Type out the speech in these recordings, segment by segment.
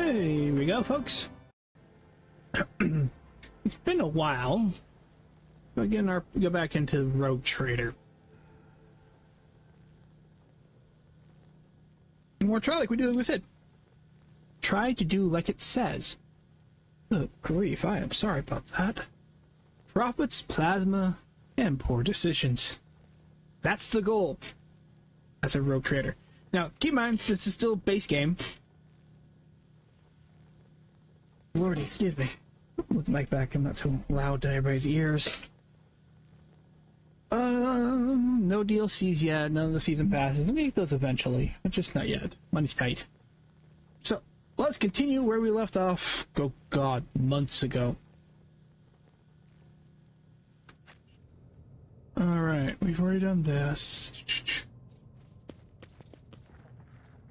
Hey, here we go, folks. It's been a while. Go back into Rogue Trader. And we'll try like we do with it. Try to do like it says. Good grief, I am sorry about that. Profits, plasma, and poor decisions. That's the goal. As a Rogue Trader. Now, keep in mind, this is still a base game. Lordy, excuse me. With the mic back, I'm not too loud to everybody's ears. No DLCs yet, none of the season passes. I'll make those eventually, but just not yet. Money's tight. So, let's continue where we left off, oh god, months ago. Alright, we've already done this.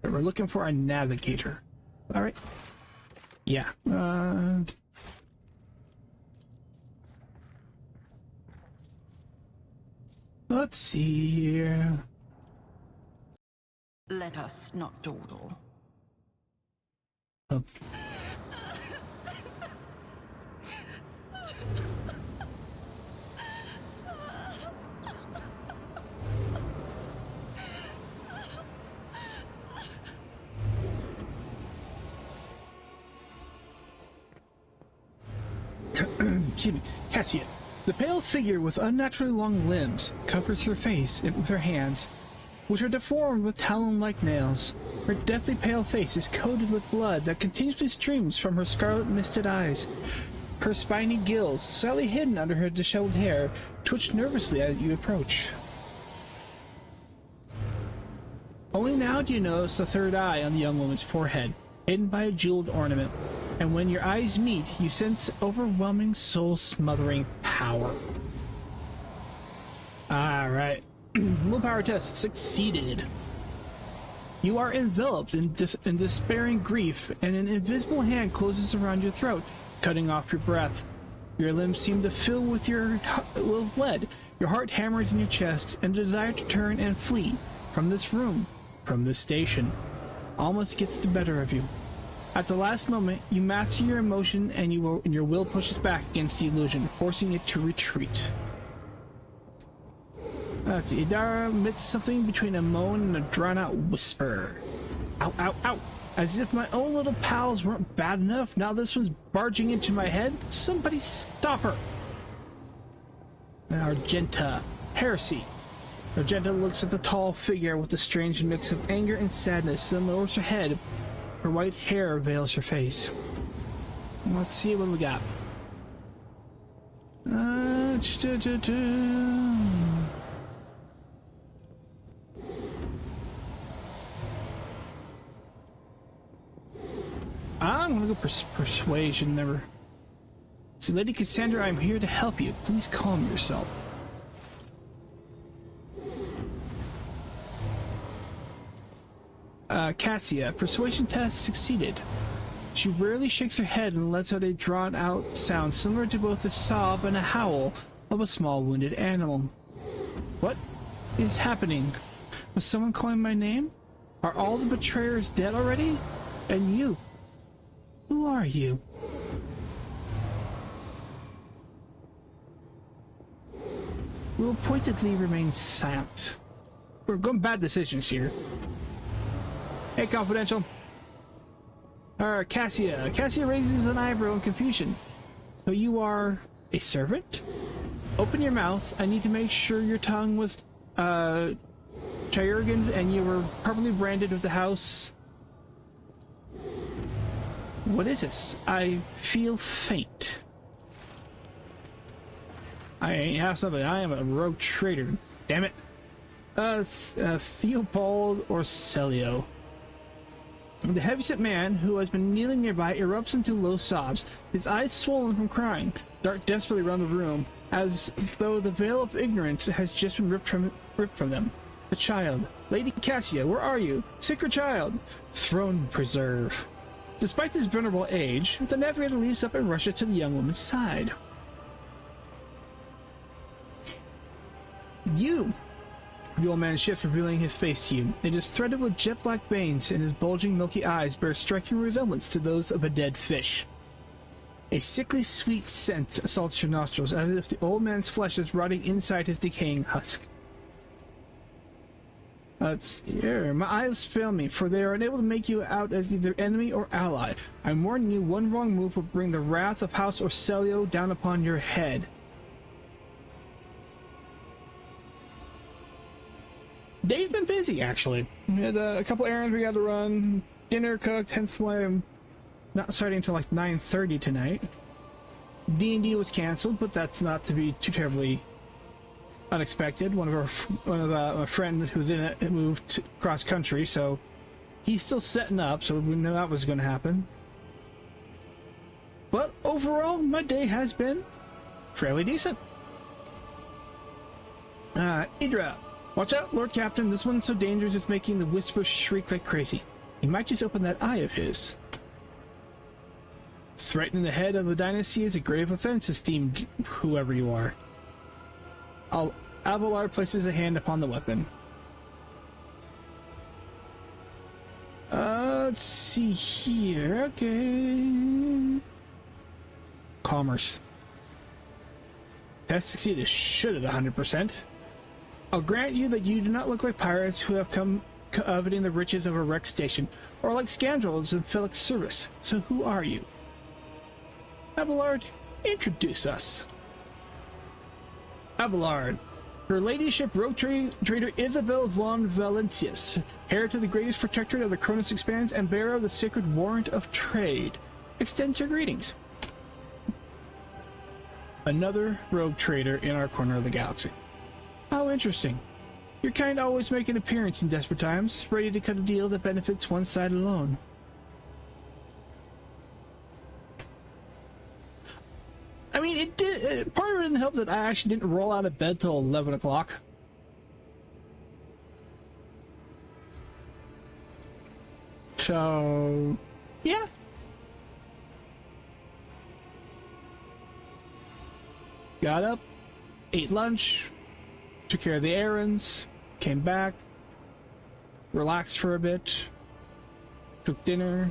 We're looking for a navigator. Alright. Yeah. Let's see here. Let us not dawdle. Excuse me. Cassia. The pale figure with unnaturally long limbs covers her face with her hands, which are deformed with talon-like nails. Her deathly pale face is coated with blood that continuously streams from her scarlet-misted eyes. Her spiny gills, slightly hidden under her disheveled hair, twitch nervously as you approach. Only now do you notice the third eye on the young woman's forehead, hidden by a jeweled ornament. And when your eyes meet, you sense overwhelming, soul-smothering power. Alright. Willpower test succeeded. You are enveloped in despairing grief, and an invisible hand closes around your throat, cutting off your breath. Your limbs seem to fill with lead. Your heart hammers in your chest, and the desire to turn and flee from this room, from this station, almost gets the better of you. At the last moment, you master your emotion and your will pushes back against the illusion, forcing it to retreat. Let's see. Idara emits something between a moan and a drawn-out whisper. Ow, ow, ow! As if my own little pals weren't bad enough, now this one's barging into my head. Somebody stop her! Argenta. Heresy. Argenta looks at the tall figure with a strange mix of anger and sadness, then lowers her head. Her white hair veils her face. Let's see what we got. I'm gonna go persuasion. Never. See, Lady Cassandra, I'm here to help you. Please calm yourself. Cassia, persuasion test succeeded. She rarely shakes her head and lets out a drawn-out sound similar to both a sob and a howl of a small wounded animal. What is happening? Was someone calling my name? Are all the betrayers dead already? And you? Who are you? We will pointedly remain silent. We're going bad decisions here. Hey, Confidential. Cassia. Cassia raises an eyebrow in confusion. So you are a servant? Open your mouth. I need to make sure your tongue was Chirurgan and you were properly branded with the house. What is this? I feel faint. I have something. I am a rogue trader. Damn it. Theobald or Celio. The heavyset man, who has been kneeling nearby, erupts into low sobs, his eyes swollen from crying, dart desperately around the room, as though the veil of ignorance has just been ripped from them. The child. Lady Cassia, where are you? Sacred child. Throne preserve. Despite his venerable age, the navigator leaps up and rushes to the young woman's side. You! The old man shifts, revealing his face to you. It is threaded with jet-black veins, and his bulging, milky eyes bear striking resemblance to those of a dead fish. A sickly sweet scent assaults your nostrils, as if the old man's flesh is rotting inside his decaying husk. My eyes fail me, for they are unable to make you out as either enemy or ally. I'm warning you, one wrong move will bring the wrath of House Orselio down upon your head. Day's been busy, actually. We had a couple errands we got to run, dinner cooked, hence why I'm not starting until like 9:30 tonight. D&D was canceled, but that's not to be too terribly unexpected. One of my friend who's in it moved cross country, so he's still setting up, so we knew that was going to happen. But overall, my day has been fairly decent. Idra. Watch out, Lord Captain. This one's so dangerous it's making the Whisper shriek like crazy. He might just open that eye of his. Threatening the head of the dynasty is a grave offense, esteemed whoever you are. Abelard places a hand upon the weapon. Let's see here. Okay. Commerce. Test succeeded. Should at 100%. I'll grant you that you do not look like pirates who have come coveting the riches of a wrecked station, or like scoundrels in Felix's service. So who are you? Abelard, introduce us. Abelard, Her Ladyship Rogue Trader Isabel von Valentius, heir to the greatest protectorate of the Cronus Expanse and bearer of the sacred warrant of trade, extends your greetings. Another rogue trader in our corner of the galaxy. How interesting. Your kind always make an appearance in desperate times, ready to cut a deal that benefits one side alone. I mean, it did. Part of it didn't help that I actually didn't roll out of bed till 11 o'clock. So, yeah. Got up, ate lunch, took care of the errands, came back, relaxed for a bit, cooked dinner,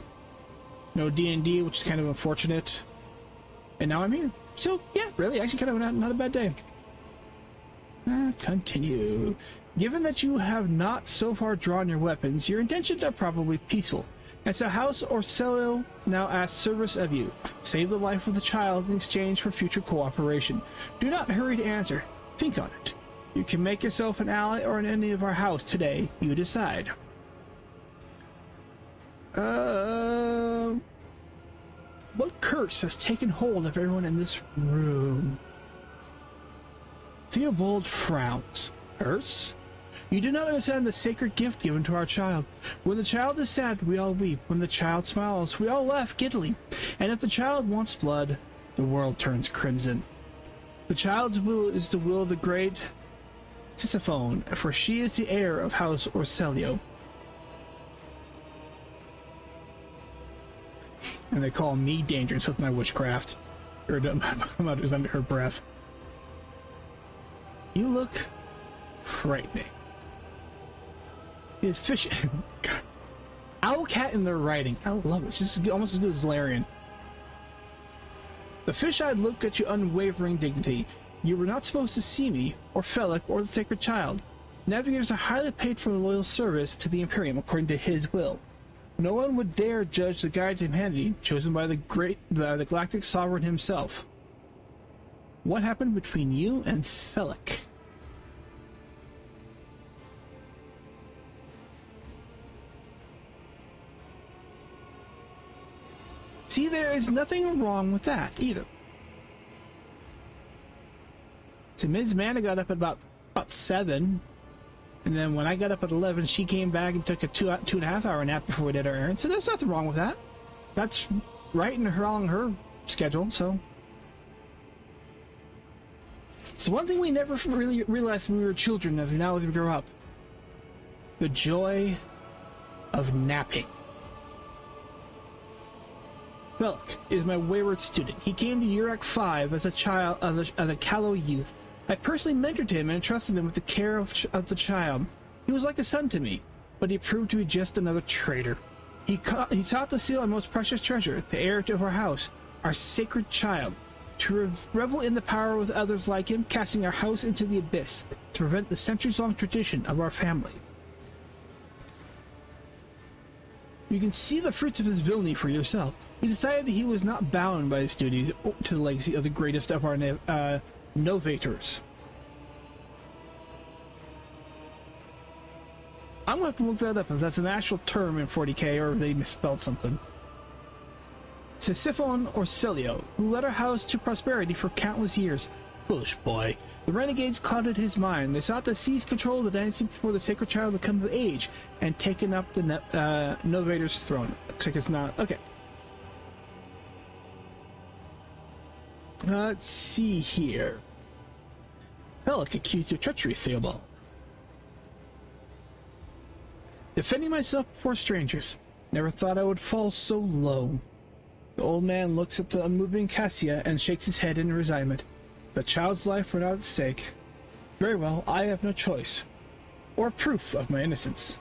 no D&D, which is kind of unfortunate, and now I'm here. So, yeah, really, actually kind of not a bad day. Continue. Given that you have not so far drawn your weapons, your intentions are probably peaceful, and so House Orselio now asks service of you. Save the life of the child in exchange for future cooperation. Do not hurry to answer. Think on it. You can make yourself an ally or an enemy of our house today. You decide. What curse has taken hold of everyone in this room? Theobald frowns. Curse? You do not understand the sacred gift given to our child. When the child is sad, we all weep. When the child smiles, we all laugh giddily. And if the child wants blood, the world turns crimson. The child's will is the will of the great Tisiphone, for she is the heir of House Orselio. And they call me dangerous with my witchcraft. Or come out under her breath. You look frightening. It's fish. Owlcat in their writing. I love it. It's just almost as good as Larian. The fish-eyed look at your unwavering dignity. You were not supposed to see me, or Felix, or the sacred child. Navigators are highly paid for loyal service to the Imperium according to his will. No one would dare judge the guide to humanity chosen by the galactic sovereign himself. What happened between you and Felix? See, there is nothing wrong with that either. So Ms. Mana got up at about 7, and then when I got up at 11, she came back and took a 2.5 hour nap before we did our errands. So there's nothing wrong with that. That's right in her schedule. So one thing we never really realized when we were children, as we grow up, the joy of napping. Felix is my wayward student. He came to Urek 5 as a child, as a callow youth. I personally mentored him and entrusted him with the care of the child. He was like a son to me, but he proved to be just another traitor. He sought to steal our most precious treasure, the heir of our house, our sacred child, to revel in the power with others like him, casting our house into the abyss, to prevent the centuries-long tradition of our family. You can see the fruits of his villainy for yourself. He decided that he was not bound by his duties to the legacy of the greatest of our novators. I'm going to have to look that up if that's an actual term in 40k or if they misspelled something. Sisyphon or Celio, who led our house to prosperity for countless years. Foolish boy. The renegades clouded his mind. They sought to seize control of the dynasty before the sacred child would come of age and taken up the Novator's throne. Looks like it's not. Okay. Let's see here. Bellic accused of treachery, Theobald. Defending myself before strangers. Never thought I would fall so low. The old man looks at the unmoving Cassia and shakes his head in resignment. The child's life were not at stake. Very well, I have no choice. Or proof of my innocence.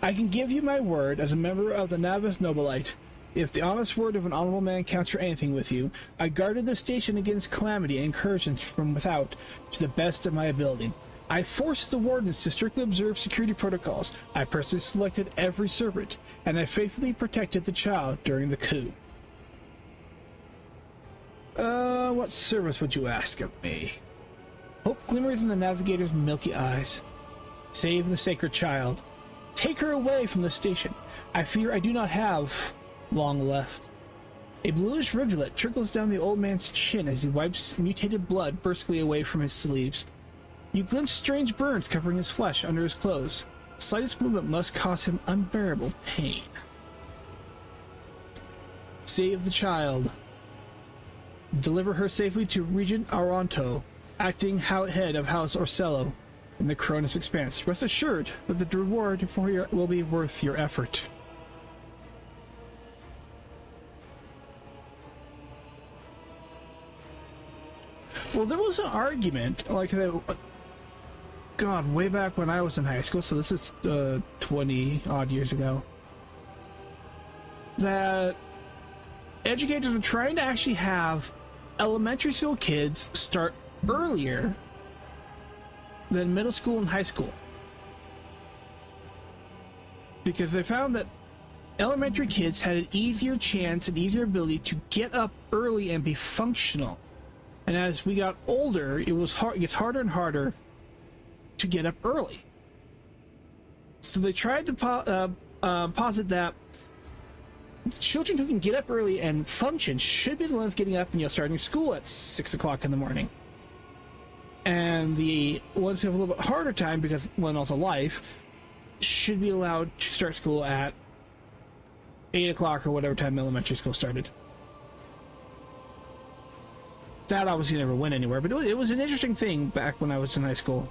I can give you my word as a member of the Navas Nobilite. If the honest word of an honorable man counts for anything with you, I guarded the station against calamity and incursions from without to the best of my ability. I forced the wardens to strictly observe security protocols. I personally selected every servant, and I faithfully protected the child during the coup. What service would you ask of me? Hope glimmers in the navigator's milky eyes. Save the sacred child. Take her away from the station. I fear I do not have long left. A bluish rivulet trickles down the old man's chin as he wipes mutated blood briskly away from his sleeves. You glimpse strange burns covering his flesh under his clothes. The slightest movement must cause him unbearable pain. Save the child. Deliver her safely to Regent Aranto, acting head of House Orsello in the Cronus Expanse. Rest assured that the reward will be worth your effort. Well, there was an argument, like, God, way back when I was in high school, so this is 20-odd years ago, that educators are trying to actually have elementary school kids start earlier than middle school and high school. Because they found that elementary kids had an easier chance and easier ability to get up early and be functional. And as we got older, it gets harder and harder to get up early. So they tried to posit that children who can get up early and function should be the ones getting up and starting school at 6 o'clock in the morning. And the ones who have a little bit harder time, because one also life, should be allowed to start school at 8 o'clock or whatever time elementary school started. That obviously never went anywhere, but it was an interesting thing back when I was in high school.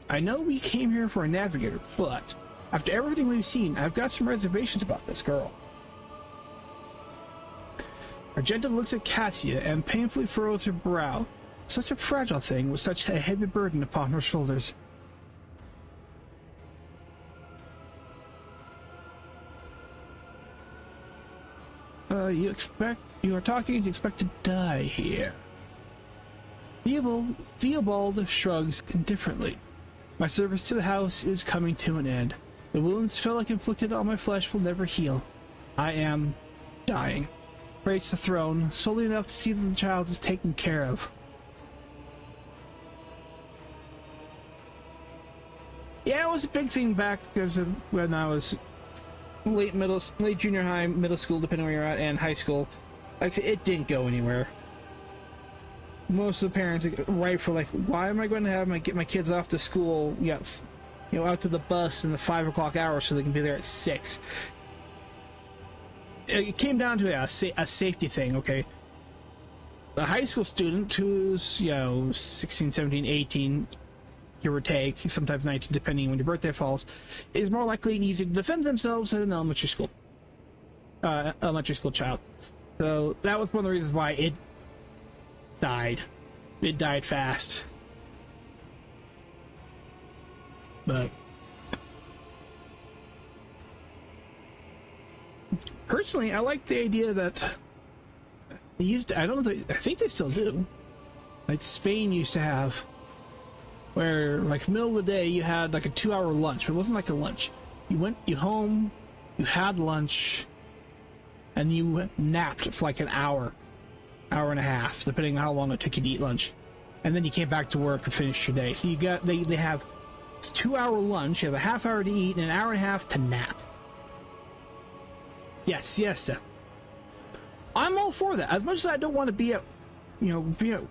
I know we came here for a navigator, but after everything we've seen, I've got some reservations about this girl. Argenta looks at Cassia and painfully furrows her brow. Such a fragile thing with such a heavy burden upon her shoulders. You are talking as you expect to die here. Theobald shrugs indifferently. My service to the house is coming to an end. The wounds Felix inflicted on my flesh will never heal. I am dying. Praise the throne, solely enough to see that the child is taken care of. Yeah, it was a big thing back because of when I was late junior high, middle school, depending where you're at, and high school. Like I said, it didn't go anywhere. Most of the parents right for like, why am I going to get my kids off to school, out to the bus in the 5 o'clock hour so they can be there at 6? It came down to a safety thing, okay? The high school student who's, 16, 17, 18, give or take, sometimes nights depending when your birthday falls, is more likely and easier to defend themselves than an elementary school child. So that was one of the reasons why it died. It died fast. But personally, I like the idea that they used. I don't know. I think they still do. Like Spain used to have, where like middle of the day you had like a 2-hour lunch. It wasn't like a lunch. You home, you had lunch, and you napped for like an hour and a half, depending on how long it took you to eat lunch, and then you came back to work and finished your day. So they have 2-hour lunch, you have a half hour to eat, and an hour and a half to nap. Yes, siesta. I'm all for that. As much as I don't want to be at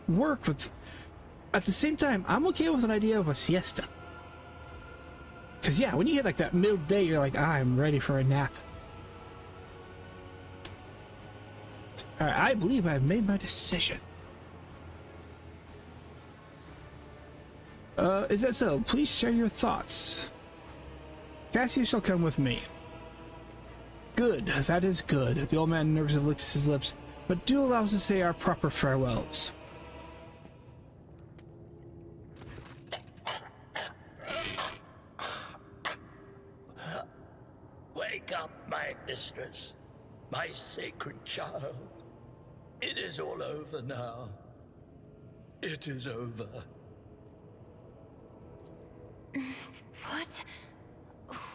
work with, at the same time, I'm okay with an idea of a siesta. Because yeah, when you hit like that middle day, you're like, I'm ready for a nap. Alright, I believe I've made my decision. Is that so? Please share your thoughts. Cassius shall come with me. Good, that is good. The old man nervously licks his lips, but do allow us to say our proper farewells. Wake up, my mistress, my sacred child. It is all over now. It is over.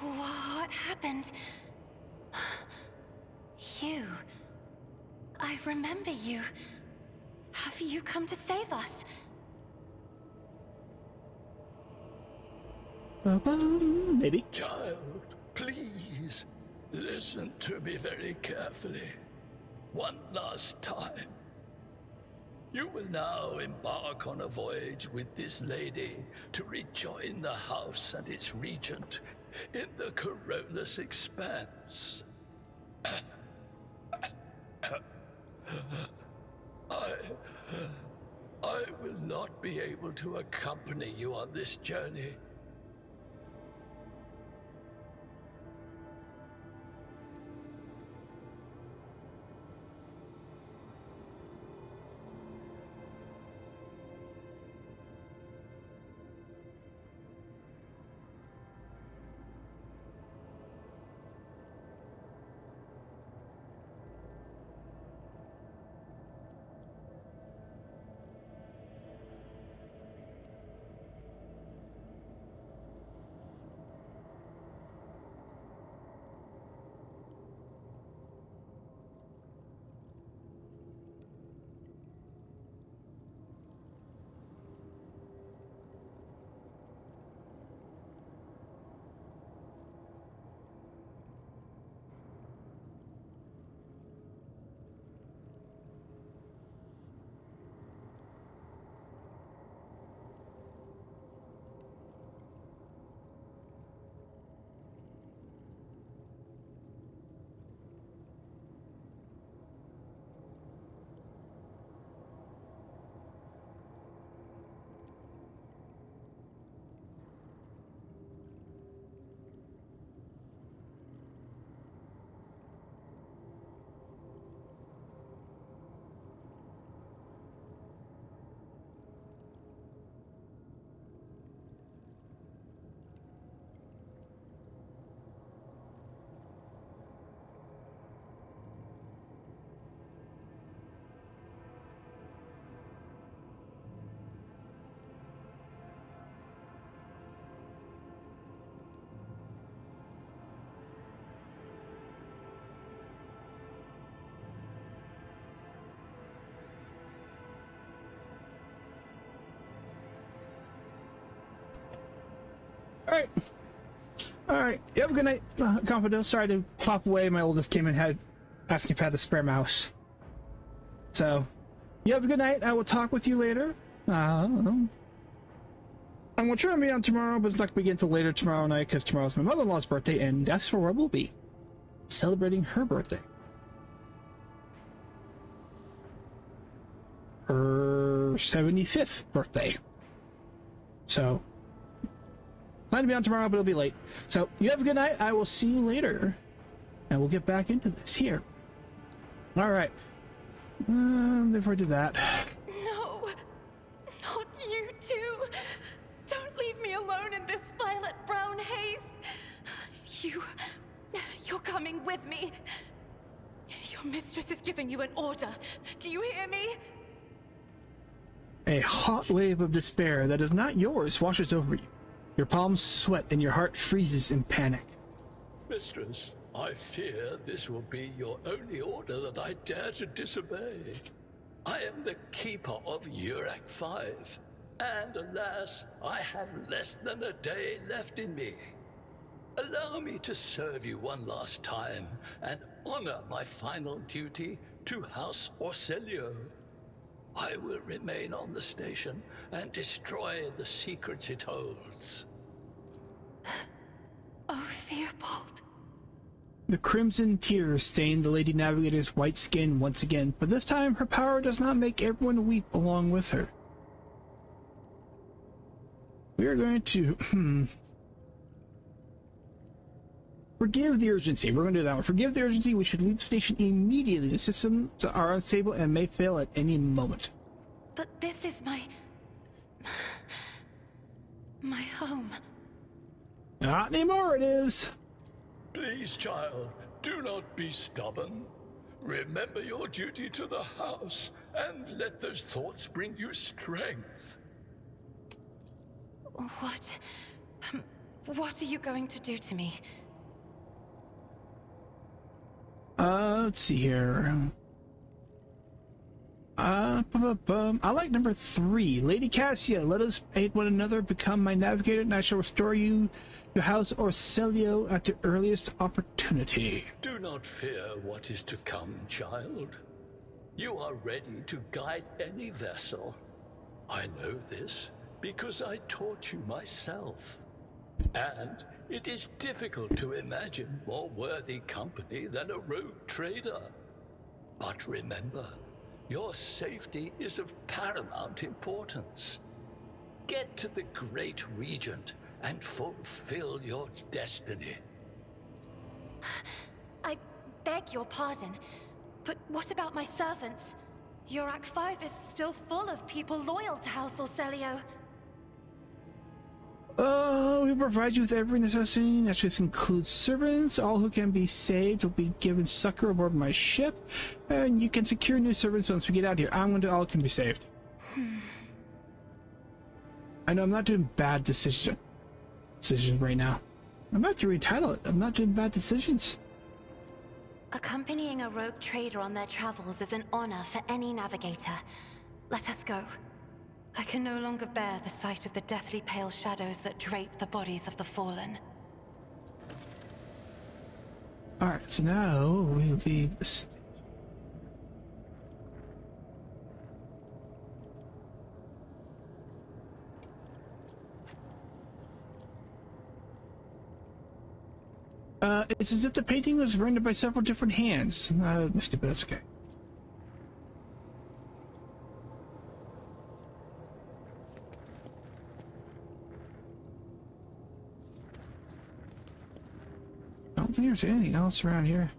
What happened? You. I remember you. Have you come to save us? Maybe. Child, please, listen to me very carefully. One last time. You will now embark on a voyage with this lady to rejoin the house and its regent in the Corollas Expanse. I will not be able to accompany you on this journey. Alright. You have a good night, Confido. Sorry to pop away. My oldest came in and asked if I had a spare mouse. So, you have a good night. I will talk with you later. I'm going to try and be on tomorrow, but it's not going to begin until later tomorrow night because tomorrow's my mother-in-law's birthday, and that's where we'll be. Celebrating her birthday. Her 75th birthday. So, Plan to be on tomorrow, but it'll be late. So, you have a good night. I will see you later. And we'll get back into this here. Alright. Before I do that. No, not you too. Don't leave me alone in this violet-brown haze. You're coming with me. Your mistress is giving you an order. Do you hear me? A hot wave of despair that is not yours washes over you. Your palms sweat and your heart freezes in panic. Mistress, I fear this will be your only order that I dare to disobey. I am the keeper of Urak 5, and alas, I have less than a day left in me. Allow me to serve you one last time and honor my final duty to House Orselio. I will remain on the station and destroy the secrets it holds. Oh, Theobald. The crimson tears stain the Lady Navigator's white skin once again, but this time her power does not make everyone weep along with her. We are going to... Forgive the urgency. We're going to do that one. Forgive the urgency. We should leave the station immediately. The systems are unstable and may fail at any moment. But this is my home. Not anymore, it is. Please, child, do not be stubborn. Remember your duty to the house, and let those thoughts bring you strength. What are you going to do to me? Let's see here. I like number 3. Lady Cassia, let us aid one another, become my navigator, and I shall restore you to House Orselio at the earliest opportunity. Do not fear what is to come, child. You are ready to guide any vessel. I know this because I taught you myself. And it is difficult to imagine more worthy company than a rogue trader. But remember, your safety is of paramount importance. Get to the Great Regent and fulfill your destiny. I beg your pardon, but what about my servants? Urak 5 is still full of people loyal to House Orselio. We provide you with every necessity. That just includes servants. All who can be saved will be given succor aboard my ship, and you can secure new servants once we get out of here. I'm going to all can be saved. I know I'm not doing bad decisions right now. I'm about to retitle it. I'm not doing bad decisions. Accompanying a rogue trader on their travels is an honor for any navigator. Let us go. I can no longer bear the sight of the deathly pale shadows that drape the bodies of the fallen. Alright, so now we leave this. It's as if the painting was rendered by several different hands. Missed it, but that's okay. I don't think there's anything else around here.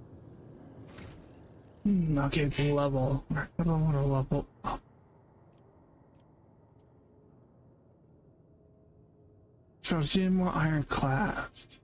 Okay, level. I don't want to level up. So I was doing more ironclads.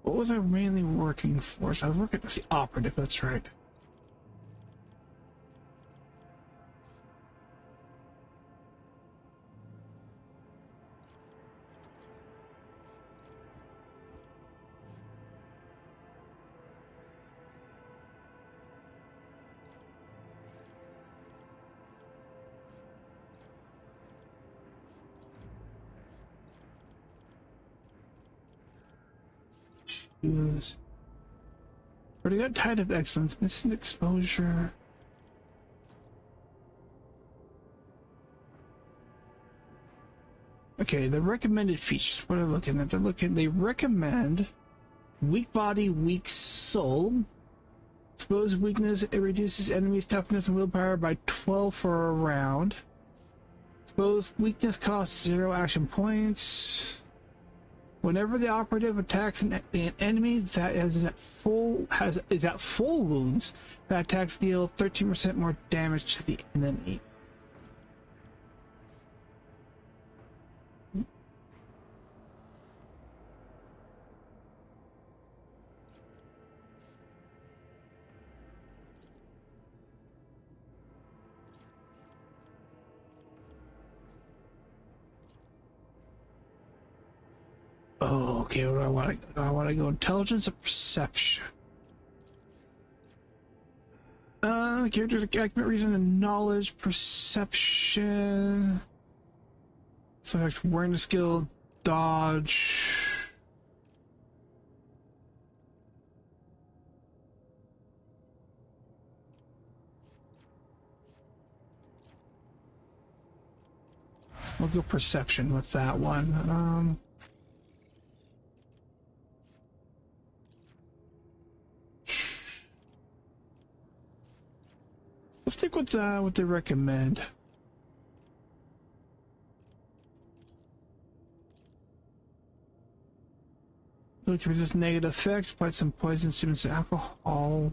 What was I mainly working for? So I was working as the operative, that's right. use. Already got Tide of Excellence, instant exposure. Okay, the recommended features. What are they looking at? They recommend weak body, weak soul. Exposed weakness, it reduces enemies' toughness and willpower by 12 for a round. Exposed weakness costs 0 action points. Whenever the operative attacks an enemy that is at full wounds, that attacks deal 13% more damage to the enemy. Oh, okay, what do I want? I want to go intelligence or perception. Characters accurate reason and knowledge, perception. So that's awareness skill, dodge. We'll go perception with that one. Let's stick with what they recommend. Look to resist negative effects, apply some poison, students to alcohol.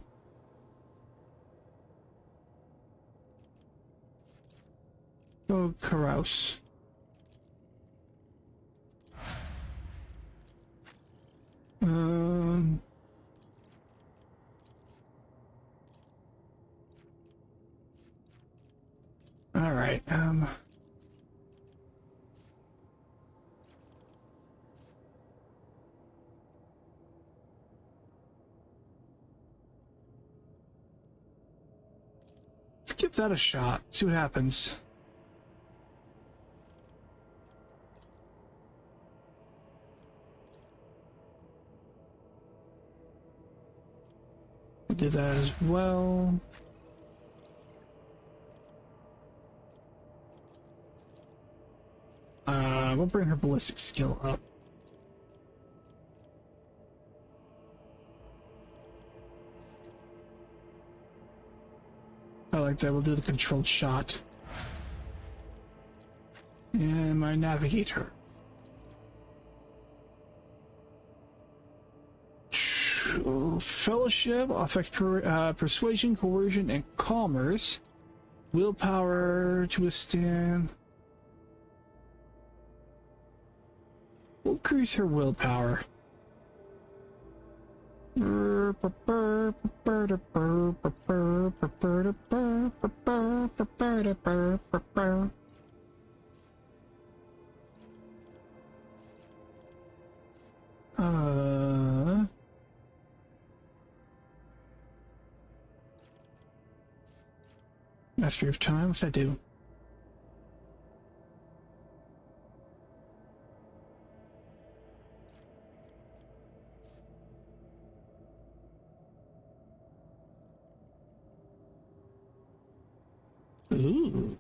Go carouse. All right. Let's give that a shot. See what happens. We'll do that as well. We'll bring her ballistic skill up. I like that. We'll do the controlled shot. And my navigator. Fellowship affects persuasion, coercion, and commerce. Willpower to withstand. We'll increase her willpower. Mastery of time, what's that do? Ooh.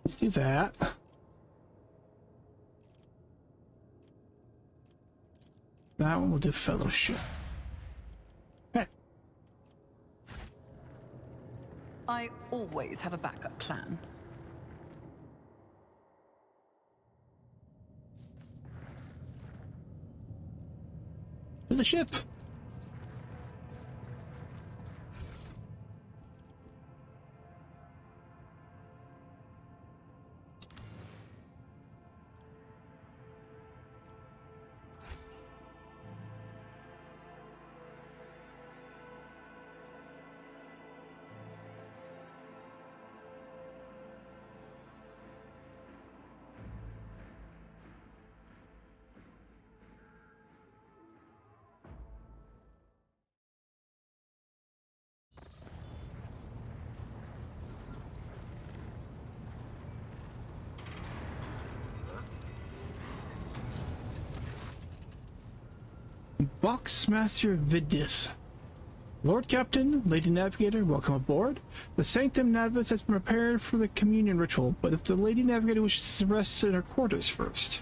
Let's do that. That one will do fellowship. Okay. I always have a backup plan. To the ship. Boxmaster Vidis. Lord Captain, Lady Navigator, welcome aboard. The Sanctum Navis has been prepared for the communion ritual, but if the Lady Navigator wishes to rest in her quarters first.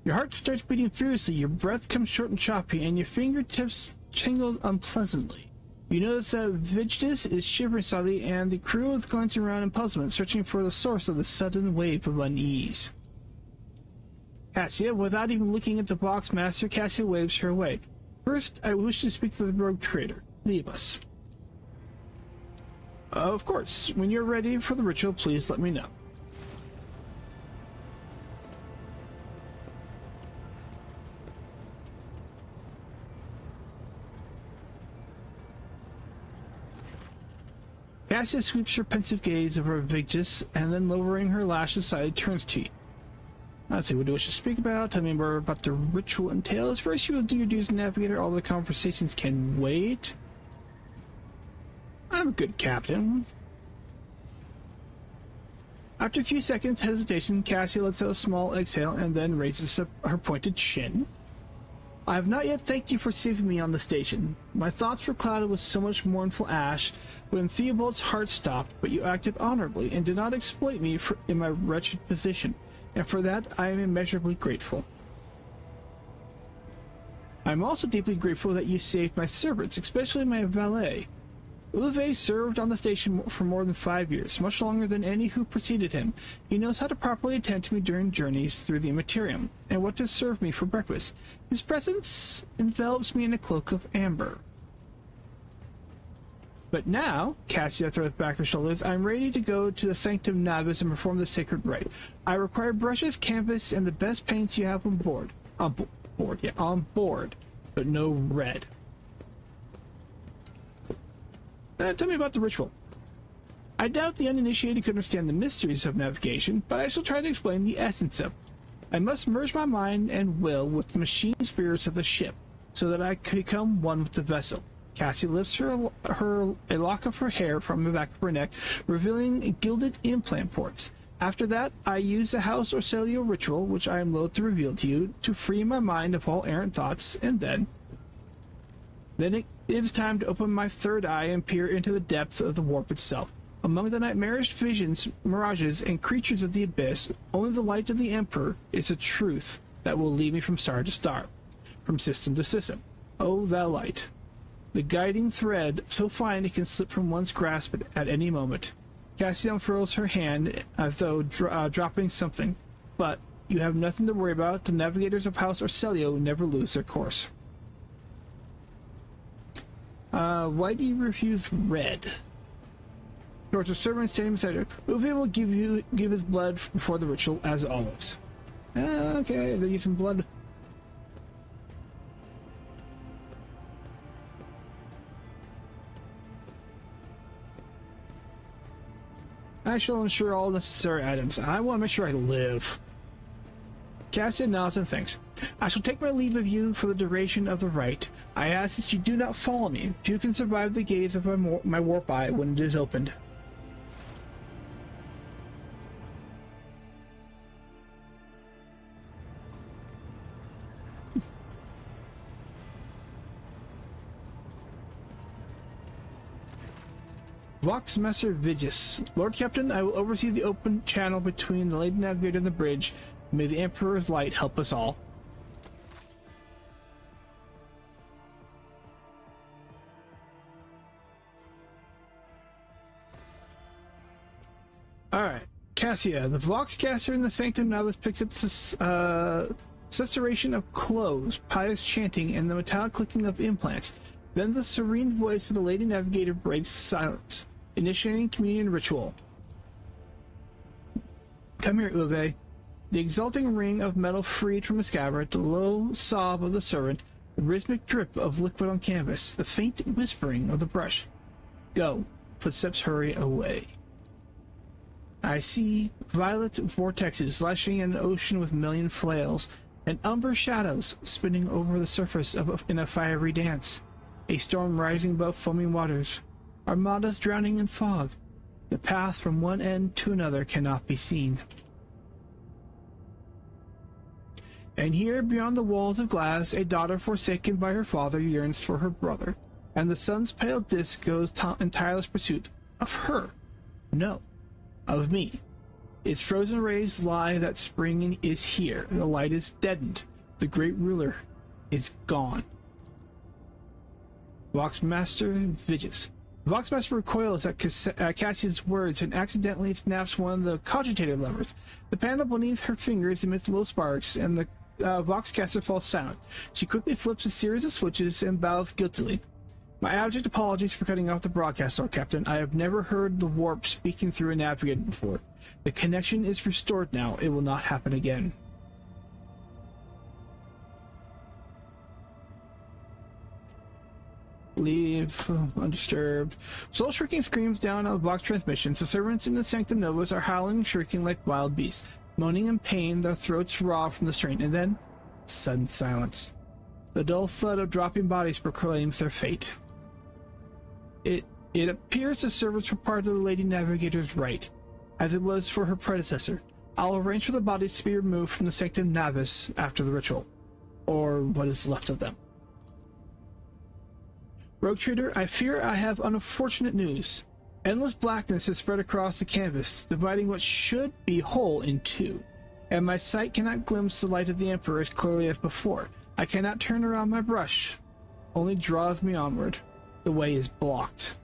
Your heart starts beating furiously, your breath comes short and choppy, and your fingertips tingle unpleasantly. You notice that Vidis is shivering slightly, and the crew is glancing around in puzzlement, searching for the source of the sudden wave of unease. Cassia, without even looking at the Boxmaster, Cassia waves her away. First, I wish to speak to the rogue trader. Leave us. Of course. When you're ready for the ritual, please let me know. Cassia sweeps her pensive gaze over Vidis, and then lowering her lashes aside, turns to you. Let's see, what do you wish to speak about? Tell me more about the ritual entails. First, you will do your duties, Navigator. All the conversations can wait. I'm a good captain. After a few seconds hesitation, Cassia lets out a small exhale and then raises up her pointed chin. I have not yet thanked you for saving me on the station. My thoughts were clouded with so much mournful ash when Theobald's heart stopped, but you acted honorably and did not exploit me in my wretched position. And for that, I am immeasurably grateful. I am also deeply grateful that you saved my servants, especially my valet. Uwe served on the station for more than 5 years, much longer than any who preceded him. He knows how to properly attend to me during journeys through the Immaterium, and what to serve me for breakfast. His presence envelops me in a cloak of amber. But now, Cassia throws back her shoulders, I am ready to go to the Sanctum Navis and perform the sacred rite. I require brushes, canvas, and the best paints you have on board. On board, but no red. Tell me about the ritual. I doubt the uninitiated could understand the mysteries of navigation, but I shall try to explain the essence of it. I must merge my mind and will with the machine spirits of the ship, so that I can become one with the vessel. Cassie lifts a lock of her hair from the back of her neck, revealing gilded implant ports. After that, I use the House Orcelio ritual, which I am loath to reveal to you, to free my mind of all errant thoughts, and then it is time to open my third eye and peer into the depths of the warp itself. Among the nightmarish visions, mirages, and creatures of the abyss, only the light of the Emperor is the truth that will lead me from star to star, from system to system. Oh, that light! The guiding thread, so fine it can slip from one's grasp at any moment. Cassie unfurls her hand as though dropping something. But you have nothing to worry about. The navigators of House Orcelio never lose their course. Why do you refuse red? Towards a servant standing beside her. Uwe will give his blood before the ritual, as always. Okay, they use some blood. I shall ensure all necessary items. I want to make sure I live. Cassia nods and thanks. I shall take my leave of you for the duration of the rite. I ask that you do not follow me. Few can survive the gaze of my warp eye when it is opened. Boxmaster Vidis. Lord Captain, I will oversee the open channel between the Lady Navigator and the bridge. May the Emperor's light help us all. Alright. Cassia. The Voxcaster in the Sanctum Navis picks up susurration of clothes, pious chanting, and the metallic clicking of implants. Then the serene voice of the Lady Navigator breaks silence, initiating communion ritual. Come here, Uwe. The exulting ring of metal freed from the scabbard, the low sob of the servant, the rhythmic drip of liquid on canvas, the faint whispering of the brush. Go. Footsteps hurry away. I see violet vortexes lashing an ocean with million flails, and umber shadows spinning over the surface in a fiery dance. A storm rising above foaming waters. Armadas drowning in fog. The path from one end to another cannot be seen. And here, beyond the walls of glass, a daughter forsaken by her father yearns for her brother, and the sun's pale disk goes in tireless pursuit of her. No, of me. Its frozen rays lie that spring is here. The light is deadened. The great ruler is gone. Voxmaster Vigis. Voxmaster recoils at Cassia's words and accidentally snaps one of the cogitator levers. The panel beneath her fingers emits low sparks, and the Voxcaster falls silent. She quickly flips a series of switches and bows guiltily. My abject apologies for cutting off the broadcast, Lord Captain. I have never heard the warp speaking through a navigator before. The connection is restored now. It will not happen again. Leave undisturbed. Soul-shrieking screams down on Vox transmissions. The servants in the Sanctum Novus are howling and shrieking like wild beasts, moaning in pain, their throats raw from the strain, and then sudden silence. The dull thud of dropping bodies proclaims their fate. It appears the servants were part of the Lady Navigator's right, as it was for her predecessor. I'll arrange for the bodies to be removed from the Sanctum Navis after the ritual, or what is left of them. Rogue Trader, I fear I have unfortunate news. Endless blackness has spread across the canvas, dividing what should be whole in two, and my sight cannot glimpse the light of the Emperor as clearly as before. I cannot turn around my brush, only draws me onward. The way is blocked.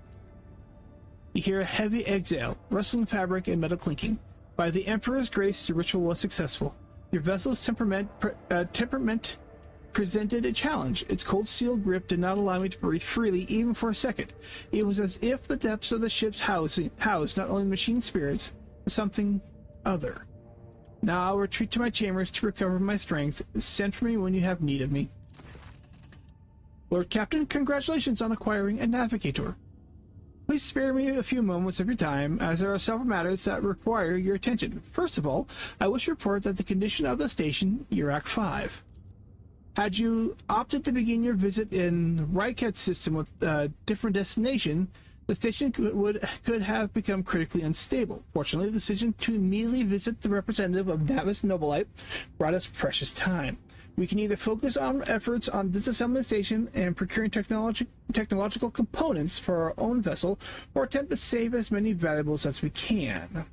You hear a heavy exhale, rustling fabric and metal clinking. By the Emperor's grace, the ritual was successful. Your vessel's temperament presented a challenge. Its cold steel grip did not allow me to breathe freely even for a second. It was as if the depths of the ship's housed not only machine spirits, but something other. Now I'll retreat to my chambers to recover my strength. Send for me when you have need of me. Lord Captain, congratulations on acquiring a navigator. Please spare me a few moments of your time, as there are several matters that require your attention. First of all, I wish to report that the condition of the station, Urak 5. Had you opted to begin your visit in Rykad's system with a different destination, the station could have become critically unstable. Fortunately, the decision to immediately visit the representative of Navis Nobilite brought us precious time. We can either focus our efforts on disassembling the station and procuring technological components for our own vessel, or attempt to save as many valuables as we can.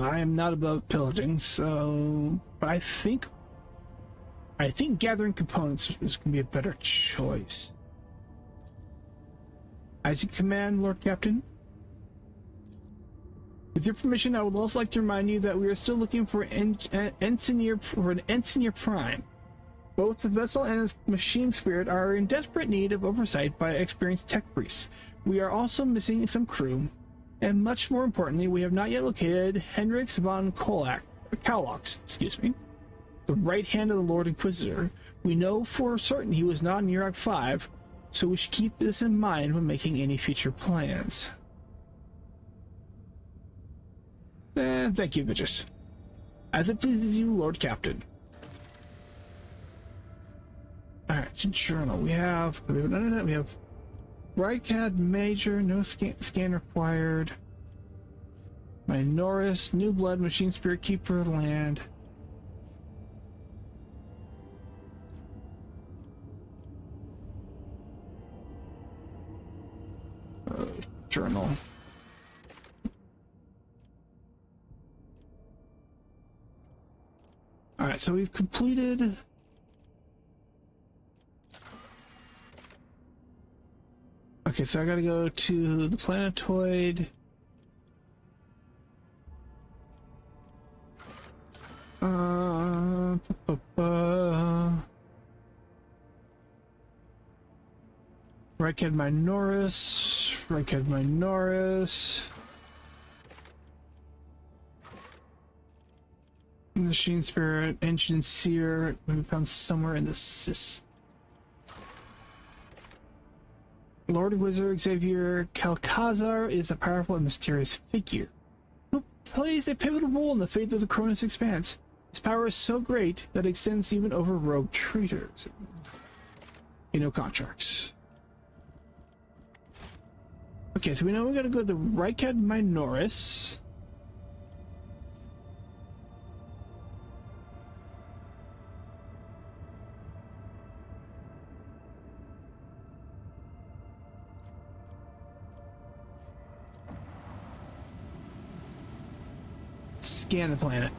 I am not above pillaging, so... But I think gathering components is going to be a better choice. As you command, Lord Captain. With your permission, I would also like to remind you that we are still looking for an Engineer Prime. Both the vessel and its machine spirit are in desperate need of oversight by experienced tech priests. We are also missing some crew, and much more importantly, we have not yet located Hendrix von Kaulox, the right hand of the Lord Inquisitor. We know for certain he was not in Urak 5, so we should keep this in mind when making any future plans. Thank you, Vigis. As it pleases you, Lord Captain. Alright, journal. We have Rykad Major, no scan required. Minoris, New Blood, Machine Spirit, Keeper of the Land. Journal. Alright, so we've completed... Okay, so I gotta go to the planetoid. Rykad Minoris. Machine Spirit, Engine Seer, we found somewhere in the system. Lord Wizard Xavier Kalkazar is a powerful and mysterious figure who plays a pivotal role in the fate of the Cronus Expanse. His power is so great that it extends even over rogue traitors. no contracts. Okay, so we know we gotta go to the Rykad Minoris. Scan the planet.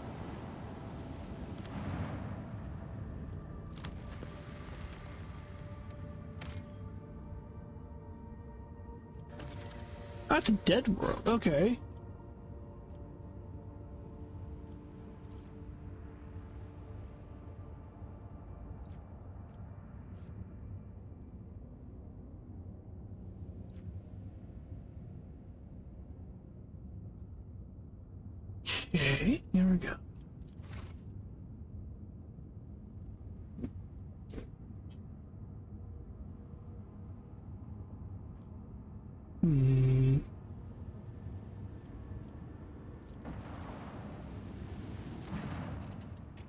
That's a dead world, okay. Okay, here we go.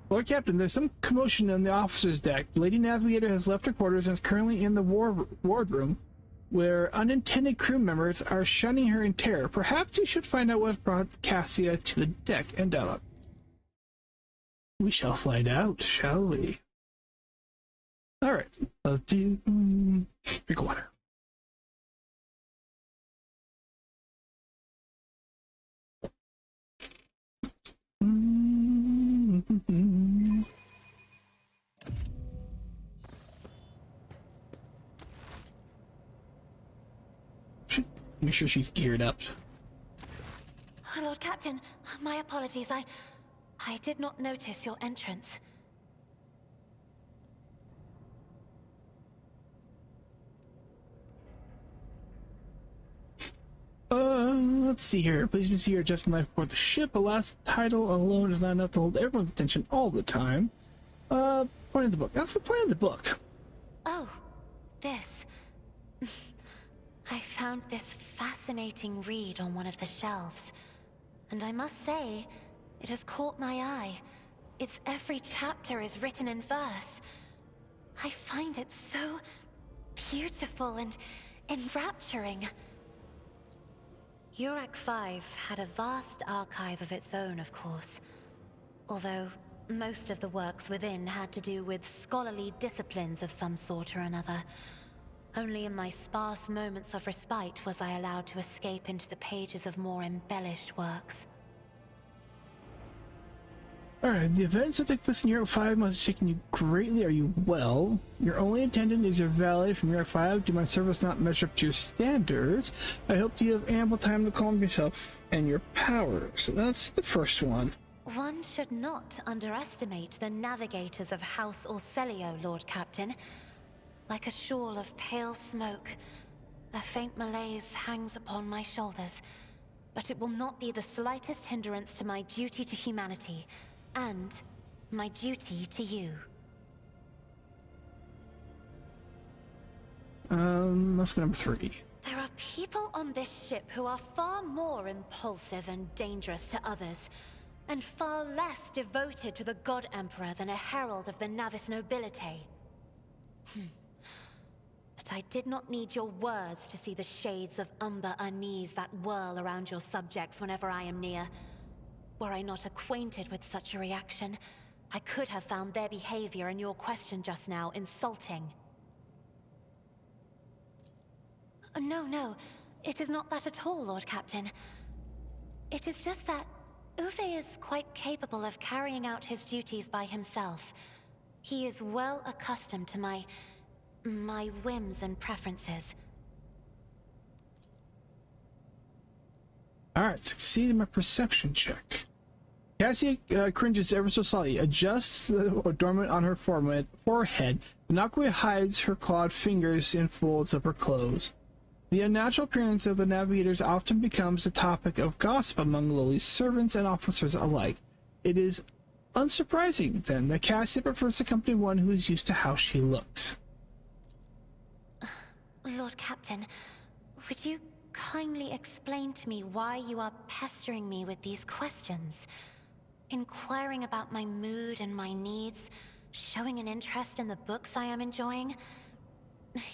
Lord Captain, there's some commotion on the officer's deck. The Lady Navigator has left her quarters and is currently in the wardroom, where unintended crew members are shunning her in terror. Perhaps you should find out what brought Cassia to the deck and Della. We shall find out, shall we? Alright, let's do... drink water. Make sure she's geared up. Lord Captain, my apologies. I did not notice your entrance. Let's see here. Please be here just in life aboard the ship. A last title alone is not enough to hold everyone's attention all the time. Point of the book. That's the point of the book. Oh, this. I found this fascinating read on one of the shelves, and I must say, it has caught my eye. Its every chapter is written in verse. I find it so beautiful and enrapturing. Urak 5 had a vast archive of its own, of course, although most of the works within had to do with scholarly disciplines of some sort or another. Only in my sparse moments of respite was I allowed to escape into the pages of more embellished works. Alright, the events that take place in Europe 5 must have shaken you greatly. Are you well? Your only attendant is your valet from Europe 5. Do my service not measure up to your standards? I hope you have ample time to calm yourself and your powers. So that's the first one. One should not underestimate the navigators of House Orselio, Lord Captain. Like a shawl of pale smoke, a faint malaise hangs upon my shoulders, but it will not be the slightest hindrance to my duty to humanity, and my duty to you. Let's go number 3. There are people on this ship who are far more impulsive and dangerous to others, and far less devoted to the God Emperor than a herald of the Navis nobility. But I did not need your words to see the shades of umber unease that whirl around your subjects whenever I am near. Were I not acquainted with such a reaction, I could have found their behavior in your question just now insulting. No, it is not that at all, Lord Captain. It is just that Uwe is quite capable of carrying out his duties by himself. He is well accustomed to my whims and preferences. Alright, succeed in my perception check. Cassia cringes ever so slightly, adjusts the adornment on her forehead. Nakoya hides her clawed fingers in folds of her clothes. The unnatural appearance of the navigators often becomes a topic of gossip among Loli's servants and officers alike. It is unsurprising, then, that Cassia prefers to accompany one who is used to how she looks. Lord Captain, would you kindly explain to me why you are pestering me with these questions? Inquiring about my mood and my needs, showing an interest in the books I am enjoying?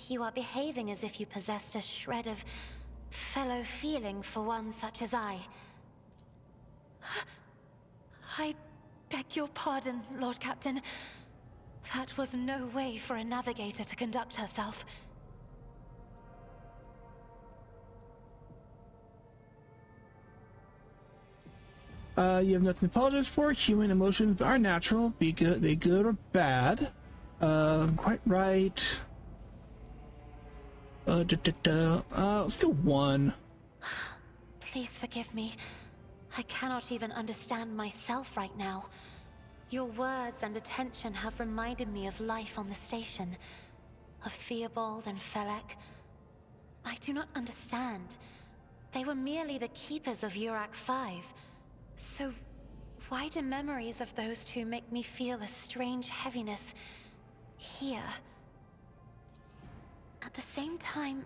You are behaving as if you possessed a shred of fellow feeling for one such as I. I beg your pardon, Lord Captain. That was no way for a navigator to conduct herself. You have nothing to apologize for. Human emotions are natural, be good or bad. Quite right. Let's go 1. Please forgive me. I cannot even understand myself right now. Your words and attention have reminded me of life on the station, of Theobald and Felek. I do not understand. They were merely the keepers of Urak 5. So, why do memories of those two make me feel a strange heaviness here? At the same time,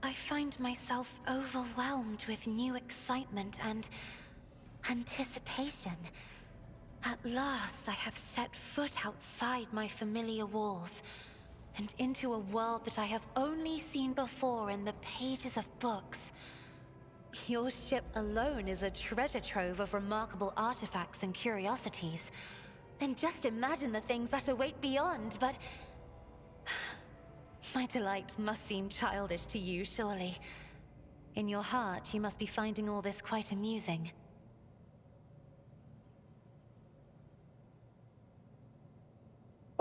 I find myself overwhelmed with new excitement and anticipation. At last, I have set foot outside my familiar walls, and into a world that I have only seen before in the pages of books. Your ship alone is a treasure trove of remarkable artifacts and curiosities. And just imagine the things that await beyond, but... My delight must seem childish to you, surely. In your heart, you must be finding all this quite amusing.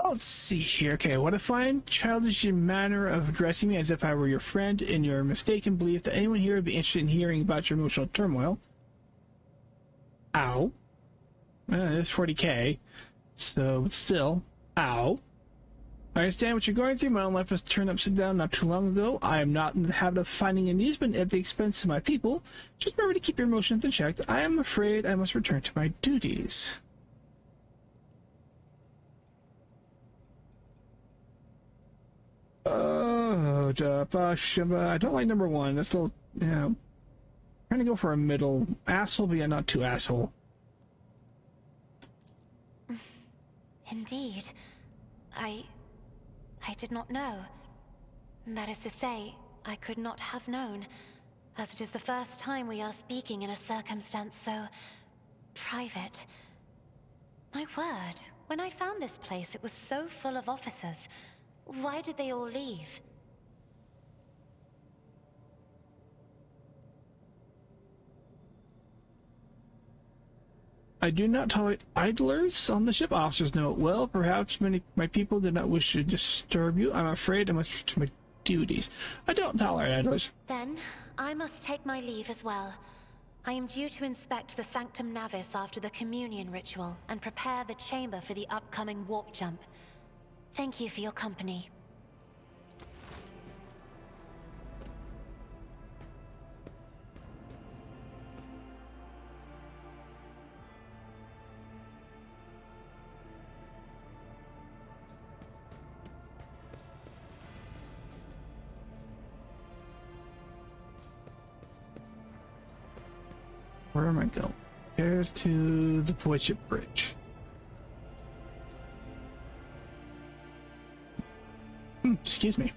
Let's see here. Okay, what I find childish in manner of addressing me as if I were your friend in your mistaken belief that anyone here would be interested in hearing about your emotional turmoil. Ow. It's 40k. So, still, ow. I understand what you're going through. My own life was turned upside down not too long ago. I am not in the habit of finding amusement at the expense of my people. Just remember to keep your emotions in check. I am afraid I must return to my duties. Oh, I don't like number 1. That's a little, trying to go for a middle asshole, but yeah, not too asshole. Indeed. I did not know. That is to say, I could not have known, as it is the first time we are speaking in a circumstance so private. My word, when I found this place, it was so full of officers. Why did they all leave? I do not tolerate idlers on the ship. Officers know it well. Perhaps my people did not wish to disturb you. I'm afraid I must return to my duties. I don't tolerate idlers. Then, I must take my leave as well. I am due to inspect the Sanctum Navis after the communion ritual and prepare the chamber for the upcoming warp jump. Thank you for your company. Where am I going? There's to the Void Ship Bridge. Excuse me.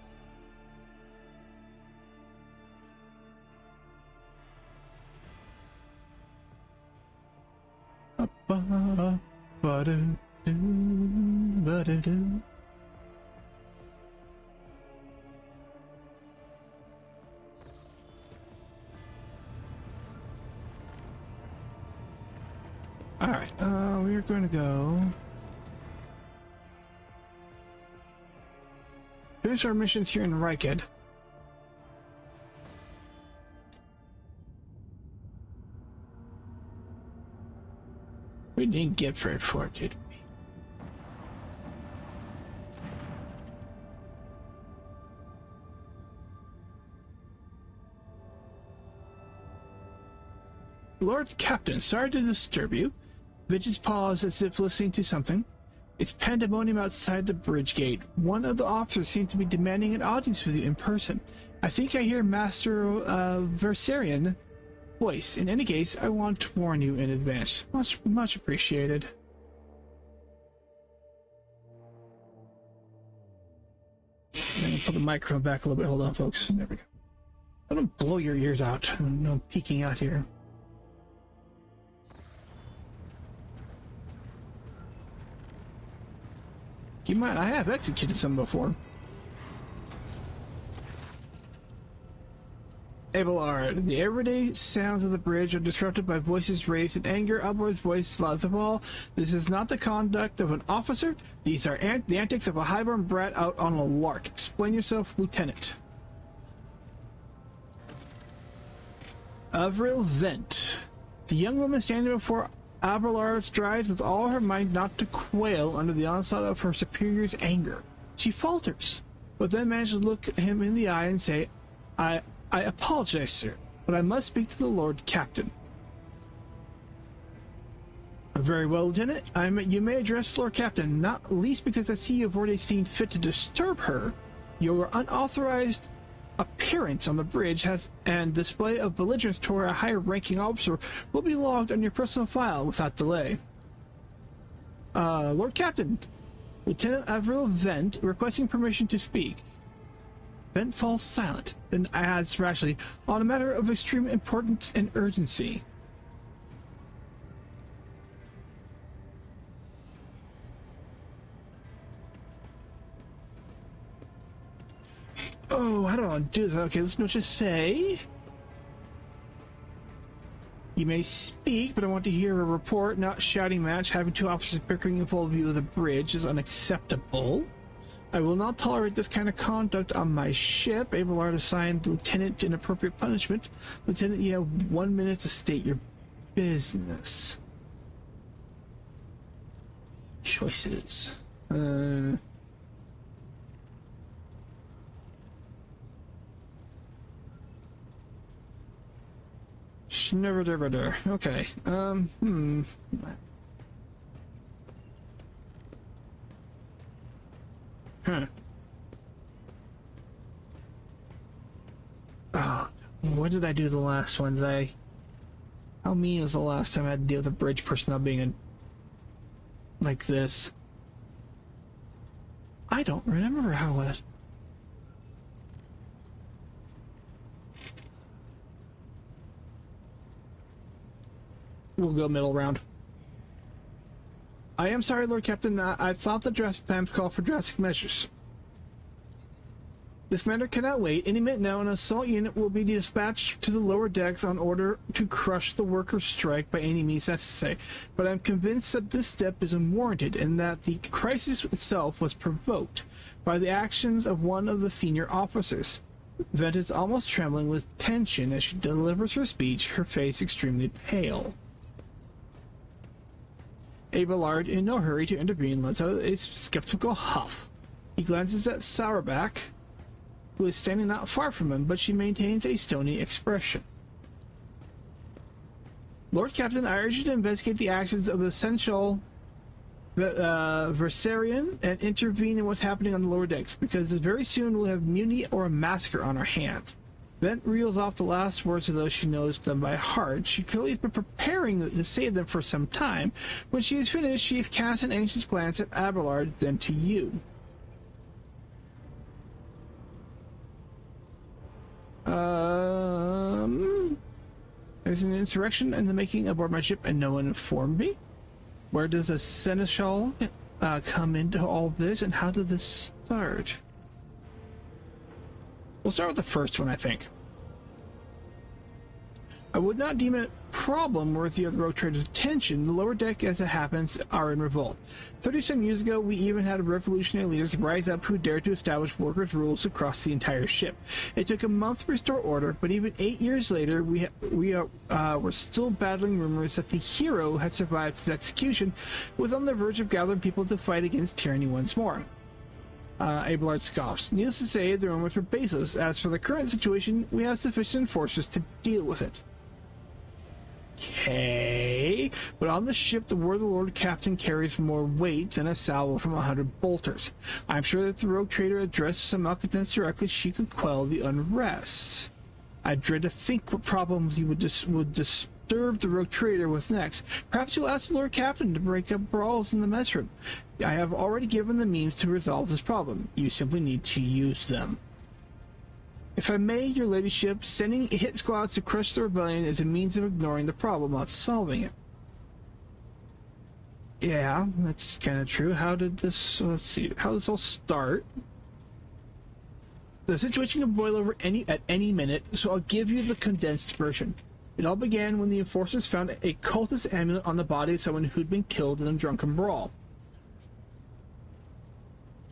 Alright, we're going to go finish our missions here in Ryked. We didn't get very far, did we? Lord Captain, sorry to disturb you. Vigis paused as if listening to something. It's pandemonium outside the bridge gate. One of the officers seems to be demanding an audience with you in person. I think I hear Master Versarian voice. In any case, I want to warn you in advance. Much appreciated. put the microphone back a little bit. Hold on, folks. There we go. I don't blow your ears out. No peeking out here. Keep in mind, I have executed some before. Abelard, the everyday sounds of the bridge are disrupted by voices raised in anger. Abelard's voice loudest of all. This is not the conduct of an officer. These are the antics of a highborn brat out on a lark. Explain yourself, Lieutenant. Avril Vent. The young woman standing before Abelard strives with all her might not to quail under the onslaught of her superior's anger. She falters, but then manages to look him in the eye and say, I apologize, sir, but I must speak to the Lord Captain. Very well, Lieutenant. You may address Lord Captain, not least because I see you've already seen fit to disturb her. Your unauthorized appearance on the bridge and display of belligerence toward a higher-ranking officer will be logged on your personal file without delay. Lord Captain, Lieutenant Avril Vent requesting permission to speak. Vent falls silent, then adds rashly, on a matter of extreme importance and urgency. Oh, how do I do that? Okay, let's not just say. You may speak, but I want to hear a report, not shouting match. Having two officers bickering in full view of the bridge is unacceptable. I will not tolerate this kind of conduct on my ship. Abelard assigned Lieutenant inappropriate punishment. Lieutenant, you have 1 minute to state your business. Choices. Never. Okay. Huh. Oh, what did I do the last one? How mean was the last time I had to deal with a bridge personnel being like this? I don't remember how it. We'll go middle round. I am sorry, Lord Captain. I thought the drastic times call for drastic measures. This matter cannot wait. Any minute now, an assault unit will be dispatched to the lower decks on order to crush the workers' strike by any means necessary. But I'm convinced that this step is unwarranted and that the crisis itself was provoked by the actions of one of the senior officers. Vent is almost trembling with tension as she delivers her speech, her face extremely pale. Abelard, in no hurry to intervene, lets out a skeptical huff. He glances at Sauerback, who is standing not far from him, but she maintains a stony expression. Lord Captain, I urge you to investigate the actions of the essential Versarian and intervene in what's happening on the lower decks, because very soon we'll have mutiny or a massacre on our hands. Vent reels off the last words as though she knows them by heart. She clearly has been preparing to say them for some time. When she is finished, she has cast an anxious glance at Abelard, then to you. There's an insurrection in the making aboard my ship and no one informed me. Where does the Seneschal come into all this, and how did this start? We'll start with the first one, I think. I would not deem it a problem worthy of the rogue trader's attention. The lower deck, as it happens, are in revolt. 30-some years ago, we even had revolutionary leaders rise up who dared to establish workers' rules across the entire ship. It took a month to restore order, but even 8 years later, we were still battling rumors that the hero had survived his execution, was on the verge of gathering people to fight against tyranny once more. Abelard scoffs. Needless to say, the rumors were baseless. As for the current situation, we have sufficient forces to deal with it. Okay, but on the ship, the word of the Lord Captain carries more weight than a salvo from 100 bolters. I'm sure that if the rogue trader addressed some malcontents directly, she could quell the unrest. I dread to think what problems you would disturb the rogue trader with next. Perhaps you'll ask the Lord Captain to break up brawls in the mess room. I have already given the means to resolve this problem. You simply need to use them. If I may, your ladyship, sending hit squads to crush the rebellion is a means of ignoring the problem, not solving it. Yeah, that's kind of true. How did this... let's see. How did this all start? The situation can boil over at any minute, so I'll give you the condensed version. It all began when the enforcers found a cultist amulet on the body of someone who'd been killed in a drunken brawl.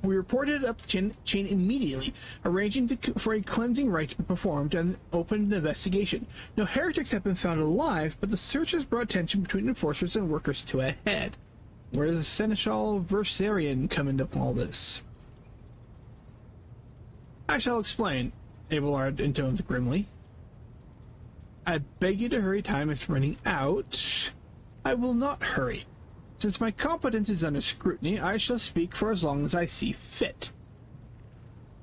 We reported it up the chain immediately, arranging for a cleansing rite to be performed and opened an investigation. No heretics have been found alive, but the search has brought tension between enforcers and workers to a head. Where does the Seneschal Versarion come into all this? I shall explain, Abelard intones grimly. I beg you to hurry, time is running out. I will not hurry. Since my competence is under scrutiny, I shall speak for as long as I see fit.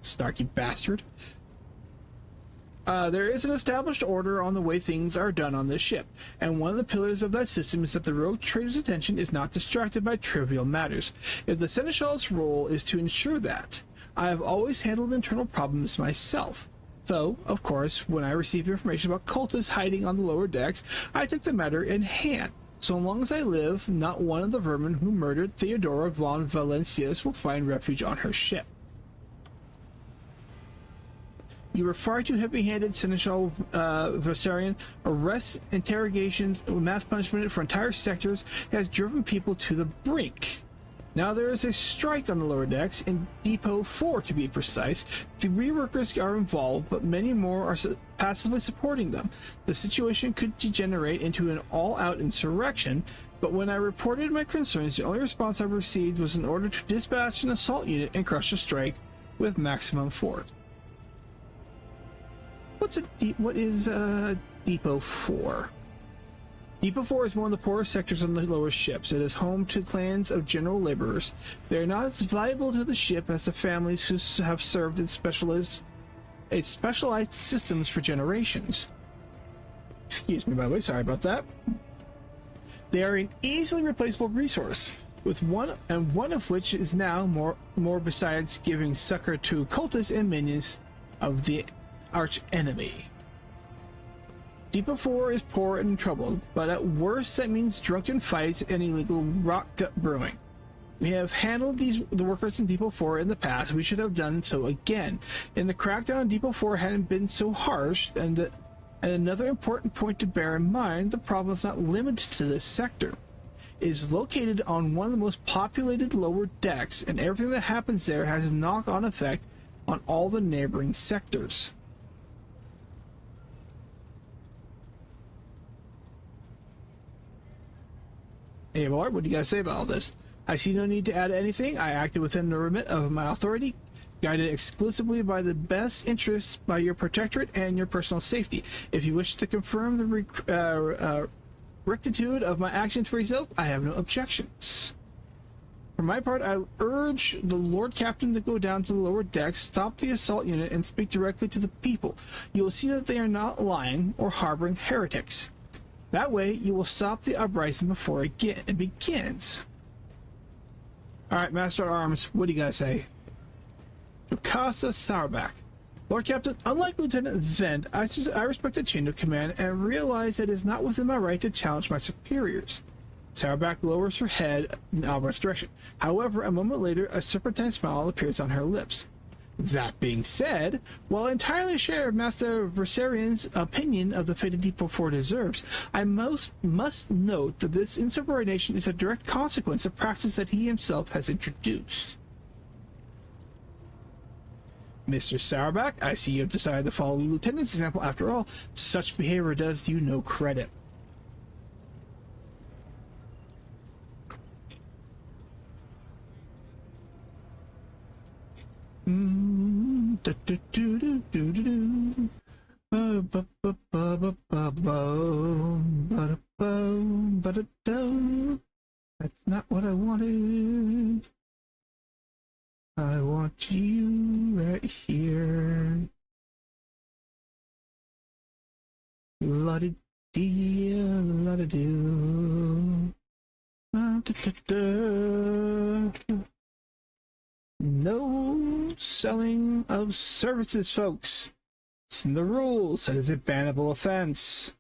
Snarky bastard. There is an established order on the way things are done on this ship, and one of the pillars of that system is that the rogue trader's attention is not distracted by trivial matters. If the Seneschal's role is to ensure that, I have always handled internal problems myself. So, of course, when I received information about cultists hiding on the lower decks, I took the matter in hand. So long as I live, not one of the vermin who murdered Theodora von Valencius will find refuge on her ship. You were far too heavy-handed, Seneschal Versarion. Arrests, interrogations, mass punishment for entire sectors has driven people to the brink. Now there is a strike on the lower decks, in Depot 4 to be precise. 3 workers are involved, but many more are passively supporting them. The situation could degenerate into an all-out insurrection, but when I reported my concerns, the only response I received was an order to dispatch an assault unit and crush the strike with maximum force. What is Depot 4? Depot 4 is one of the poorest sectors on the lower ships. It is home to clans of general laborers. They are not as valuable to the ship as the families who have served in specialized systems for generations. Excuse me, by the way, sorry about that. They are an easily replaceable resource, with one of which is now more besides giving succor to cultists and minions of the arch enemy. Depot 4 is poor and troubled, but at worst that means drunken fights and illegal rot gut brewing. We have handled the workers in Depot 4 in the past. We should have done so again. And the crackdown on Depot 4 hadn't been so harsh, and another important point to bear in mind, the problem is not limited to this sector. It is located on one of the most populated lower decks, and everything that happens there has a knock-on effect on all the neighboring sectors. Hey, Abelard, what do you guys say about all this? I see no need to add anything. I acted within the remit of my authority, guided exclusively by the best interests by your protectorate and your personal safety. If you wish to confirm the rectitude of my actions for yourself, I have no objections. For my part, I urge the Lord Captain to go down to the lower decks, stop the assault unit, and speak directly to the people. You will see that they are not lying or harboring heretics. That way, you will stop the uprising before it begins. Alright, Master at Arms, what do you guys say? Jocasta Sauerback. Lord Captain, unlike Lieutenant Vent, I respect the chain of command and realize that it is not within my right to challenge my superiors. Sauerback lowers her head in Albert's direction. However, a moment later, a serpentine smile appears on her lips. That being said, while I entirely share Master Versarion's opinion of the fate of Depot 4 deserves, I must note that this insubordination is a direct consequence of practice that he himself has introduced. Mr. Sauerback, I see you have decided to follow the Lieutenant's example. After all, such behavior does you no credit. That's not what I wanted. I want you right here. La-di-dee, la-di-doo. Da-da-da. No selling of services, folks. It's in the rules. That is a bannable offense.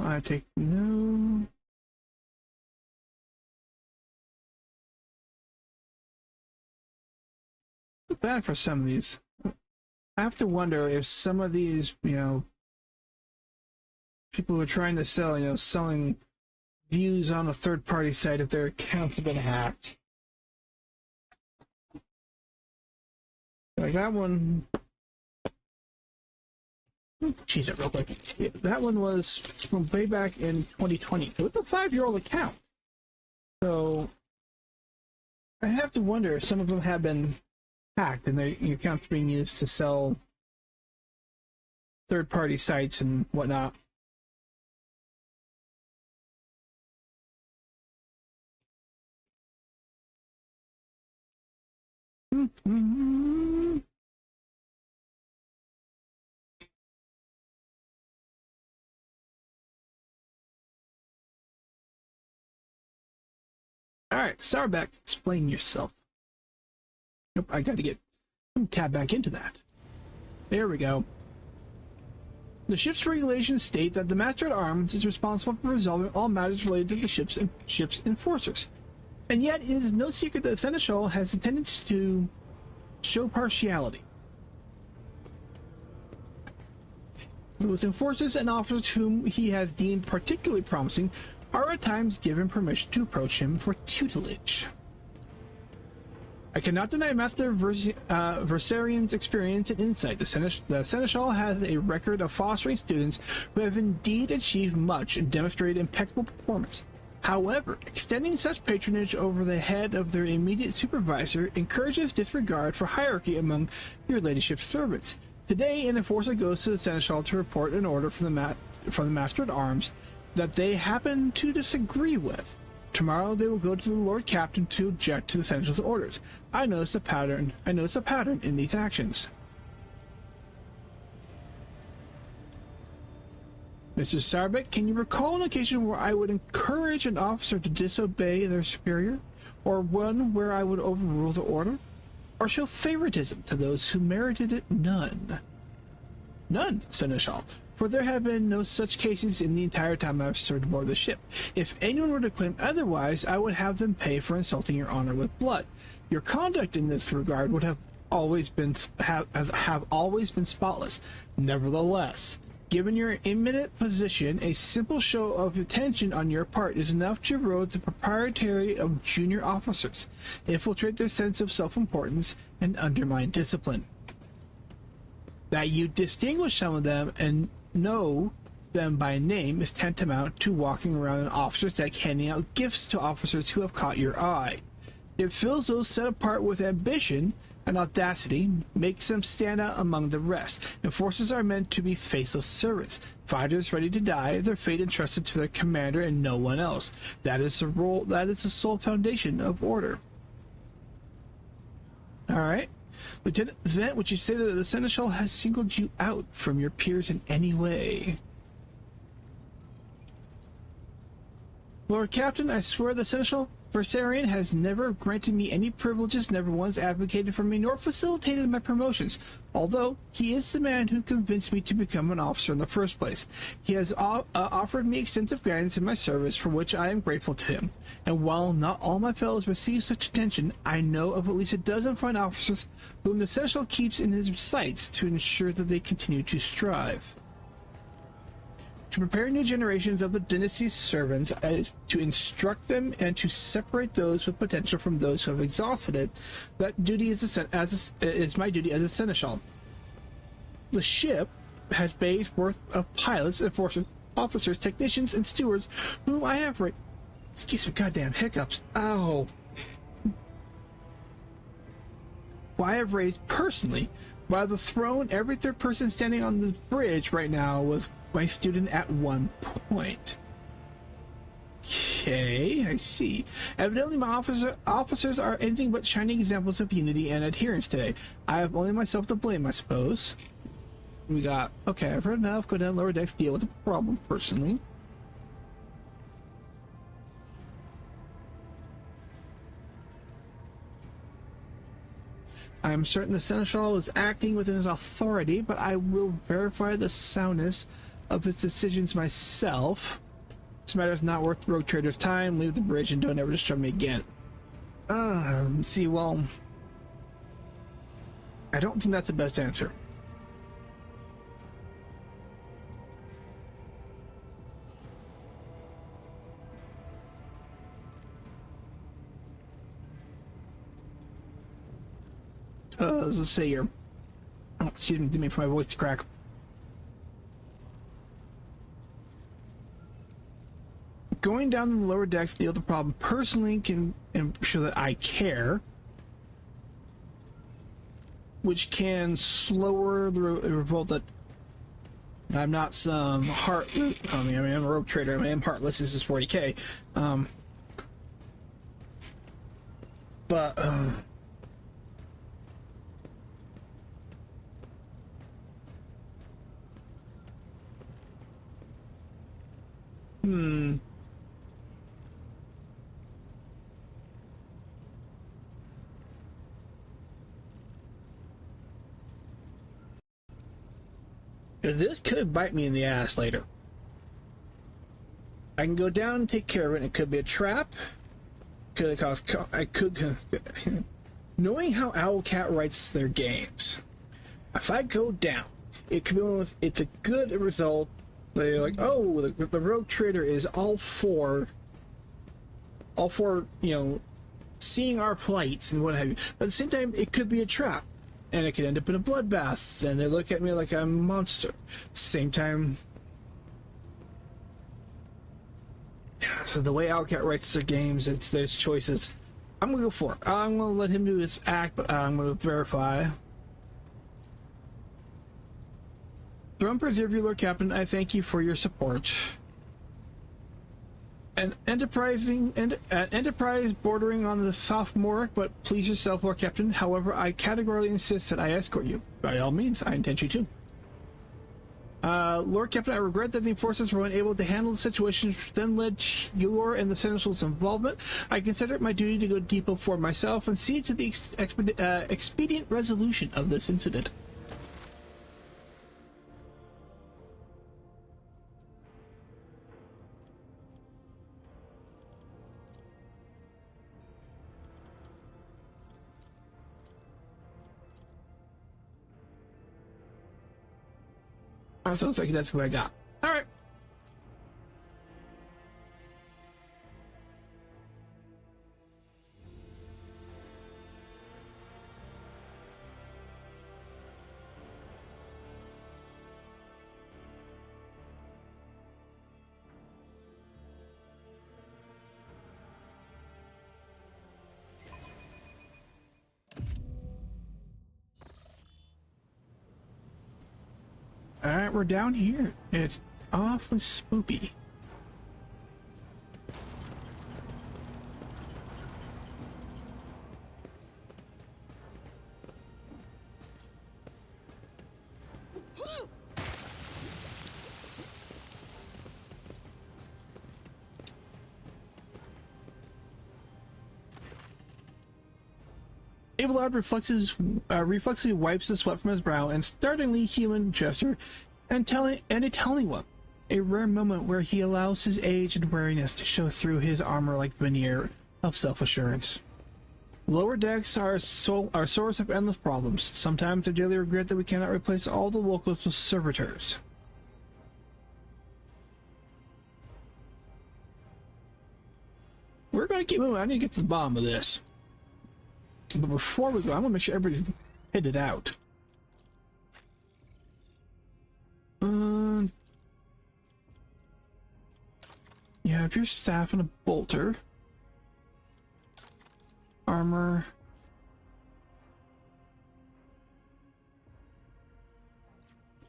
I take no. Too bad for some of these. I have to wonder if some of these, people who are trying to sell, selling views on a third-party site, if their accounts have been hacked. Like that one. Cheese it real quick. Yeah, that one was from way back in 2020. So it's a 5-year-old account. So I have to wonder if some of them have been hacked and their accounts being used to sell third-party sites and whatnot. Alright, Starbeck, explain yourself. Nope, I gotta tab back into that. There we go. The ship's regulations state that the Master at Arms is responsible for resolving all matters related to the ship's enforcers. And yet, it is no secret that Seneschal has a tendency to show partiality. Those enforcers and officers whom he has deemed particularly promising are at times given permission to approach him for tutelage. I cannot deny Master Versarian's experience and insight. The Seneschal has a record of fostering students who have indeed achieved much and demonstrated impeccable performance. However, extending such patronage over the head of their immediate supervisor encourages disregard for hierarchy among your ladyship's servants. Today, an enforcer goes to the Seneschal to report an order from the Master at Arms that they happen to disagree with. Tomorrow they will go to the Lord Captain to object to the Seneschal's orders. I notice a pattern in these actions. Mr. Starbeck, can you recall an occasion where I would encourage an officer to disobey their superior, or one where I would overrule the order, or show favoritism to those who merited it? None. None, Seneschal, for there have been no such cases in the entire time I've served aboard the ship. If anyone were to claim otherwise, I would have them pay for insulting your honor with blood. Your conduct in this regard would have always been spotless. Nevertheless, given your imminent position, a simple show of attention on your part is enough to erode the propriety of junior officers, infiltrate their sense of self-importance, and undermine discipline. That you distinguish some of them and know them by name is tantamount to walking around an officer's deck handing out gifts to officers who have caught your eye. It fills those set apart with ambition and audacity, makes them stand out among the rest. Enforcers are meant to be faceless servants, fighters ready to die, their fate entrusted to their commander and no one else. That is the sole foundation of order. Alright. Lieutenant Vent, would you say that the Seneschal has singled you out from your peers in any way? Lord Captain, I swear the Seneschal Versarion has never granted me any privileges, never once advocated for me, nor facilitated my promotions, although he is the man who convinced me to become an officer in the first place. He has offered me extensive guidance in my service, for which I am grateful to him. And while not all my fellows receive such attention, I know of at least a dozen fine officers whom the Seneschal keeps in his sights to ensure that they continue to strive. To prepare new generations of the dynasty's servants is to instruct them and to separate those with potential from those who have exhausted it. That duty is my duty as a seneschal. The ship has bays worth of pilots, enforcers, officers, technicians, and stewards whom I have excuse me, goddamn hiccups. Ow. Who I have raised personally. By the throne, every third person standing on this bridge right now was my student at one point. Okay, I see. Evidently my officers are anything but shining examples of unity and adherence today. I have only myself to blame, I suppose. We got, okay, I've heard enough. Go down lower decks, deal with the problem personally. I am certain the Seneschal is acting within his authority, but I will verify the soundness of his decisions myself. This matter is not worth the rogue trader's time. Leave the bridge and don't ever disturb me again. See, well, I don't think that's the best answer. Let's say here. Oh, excuse me, didn't mean for my voice to crack. Going down the lower decks to deal with the problem personally can show that I care, which can slower the revolt. That I'm not some I'm a rogue trader. I am heartless. This is 40k. But this could bite me in the ass later. I can go down and take care of it, and it could be a trap. Could cause. Knowing how Owlcat writes their games, if I go down, it could be it's a good result. They're like, oh, the rogue trader is all for, seeing our plights and what have you. But at the same time, it could be a trap. And it could end up in a bloodbath, and they look at me like I'm a monster. At the same time, so the way Owlcat writes their games, there's choices. I'm gonna go for it. I'm gonna let him do his act, but I'm gonna verify. Throne preserve you, Lord Captain. I thank you for your support. An enterprise bordering on the sophomoric, but please yourself, Lord Captain. However, I categorically insist that I escort you. By all means, I intend you to. Lord Captain, I regret that the enforcers were unable to handle the situation, which then led your and the Seneschal's involvement. I consider it my duty to go deeper for myself and see to the expedient resolution of this incident. Sounds like that's what I got. Alright. Alright, we're down here. It's awfully spooky. Abelard reflexively wipes the sweat from his brow and startlingly human gesture and a telling one. A rare moment where he allows his age and wariness to show through his armor-like veneer of self-assurance. Lower decks are source of endless problems. Sometimes I daily regret that we cannot replace all the locals with servitors. We're going to keep moving. I need to get to the bottom of this. But before we go, I'm going to make sure everybody's headed out. You have your staff and a bolter. Armor.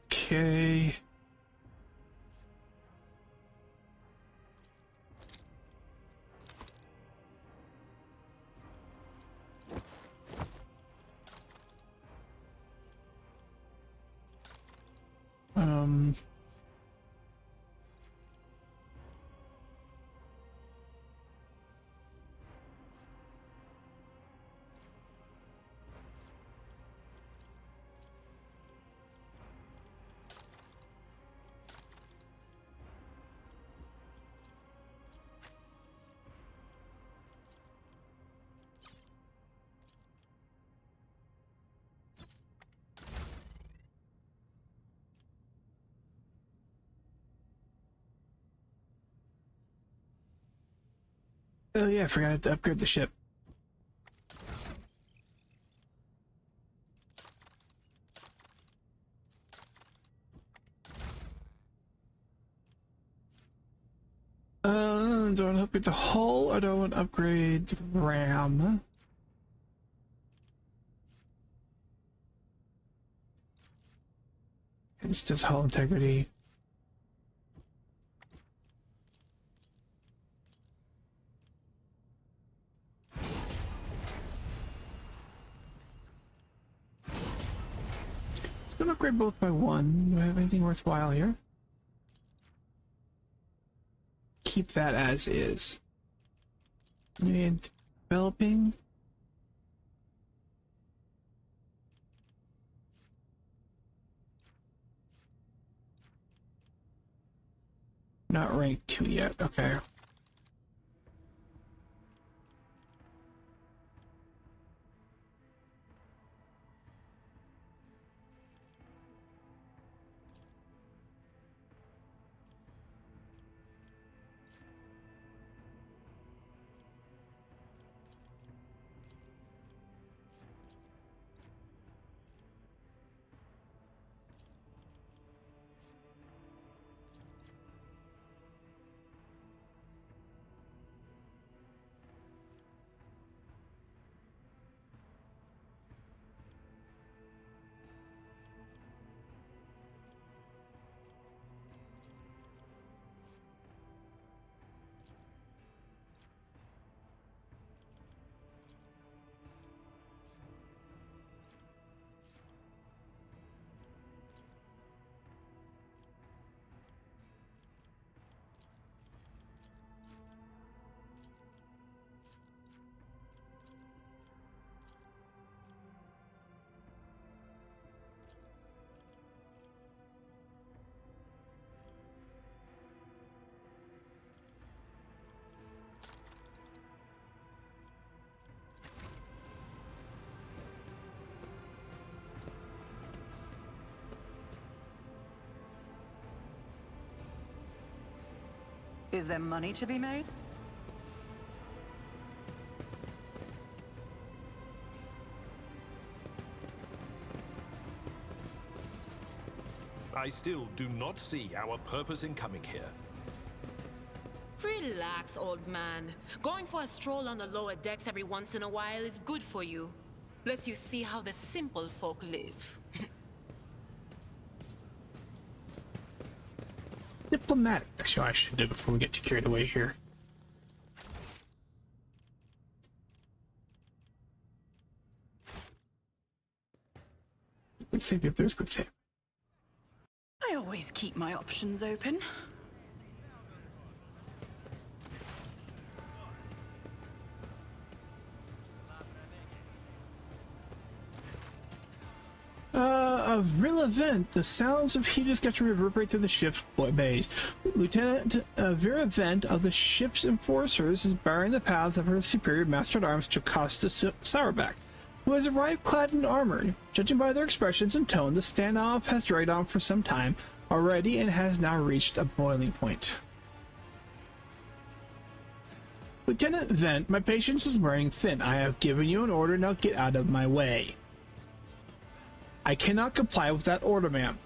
Okay. Oh yeah, I forgot to upgrade the ship. Do I want to upgrade the hull or do I want to upgrade the RAM? It's just hull integrity. It's gonna upgrade both by one. Do I have anything worthwhile here? Keep that as is. And developing. Not ranked 2 yet, okay. Is there money to be made? I still do not see our purpose in coming here. Relax, old man. Going for a stroll on the lower decks every once in a while is good for you. Lets you see how the simple folk live. Diplomatic. Actually, I should do it before we get too carried away here. Let's see if there's quick save. I always keep my options open. Vril Vent, the sounds of heat discussion reverberate through the ship's bays. Lieutenant Vera Vent of the ship's enforcers is barring the path of her superior master-at-arms, Jocasta Sourback, who has arrived clad in armor. Judging by their expressions and tone, the standoff has dragged on for some time already and has now reached a boiling point. Lieutenant Vent, my patience is wearing thin. I have given you an order, now get out of my way. I cannot comply with that order, ma'am.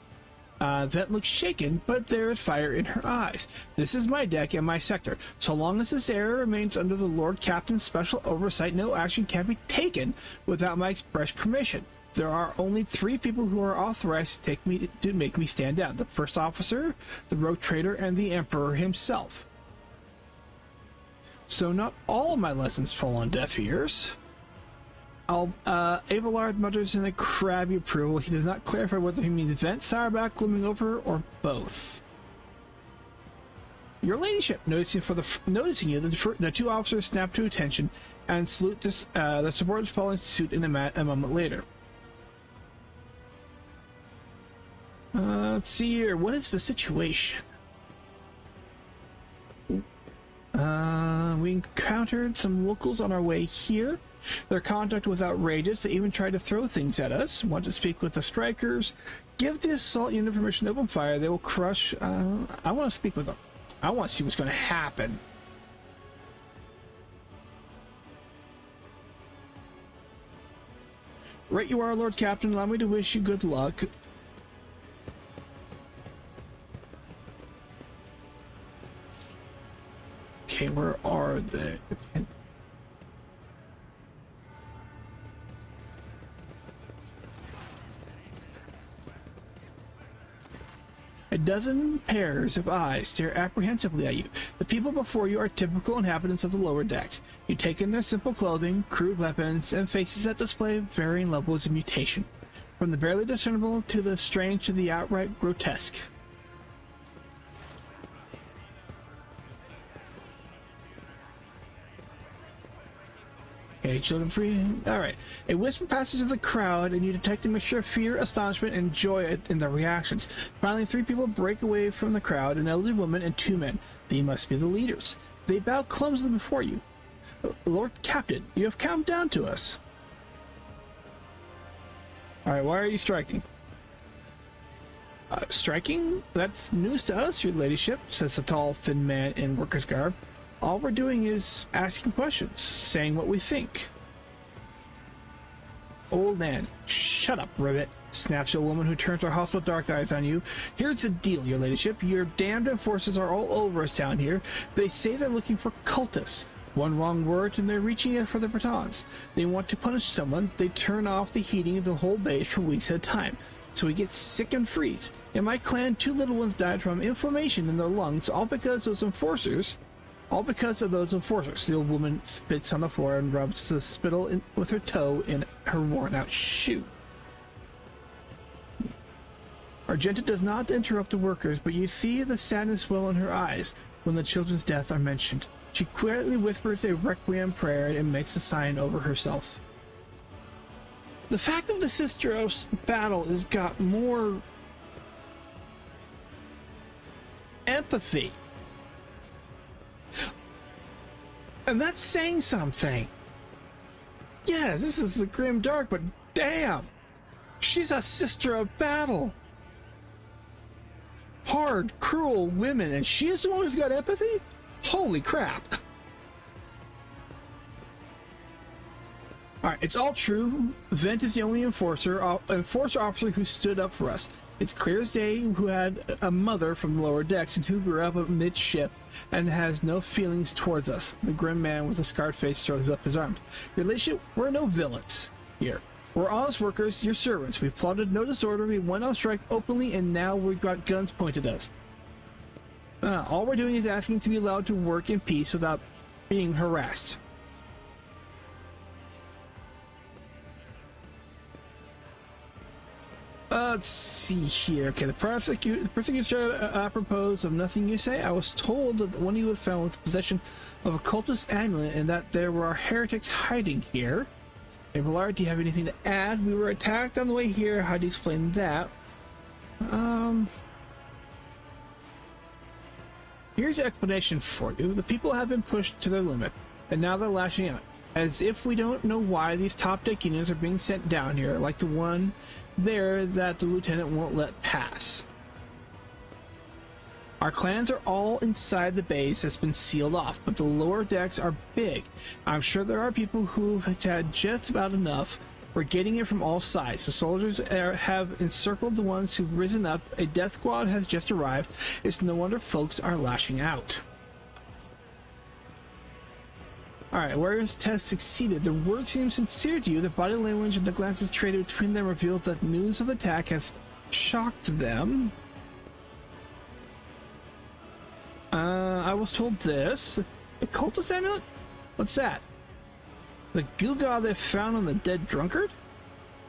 Vent looks shaken, but there is fire in her eyes. This is my deck and my sector. So long as this area remains under the Lord Captain's special oversight, no action can be taken without my express permission. There are only 3 people who are authorized to make me stand down. The first officer, the rogue trader, and the Emperor himself. So not all of my lessons fall on deaf ears. Abelard mutters in a crabby approval. He does not clarify whether he means Vent, Sourback, looming over, or both. Your ladyship, noticing you, the 2 officers snap to attention and salute the subordinates following suit in a moment later. Let's see here. What is the situation? We encountered some locals on our way here. Their conduct was outrageous. They even tried to throw things at us. Want to speak with the strikers? Give the assault unit permission to open fire. They will crush. I want to speak with them. I want to see what's going to happen. Right you are, Lord Captain. Allow me to wish you good luck. Okay, where are they? A dozen pairs of eyes stare apprehensively at you. The people before you are typical inhabitants of the lower decks. You take in their simple clothing, crude weapons, and faces that display varying levels of mutation, from the barely discernible to the strange to the outright grotesque. Okay, children free. Alright. A whisper passes through the crowd, and you detect a mixture of fear, astonishment, and joy in their reactions. Finally, 3 people break away from the crowd, an elderly woman and 2 men. They must be the leaders. They bow clumsily before you. Lord Captain, you have come down to us. Alright, why are you striking? Striking? That's news to us, your ladyship, says the tall, thin man in worker's garb. All we're doing is asking questions, saying what we think. Old Nan, shut up, Rivet, snaps a woman who turns her hostile dark eyes on you. Here's the deal, your ladyship. Your damned enforcers are all over us down here. They say they're looking for cultists. One wrong word and they're reaching it for the Bretons. They want to punish someone. They turn off the heating of the whole base for weeks at a time. So we get sick and freeze. In my clan, 2 little ones died from inflammation in their lungs, all because of those enforcers. The old woman spits on the floor and rubs the spittle with her toe in her worn-out shoe. Argenta does not interrupt the workers, but you see the sadness well in her eyes when the children's deaths are mentioned. She quietly whispers a requiem prayer and makes a sign over herself. The fact of the Sistros battle has got more empathy. And that's saying something. Yes, this is the grim dark, but damn! She's a sister of battle. Hard, cruel women, and she's the one who's got empathy? Holy crap. Alright, it's all true. Vent is the only enforcer officer who stood up for us. It's clear as day who had a mother from the lower decks and who grew up amidship and has no feelings towards us. The grim man with a scarred face throws up his arms. Your ladyship, we're no villains here. We're honest workers, your servants. We've plotted no disorder, we went on strike openly, and now we've got guns pointed at us. All we're doing is asking to be allowed to work in peace without being harassed. Let's see here. Okay, the prosecutor started apropos of nothing you say. I was told that one of you was found with possession of a cultist amulet and that there were heretics hiding here. Abelard, do you have anything to add? We were attacked on the way here. How do you explain that? Here's the explanation for you. The people have been pushed to their limit, and now they're lashing out. As if we don't know why these top-deck units are being sent down here, like the one there that the lieutenant won't let pass. Our clans are all inside the base that's been sealed off, but the lower decks are big. I'm sure there are people who've had just about enough. We're getting it from all sides. The soldiers have encircled the ones who've risen up. A death squad has just arrived. It's no wonder folks are lashing out. Alright, Warriors test succeeded. The words seem sincere to you. The body language and the glances traded between them revealed that news of the attack has shocked them. I was told this. A cultist amulet? What's that? The gewgaw they found on the dead drunkard?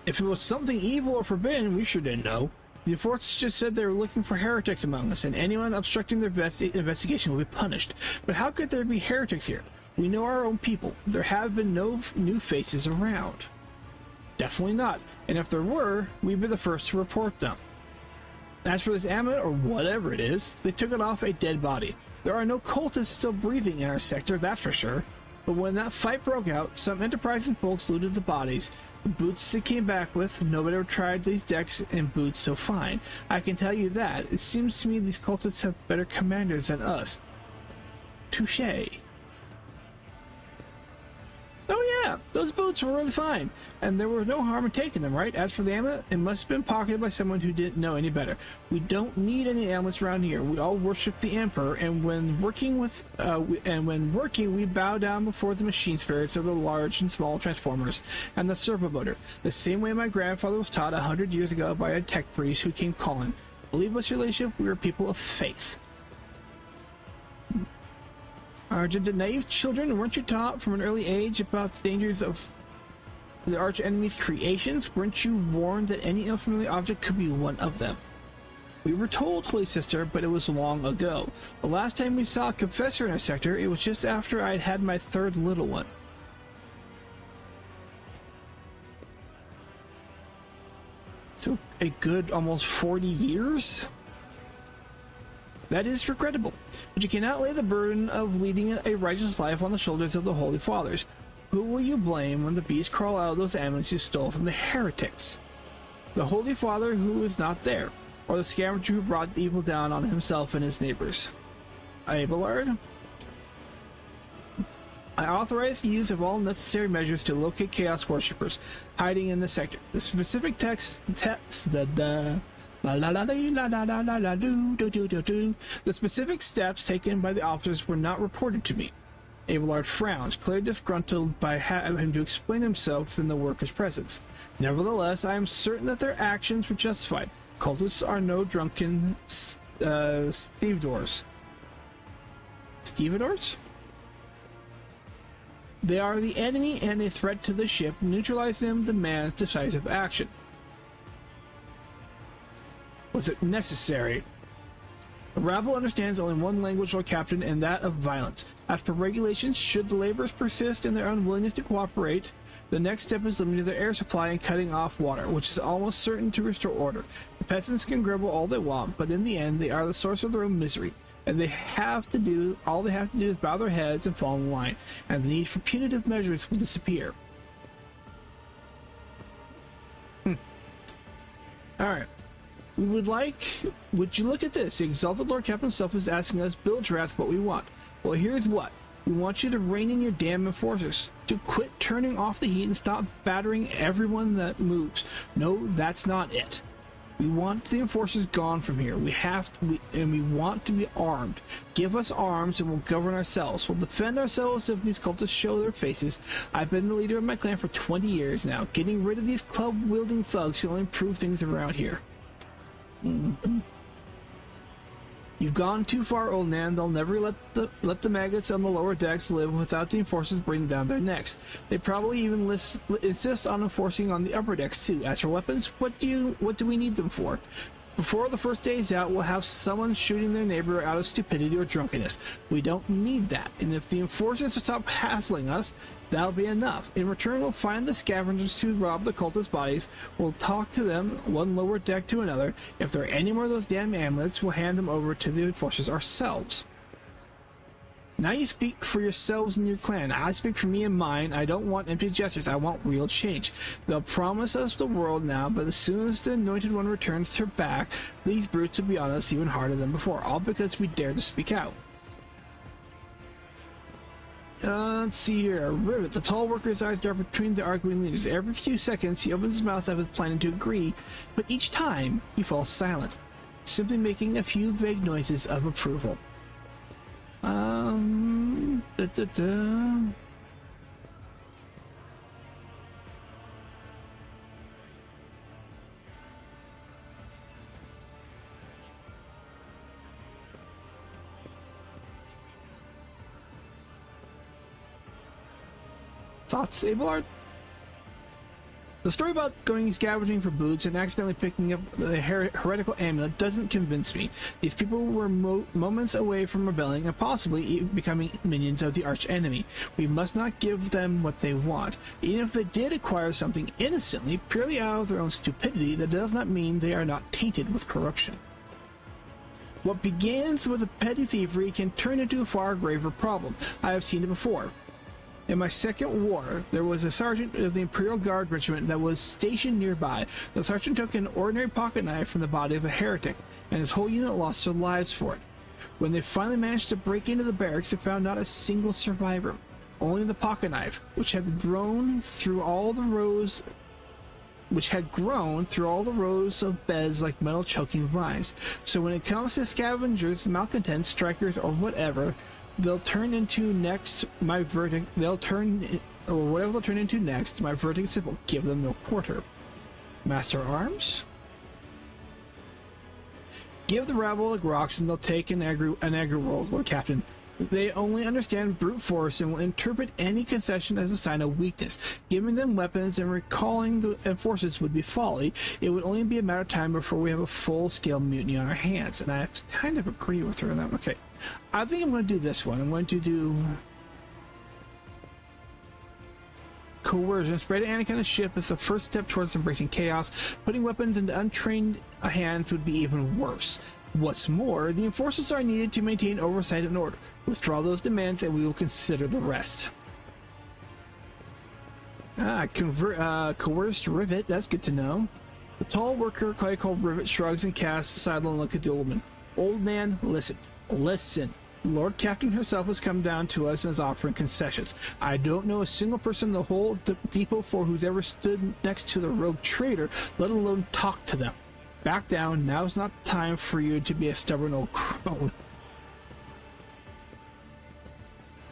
If it was something evil or forbidden, we sure didn't know. The enforcers just said they were looking for heretics among us, and anyone obstructing their investigation will be punished. But how could there be heretics here? We know our own people. There have been no new faces around. Definitely not. And if there were, we'd be the first to report them. As for this amulet, or whatever it is, they took it off a dead body. There are no cultists still breathing in our sector, that's for sure. But when that fight broke out, some enterprising folks looted the bodies. The boots they came back with, nobody ever tried these decks and boots so fine. I can tell you that. It seems to me these cultists have better commanders than us. Touché. Oh yeah, those boots were really fine, and there was no harm in taking them, right? As for the amulet, it must have been pocketed by someone who didn't know any better. We don't need any amulets around here. We all worship the Emperor, and when working, we bow down before the machine spirits of the large and small transformers and the servo motor, the same way my grandfather was taught 100 years ago by a tech priest who came calling. Believe us, your ladyship, we are people of faith. Argent, the naive children, weren't you taught from an early age about the dangers of the arch-enemy's creations? Weren't you warned that any unfamiliar object could be one of them? We were told, Holy Sister, but it was long ago. The last time we saw a confessor in our sector, it was just after I had had my third little one. So, a good almost 40 years? That is regrettable, but you cannot lay the burden of leading a righteous life on the shoulders of the Holy Fathers. Who will you blame when the beasts crawl out of those amulets you stole from the heretics? The Holy Father who is not there, or the scavenger who brought the evil down on himself and his neighbors? Abelard? I authorize the use of all necessary measures to locate Chaos Worshippers hiding in the sector. The specific The specific steps taken by the officers were not reported to me. Abelard frowns, clearly disgruntled by having him to explain himself in the workers' presence. Nevertheless, I am certain that their actions were justified. Cultists are no drunken stevedores. Stevedores? They are the enemy and a threat to the ship. Neutralize them demands decisive action. Was it necessary? The rabble understands only one language, Lord Captain, and that of violence. As per regulations, should the laborers persist in their unwillingness to cooperate, the next step is limiting their air supply and cutting off water, which is almost certain to restore order. The peasants can grumble all they want, but in the end, they are the source of their own misery, and all they have to do is bow their heads and fall in line, and the need for punitive measures will disappear. Alright. Would you look at this? The exalted Lord Captain himself is asking us, Bilgerats, what we want. Well, here's what. We want you to rein in your damn enforcers, to quit turning off the heat and stop battering everyone that moves. No, that's not it. We want the enforcers gone from here. We want to be armed. Give us arms and we'll govern ourselves. We'll defend ourselves if these cultists show their faces. I've been the leader of my clan for 20 years now. Getting rid of these club-wielding thugs will improve things around here. You've gone too far, old man. They'll never let the maggots on the lower decks live without the enforcers bringing down their necks. They probably even insist on enforcing on the upper decks too. As for weapons, what do we need them for? Before the first day is out, we'll have someone shooting their neighbor out of stupidity or drunkenness. We don't need that, and if the enforcers stop hassling us, that'll be enough. In return, we'll find the scavengers who robbed the cultist bodies. We'll talk to them, one lower deck to another. If there are any more of those damn amulets, we'll hand them over to the enforcers ourselves. Now you speak for yourselves and your clan. I speak for me and mine. I don't want empty gestures. I want real change. They'll promise us the world now, but as soon as the Anointed One returns her back, these brutes will be on us even harder than before, all because we dare to speak out. Let's see here. Rivet. The tall worker's eyes dart between the arguing leaders. Every few seconds, he opens his mouth as if planning to agree, but each time, he falls silent, simply making a few vague noises of approval. Thoughts, Abelard? The story about going scavenging for boots and accidentally picking up the heretical amulet doesn't convince me. These people were moments away from rebelling and possibly becoming minions of the arch-enemy. We must not give them what they want. Even if they did acquire something innocently, purely out of their own stupidity, that does not mean they are not tainted with corruption. What begins with a petty thievery can turn into a far graver problem. I have seen it before. In my second war, there was a sergeant of the Imperial Guard regiment that was stationed nearby. The sergeant took an ordinary pocket knife from the body of a heretic, and his whole unit lost their lives for it. When they finally managed to break into the barracks, they found not a single survivor. Only the pocket knife, which had grown through all the rows of beds like metal choking vines. So when it comes to scavengers, malcontents, strikers, or whatever, they'll turn into next. My verdict is simple: give them no quarter. Master Arms? Give the rabble the rocks and they'll take an aggro roll, Lord Captain. They only understand brute force and will interpret any concession as a sign of weakness. Giving them weapons and recalling the enforcers would be folly. It would only be a matter of time before we have a full-scale mutiny on our hands. And I kind of agree with her on that. Okay. I think I'm going to do this one. I'm going to do coercion. Spray to Anakin on the ship is the first step towards embracing chaos. Putting weapons into untrained hands would be even worse. What's more, the enforcers are needed to maintain oversight and order. Withdraw those demands and we will consider the rest. Coerced Rivet, that's good to know. The tall worker, called Rivet, shrugs and casts a sidelong look at the old man. Old man, listen. Listen. Lord Captain herself has come down to us and is offering concessions. I don't know a single person in the whole Depot 4 who's ever stood next to the rogue traitor, let alone talk to them. Back down. Now's not the time for you to be a stubborn old crone.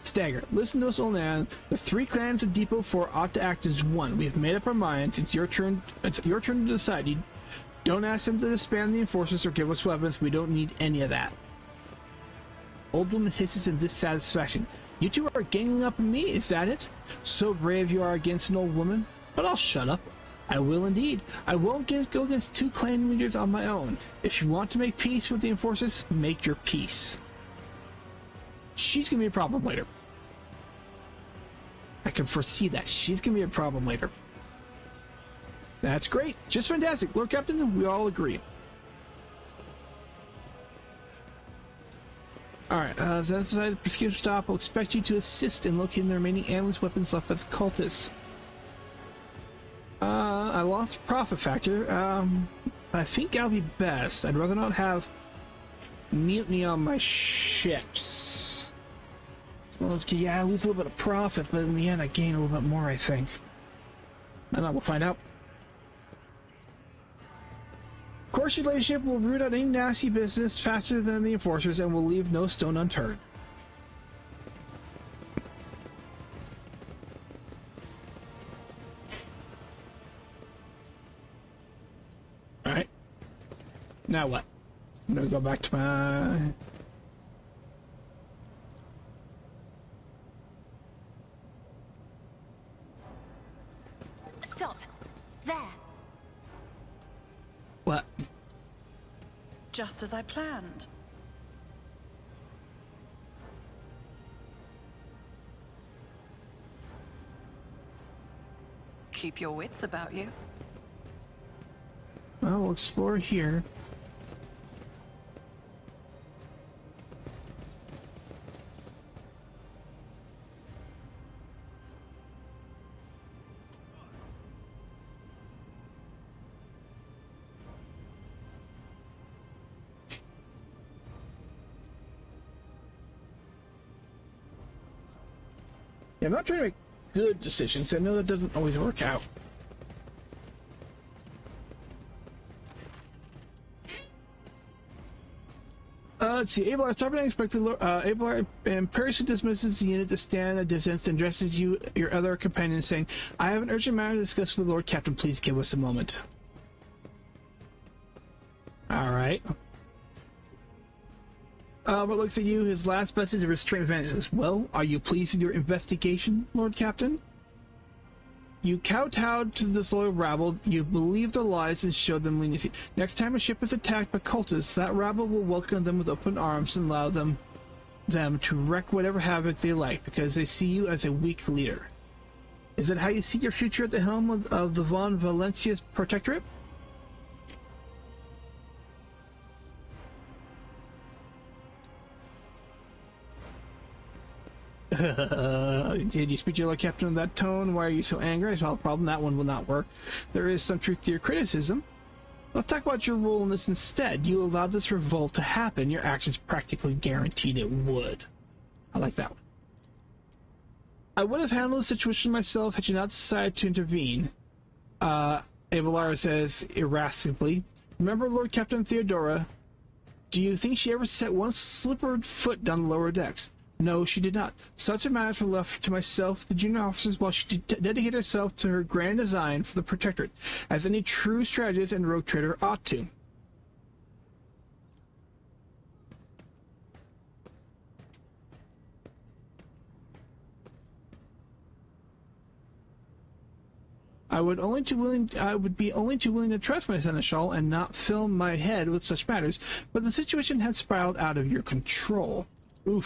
Stagger, listen to us, old man. The three clans of Depot 4 ought to act as one. We have made up our minds. It's your turn to decide. You don't ask them to disband the enforcers or give us weapons. We don't need any of that. Old woman hisses in dissatisfaction. You two are ganging up on me, is that it? So brave you are against an old woman. But I'll shut up. I will indeed. I won't go against two clan leaders on my own. If you want to make peace with the enforcers, make your peace. She's going to be a problem later. I can foresee that. She's going to be a problem later. That's great. Just fantastic. Lord Captain, we all agree. Alright, as inside the prosecutor stop, we'll expect you to assist in locating the remaining amulets weapons left by the cultists. I lost profit factor. I think that'll be best. I'd rather not have mutiny on my ships. Well, yeah, I lose a little bit of profit, but in the end I gain a little bit more, I think. I don't know, we'll find out. Of course, your ladyship will root out any nasty business faster than the enforcers and will leave no stone unturned. Alright. Now what? I'm gonna go back to my... Stop. There. What? just as I planned. Keep your wits about you. Well, we'll explore here. Yeah, I'm not trying to make good decisions. I know that doesn't always work out. Let's see. Abelard, stop and unexpected. Abelard imperiously dismisses the unit to stand a distance and addresses you, your other companion, saying, "I have an urgent matter to discuss with the Lord Captain. Please give us a moment." All right. Albert looks at you. His last message of restraint vanishes. Well, are you pleased with your investigation, Lord Captain? You kowtowed to the disloyal rabble, you believed their lies and showed them leniency. Next time a ship is attacked by cultists, that rabble will welcome them with open arms and allow them to wreak whatever havoc they like, because they see you as a weak leader. Is that how you see your future at the helm of the Von Valencia's Protectorate? Did you speak to your Lord Captain in that tone? Why are you so angry? I saw a problem. That one will not work. There is some truth to your criticism. Let's talk about your role in this instead. You allowed this revolt to happen. Your actions practically guaranteed it would. I like that one. I would have handled the situation myself had you not decided to intervene. Abelard says irascibly. Remember Lord Captain Theodora? Do you think she ever set one slippered foot down the lower decks? No, she did not. Such a matter was left to myself, the junior officers, while she dedicated herself to her grand design for the Protectorate, as any true strategist and rogue trader ought to. I would be only too willing to trust my seneschal and not fill my head with such matters, but the situation had spiraled out of your control. Oof.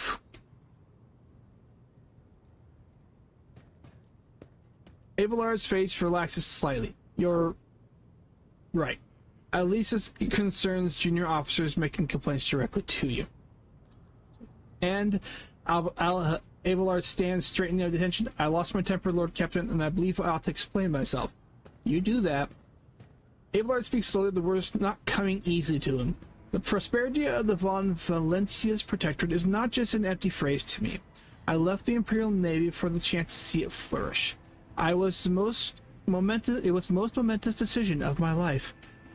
Abelard's face relaxes slightly. You're right. At least this concerns junior officers making complaints directly to you. And Abelard stands straight in at attention. I lost my temper, Lord Captain, and I believe I ought to explain myself. You do that. Abelard speaks slowly, the words not coming easily to him. The prosperity of the Von Valencia's Protectorate is not just an empty phrase to me. I left the Imperial Navy for the chance to see it flourish. It was the most momentous decision of my life.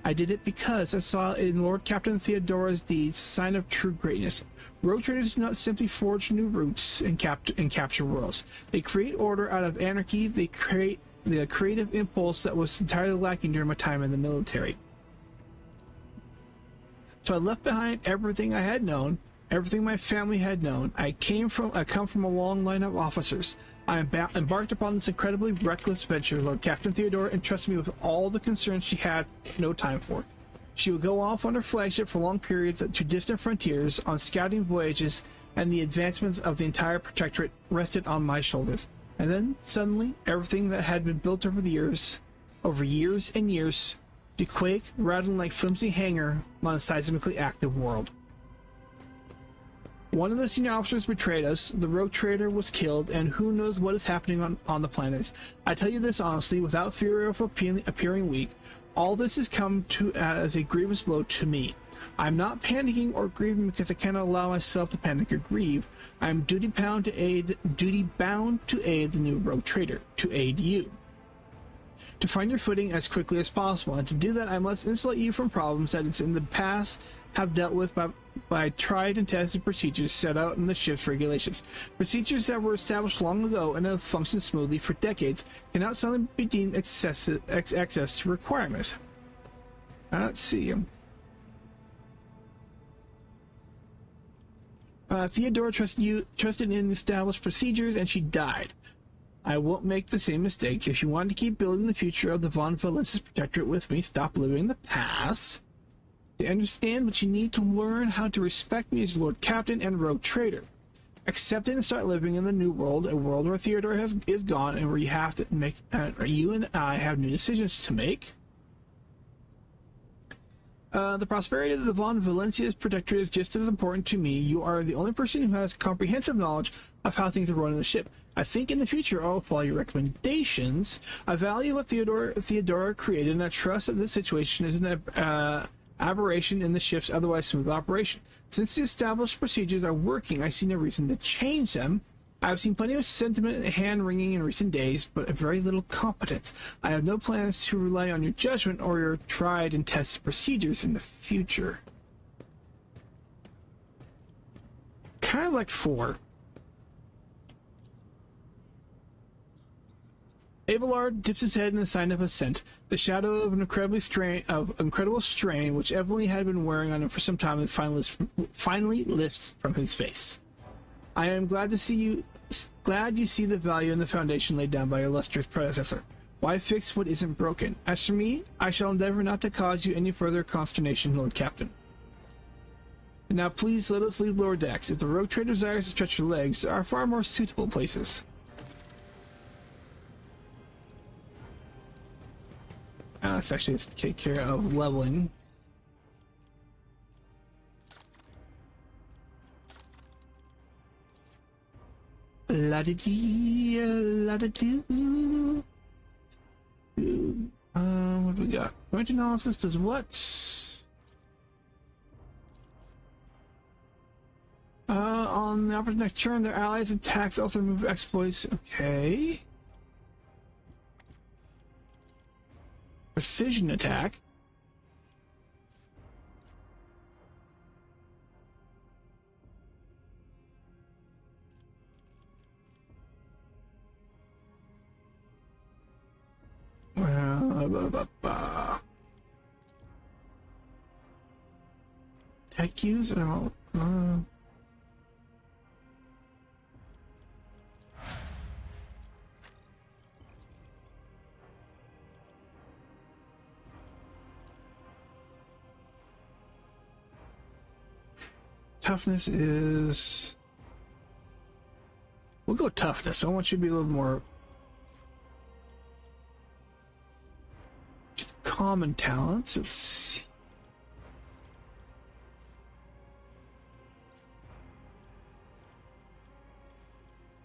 I did it because I saw in Lord Captain Theodora's deeds a sign of true greatness. Rogue traders do not simply forge new routes and capture worlds. They create order out of anarchy. They create the creative impulse that was entirely lacking during my time in the military. So I left behind everything I had known, everything my family had known. I come from a long line of officers. I embarked upon this incredibly reckless venture. Lord Captain Theodora entrusted me with all the concerns she had no time for. She would go off on her flagship for long periods to distant frontiers, on scouting voyages, and the advancements of the entire Protectorate rested on my shoulders. And then, suddenly, everything that had been built over years and years, to quake, rattling like flimsy hanger on a seismically active world. One of the senior officers betrayed us, the rogue trader was killed, and who knows what is happening on the planets. I tell you this honestly, without fear of appearing weak. All this has come to as a grievous blow to me. I'm not panicking or grieving because I cannot allow myself to panic or grieve. I am duty-bound to aid the new rogue trader, to aid you. To find your footing as quickly as possible, and to do that I must insulate you from problems that in the past have dealt with by tried and tested procedures set out in the ship's regulations. Procedures that were established long ago and have functioned smoothly for decades cannot suddenly be deemed excess to requirements. Let's see. Theodora trusted in established procedures, and she died. I won't make the same mistake. If you want to keep building the future of the Von Valencia's Protectorate with me, stop living in the past. To understand what you need to learn how to respect me as Lord Captain and Rogue Trader. Accept it and start living in the new world, a world where Theodore is gone and where you have to make, you and I have new decisions to make. The prosperity of the Von Valencia's protectorate is just as important to me. You are the only person who has comprehensive knowledge of how things are run in the ship. I think in the future I will follow your recommendations. I value what Theodora created, and I trust that this situation is an aberration in the ship's otherwise smooth operation. Since the established procedures are working, I see no reason to change them. I have seen plenty of sentiment and hand-wringing in recent days, but very little competence. I have no plans to rely on your judgment or your tried and tested procedures in the future. Kind of like 4. Abelard dips his head in a sign of assent. The shadow of an incredible strain, which Evelyn had been wearing on him for some time, finally lifts from his face. I am glad you see the value in the foundation laid down by your illustrious predecessor. Why fix what isn't broken? As for me, I shall endeavor not to cause you any further consternation, Lord Captain. And now please let us leave lower decks. If the Rogue Trader desires to stretch your legs, there are far more suitable places. Let's actually take care of leveling. La-da-dee, la-da-doo. What do we got? Point analysis does what? On the opposite next turn, their allies' attacks also remove exploits. Okay. Precision attack. Tech use or toughness is... We'll go toughness. I want you to be a little more... Just common talents. Let's see.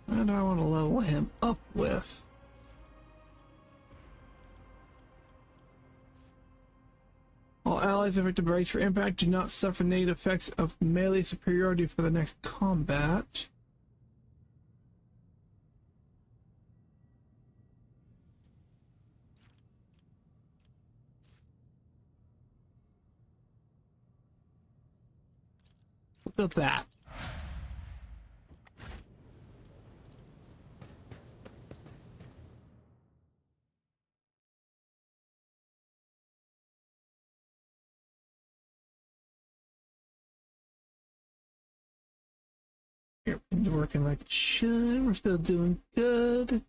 What do I want to level him up with? All allies affected by race for impact do not suffer negative effects of melee superiority for the next combat. What about that? Here, it's working like it should. We're still doing good.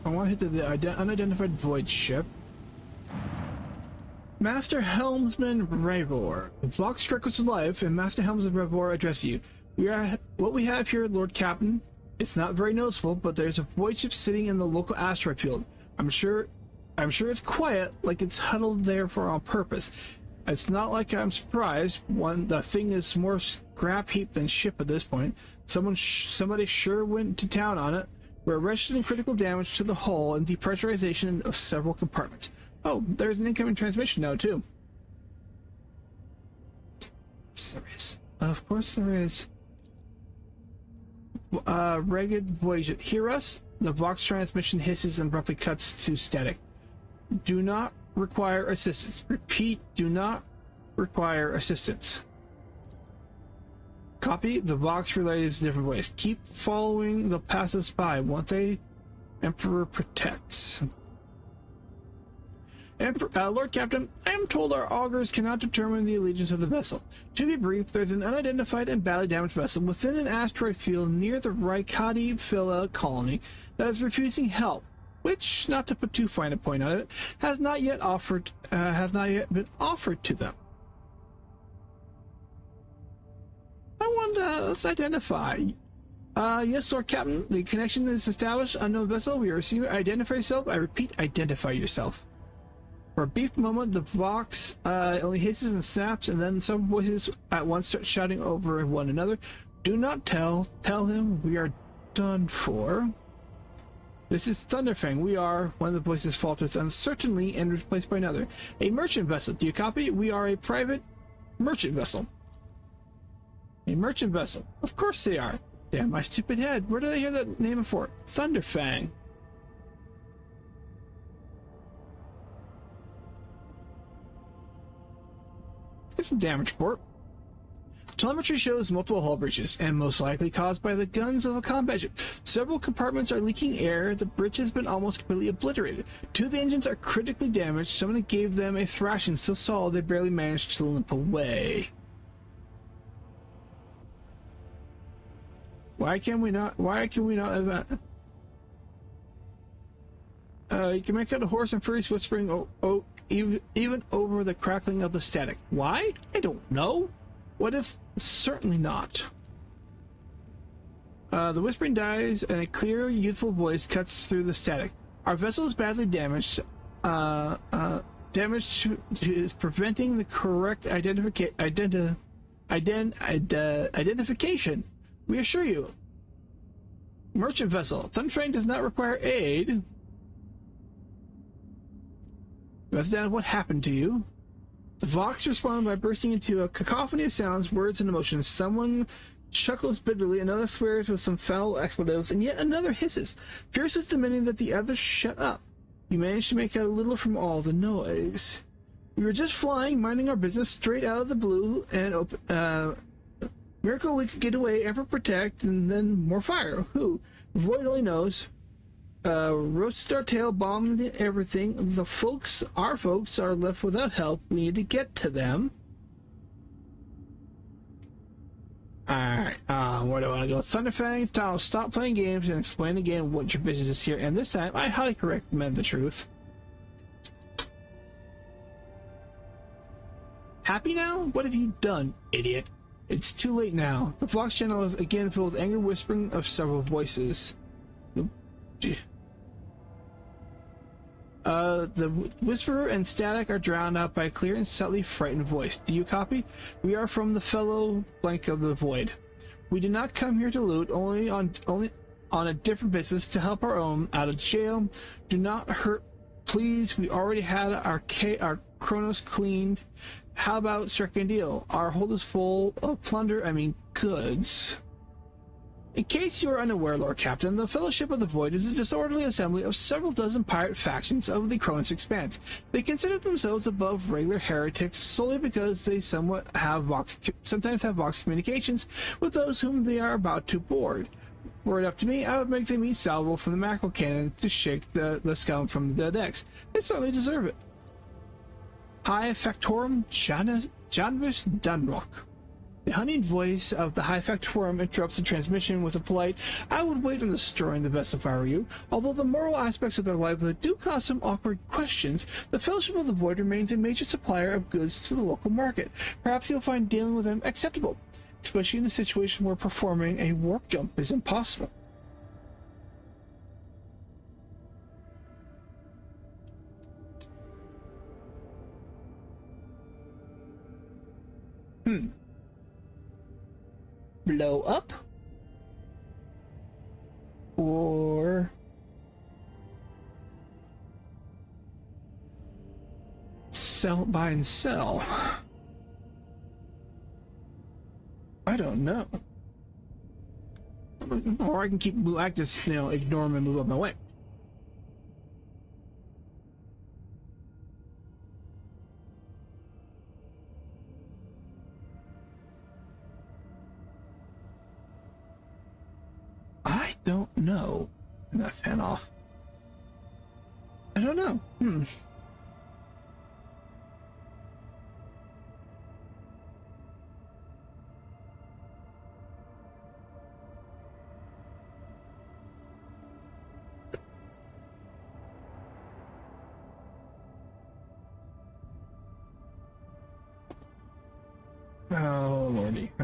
I want to hit the unidentified void ship. Master Helmsman Revor. Vox struggles with life, and Master Helmsman Revor addresses you. What we have here, Lord Captain. It's not very noticeable, but there's a void ship sitting in the local asteroid field. I'm sure it's quiet, like it's huddled there on purpose. It's not like I'm surprised. The thing is more scrap heap than ship at this point. Somebody sure went to town on it. We're registering critical damage to the hull and depressurization of several compartments. Oh, there's an incoming transmission now, too. There is. Of course there is. Ragged Voyager. Hear us? The Vox transmission hisses and abruptly cuts to static. Do not require assistance. Repeat, do not require assistance. Copy. The Vox relays different ways. Keep following the passers-by. Once a Emperor protects. Lord Captain, I am told our augurs cannot determine the allegiance of the vessel. To be brief, there's an unidentified and badly damaged vessel within an asteroid field near the Raikadi Phila colony that is refusing help, which, not to put too fine a point on it, has not yet been offered to them. Let's identify. Yes, Lord Captain, the connection is established. Unknown vessel, we are receiving. Identify yourself. I repeat, identify yourself. For a brief moment, the Vox only hisses and snaps, and then some voices at once start shouting over one another. Do not tell him we are done for. This is Thunderfang. We are, one of the voices falters uncertainly and replaced by another. A merchant vessel. Do you copy? We are a private merchant vessel. A merchant vessel. Of course they are. Damn, my stupid head. Where did I hear that name before? Thunderfang. It's a damage report. Telemetry shows multiple hull breaches, and most likely caused by the guns of a combat ship. Several compartments are leaking air. The bridge has been almost completely obliterated. Two of the engines are critically damaged. Someone gave them a thrashing so solid they barely managed to limp away. Why can we not you can make out a hoarse and furious whispering even over the crackling of the static. Why? I don't know. What if? Certainly not. The whispering dies and a clear, youthful voice cuts through the static. Our vessel is badly damaged. Damage is preventing the correct identification. We assure you. Merchant vessel. Thunderfang does not require aid. That's down what happened to you. The Vox responded by bursting into a cacophony of sounds, words, and emotions. Someone chuckles bitterly, another swears with some foul expletives, and yet another hisses, fiercely demanding that the others shut up. You managed to make out a little from all the noise. We were just flying, minding our business, straight out of the blue, and miracle we could get away, ever protect, and then more fire. Who? Void only knows. Roasted our tail, bombed everything. Our folks are left without help. We need to get to them. Alright, where do I want to go? Thunderfang, stop playing games and explain again what your business is here. And this time, I highly recommend the truth. Happy now? What have you done, idiot? It's too late now. The Vox channel is again filled with angry whispering of several voices. The whisperer and static are drowned out by a clear and slightly frightened voice. Do you copy? We are from the fellow blank of the void. We did not come here to loot, only on a different business to help our own out of jail. Do not hurt, please. We already had our Kronos cleaned. How about striking a deal? Our hold is full of goods. In case you are unaware, Lord Captain, the Fellowship of the Void is a disorderly assembly of several dozen pirate factions of the Kronos Expanse. They consider themselves above regular heretics solely because they sometimes have Vox communications with those whom they are about to board. Were it up to me, I would make them eat salvo from the mackerel cannon to shake the scum from the decks. They certainly deserve it. High Factorum Janvis Dunrock. The honeyed voice of the High Factorum interrupts the transmission with a polite, I would wait on destroying the vessel if I were you. Although the moral aspects of their livelihood do cause some awkward questions, the Fellowship of the Void remains a major supplier of goods to the local market. Perhaps you'll find dealing with them acceptable, especially in the situation where performing a warp jump is impossible. Blow up? Or buy and sell? I don't know. Or I can just ignore them and move up my way. I don't know. Turn that fan off. I don't know.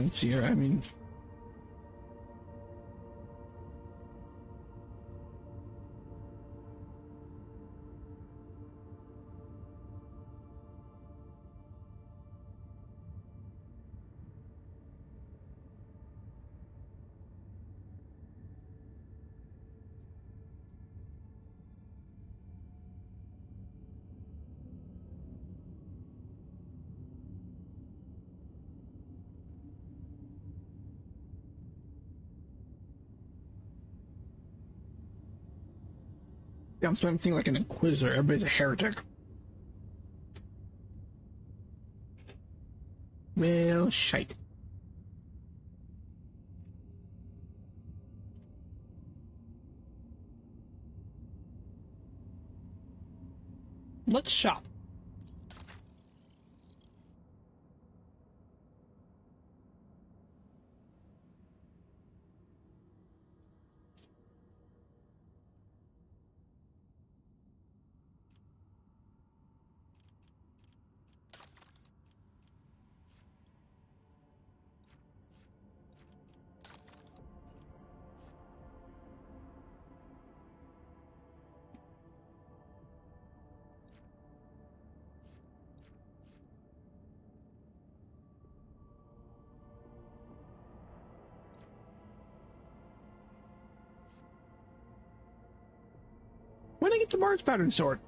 can see her. I mean, yeah, I'm starting to think like an inquisitor. Everybody's a heretic. Well, shite. Let's shop. When did I get the Mars pattern sword?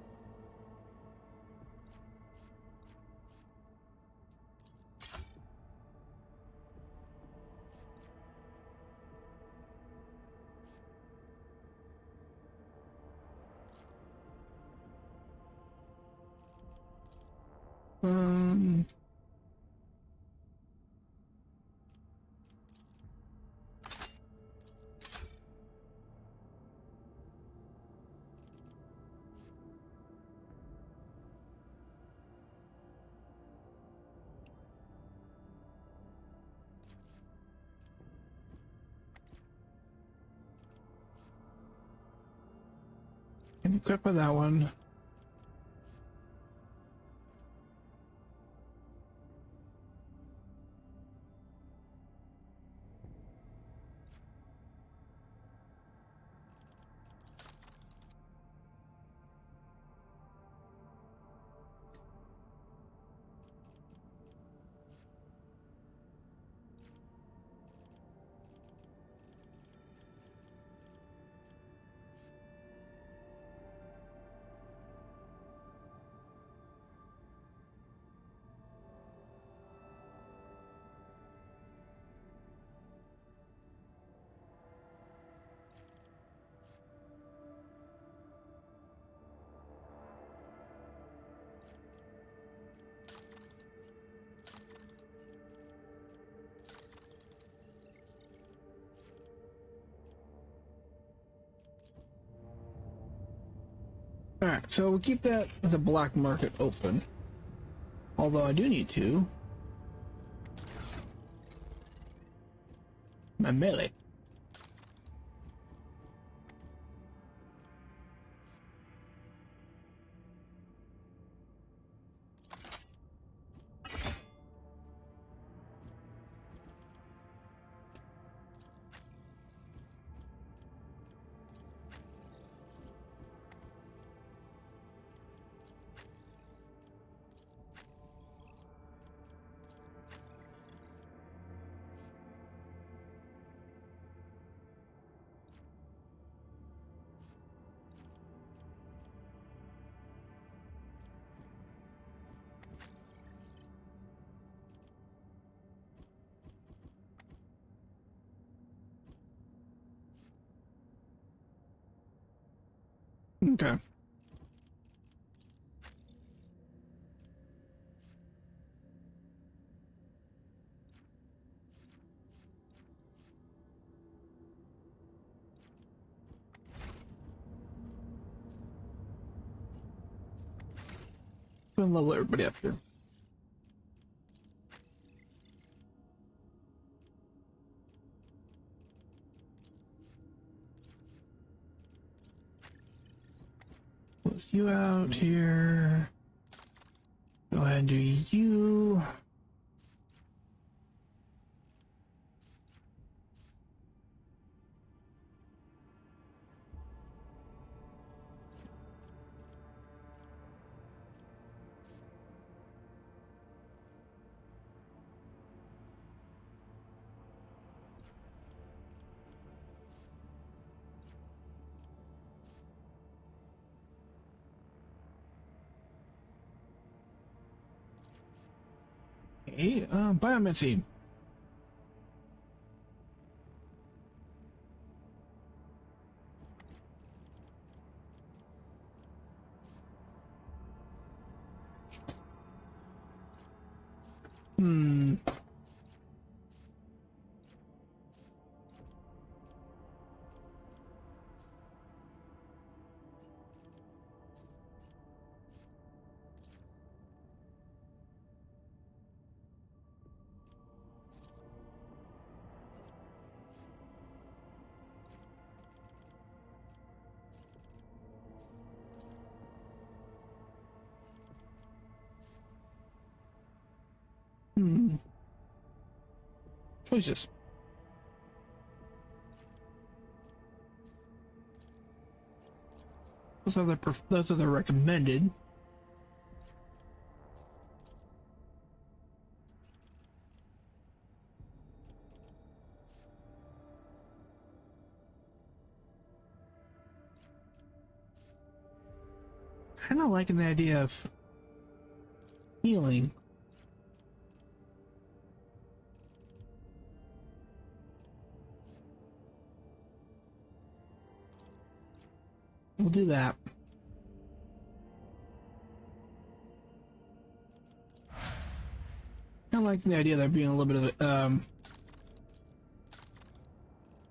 Um. Can equip with that one. Alright, so we'll keep that the black market open. Although I do need to. My melee. Okay. Gonna level everybody up here. Close you out here. Go ahead and do you. Okay, biomancy. Hmm. Hmm. Choices. Those are the recommended. Kind of liking the idea of healing. We'll do that. I like the idea of there being a little bit of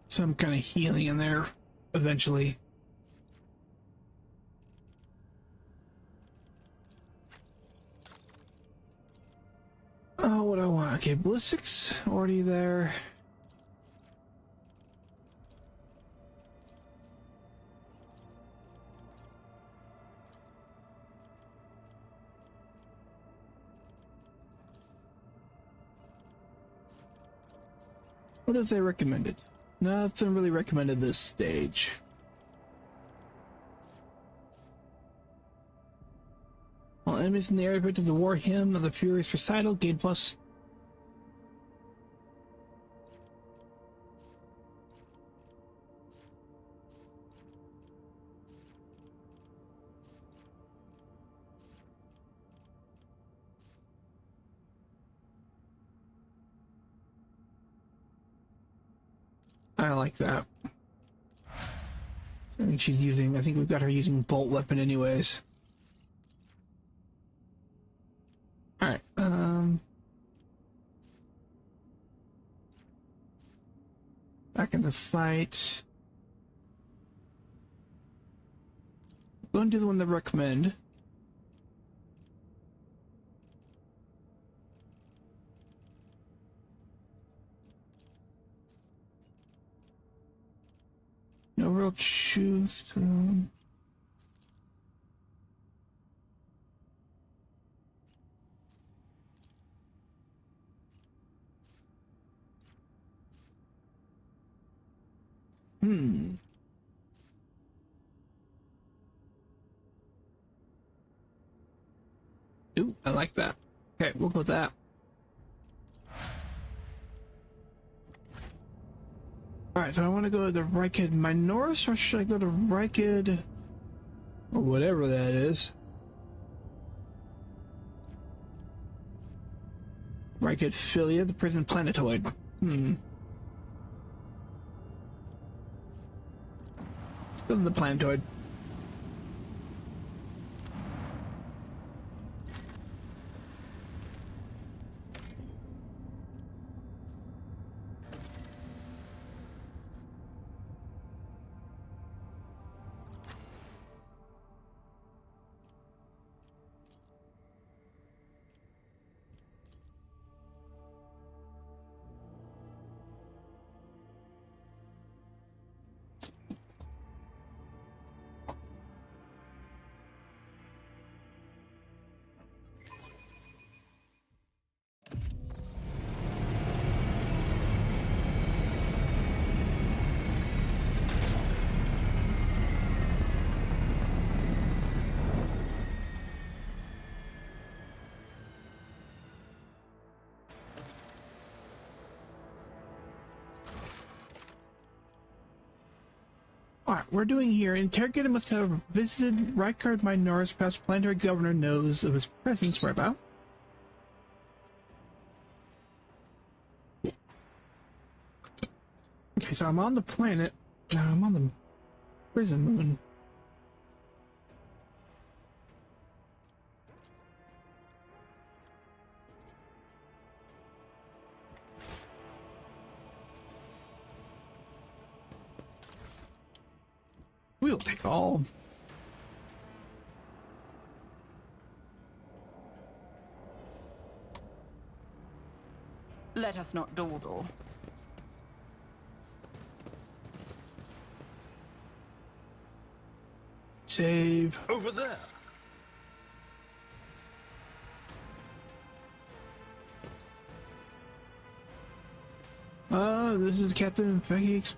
some kind of healing in there eventually. Oh, what do I want? Okay, ballistics already there. What is they recommended? Nothing really recommended this stage. While enemies in the area to the war hymn of the Furious Recital gain plus. I like that. I think she's using. I think we've got her using bolt weapon anyways. All right. Back in the fight. Go and do the one they recommend. No real truth. Ooh, I like that. Okay, we'll go with that. Alright, so I want to go to the Rykid Minoris, or should I go to Rykid... or whatever that is? Rykid Philia, the prison planetoid. Let's go to the planetoid. Alright, we're doing here. Interrogator must have visited Rykid Minoris, past planetary governor knows of his presence. Where about? Okay, so I'm on the planet. I'm on the prison moon. We'll take all. Let us not dawdle. Save. Over there. This is Captain Fagix.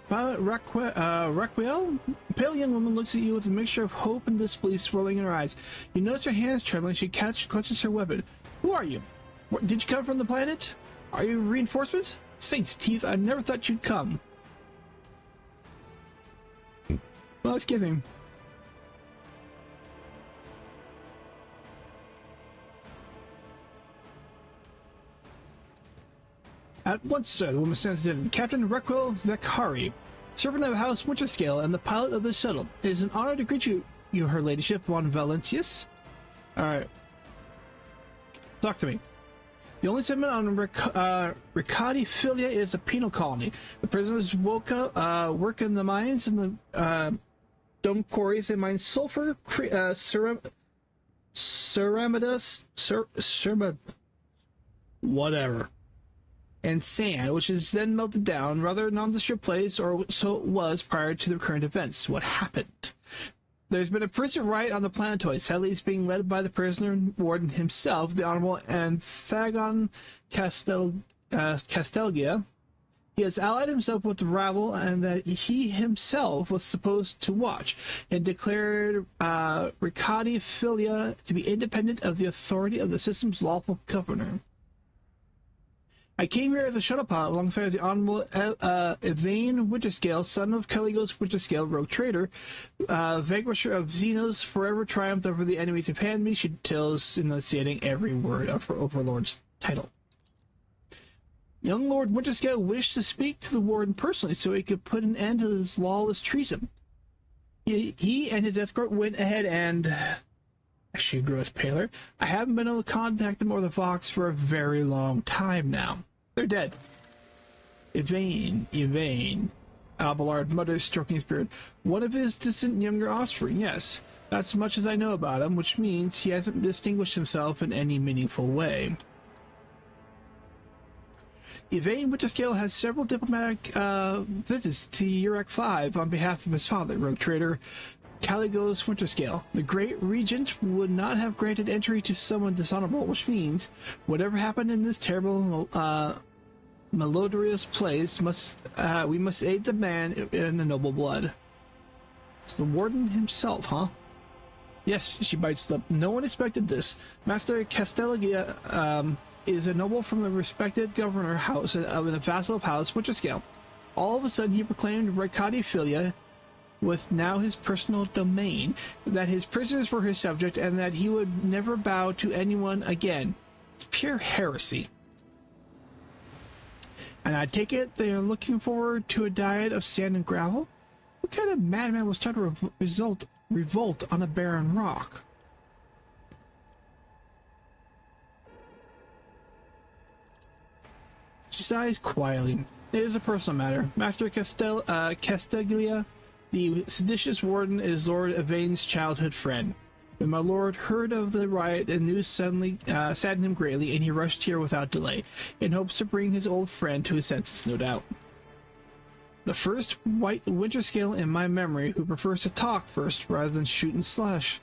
Pilot Raquel? A pale young woman looks at you with a mixture of hope and disbelief swirling in her eyes. You notice her hands trembling. She clutches her weapon. Who are you? Did you come from the planet? Are you reinforcements? Saints' teeth, I never thought you'd come. Well, let's give him. At once, sir, the woman stands in. Captain Raquel Vekari, servant of House Winterscale and the pilot of the shuttle. It is an honor to greet you, her ladyship, von Valentius. Alright. Talk to me. The only settlement on Ricadi Filia is the penal colony. The prisoners work in the mines and the dome quarries. They mine sulfur, whatever, and sand, which is then melted down. Rather a nondescript place, or so it was prior to the current events. What happened? There's been a prison riot on the planetoid. Sadly, it's being led by the prisoner warden himself, the Honorable Anthagon Castelgia. He has allied himself with the rabble, and that he himself was supposed to watch, and declared Ricadi Filia to be independent of the authority of the system's lawful governor. I came here as a shuttle pilot alongside the Honorable Evane Winterscale, son of Caligos Winterscale, rogue traitor, vanquisher of Xenos, forever triumphed over the enemies of me. She tells, enunciating every word of her overlord's title. Young Lord Winterscale wished to speak to the warden personally so he could put an end to this lawless treason. He and his escort went ahead and... She grows paler. I haven't been able to contact them or the Vox for a very long time now. They're dead. Evane. Abelard mutters, stroking his beard. One of his distant younger offspring, yes. That's as much as I know about him, which means he hasn't distinguished himself in any meaningful way. Evane Winterscale has several diplomatic visits to Urek 5 on behalf of his father, rogue trader Caligos Winterscale. The great regent would not have granted entry to someone dishonorable, which means whatever happened in this terrible, malodorous place, we must aid the man in the noble blood. It's the warden himself, huh? Yes, she bites lip. No one expected this. Master Castellia is a noble from the respected governor house of the vassal of House Winterscale. All of a sudden, he proclaimed Ricadi Filia was now his personal domain, that his prisoners were his subject, and that he would never bow to anyone again. It's pure heresy. And I take it they are looking forward to a diet of sand and gravel? What kind of madman will start a revolt on a barren rock? She sighs quietly. It is a personal matter. Master Casteglia, the seditious warden, is Lord Evane's childhood friend. When my lord heard of the riot, the news suddenly saddened him greatly, and he rushed here without delay, in hopes to bring his old friend to his senses, no doubt. The first white Winterscale in my memory who prefers to talk first rather than shoot and slash.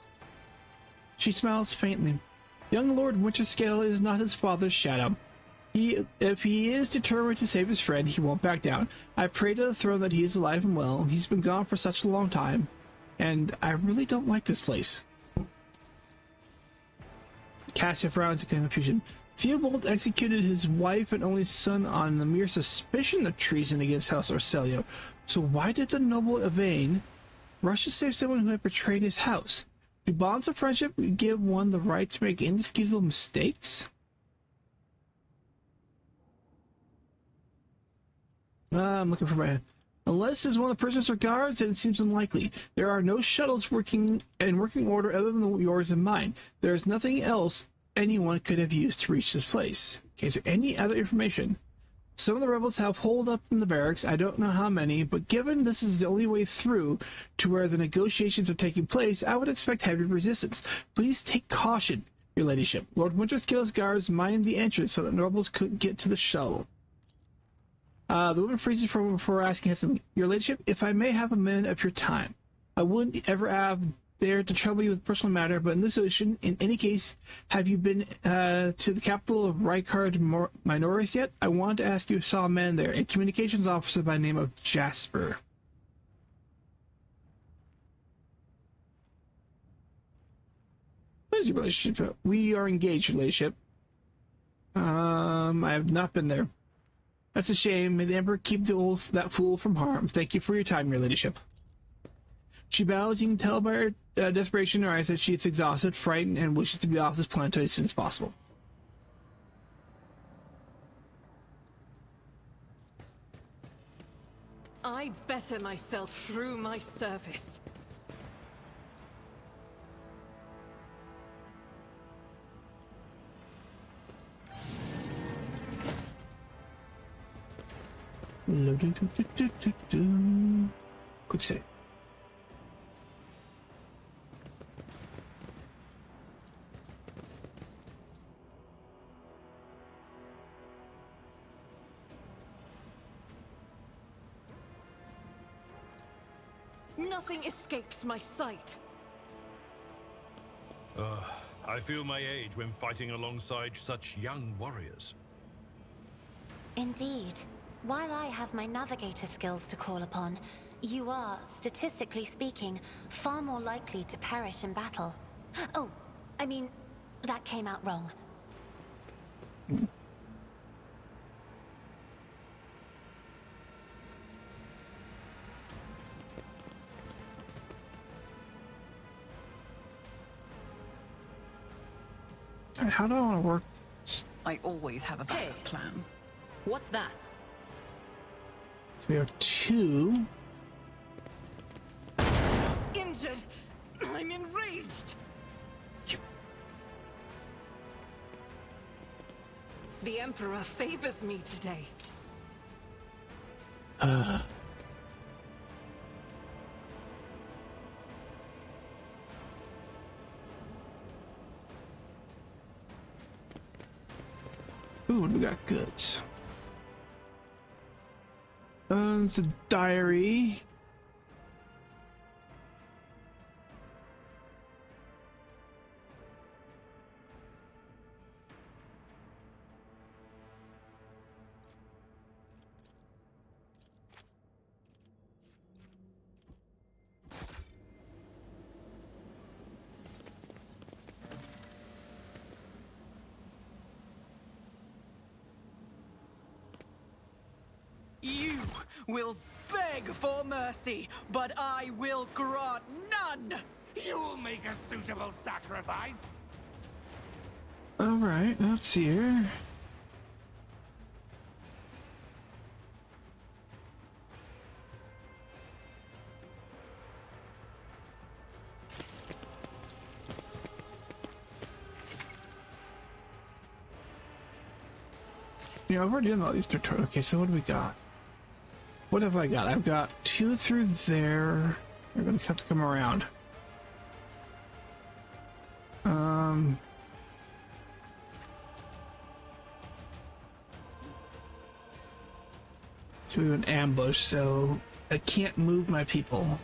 She smiles faintly. Young Lord Winterscale is not his father's shadow. If he is determined to save his friend, he won't back down. I pray to the throne that he is alive and well. He's been gone for such a long time, and I really don't like this place. Cassia frowns in confusion. Theobald executed his wife and only son on the mere suspicion of treason against House Orselio. So why did the noble Evane rush to save someone who had betrayed his house? Do bonds of friendship give one the right to make inexcusable mistakes? I'm looking for my... Unless it's one of the prisoners or guards, then it seems unlikely. There are no shuttles working in working order other than yours and mine. There is nothing else anyone could have used to reach this place. Okay, is there any other information? Some of the rebels have holed up in the barracks. I don't know how many, but given this is the only way through to where the negotiations are taking place, I would expect heavy resistance. Please take caution, your ladyship. Lord Winterscale's guards mined the entrance so that the rebels couldn't get to the shuttle. The woman freezes for asking him, your ladyship, if I may have a minute of your time. I wouldn't ever have dared to trouble you with personal matter, but in this situation, in any case, have you been to the capital of Rykard Minoris yet? I wanted to ask you if you saw a man there, a communications officer by the name of Jasper. What is your relationship? We are engaged, your ladyship. I have not been there. That's a shame. May the Emperor keep that fool from harm. Thank you for your time, your ladyship. She bows. You can tell by her desperation in her eyes that she is exhausted, frightened, and wishes to be off this planet as soon as possible. I better myself through my service. Quick save. Nothing escapes my sight. I feel my age when fighting alongside such young warriors. Indeed. While I have my navigator skills to call upon, you are, statistically speaking, far more likely to perish in battle. Oh, I mean, that came out wrong. Alright, how do I want to work? I always have a backup plan. What's that? So we have two. Injured! I'm enraged! The Emperor favors me today. Ooh, we got goods. It's a diary. You will beg for mercy, but I will grant none! You'll make a suitable sacrifice. Alright, let's see here. You know, I've already done all these tutorials. Okay, so what do we got? What have I got? I've got two through there. We're going to have to come around. So we have an ambush, so I can't move my people.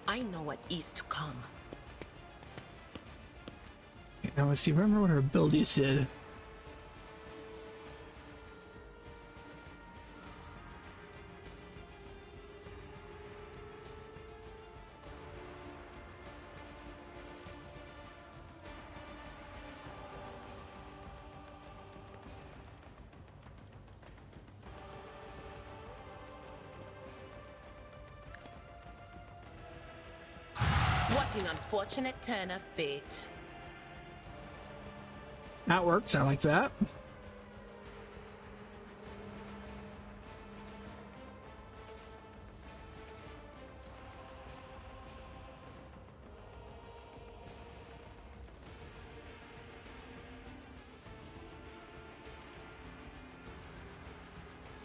I know what is to come. Okay, now let's see. Remember what her abilities did. What an unfortunate turn of fate. That works. I like that.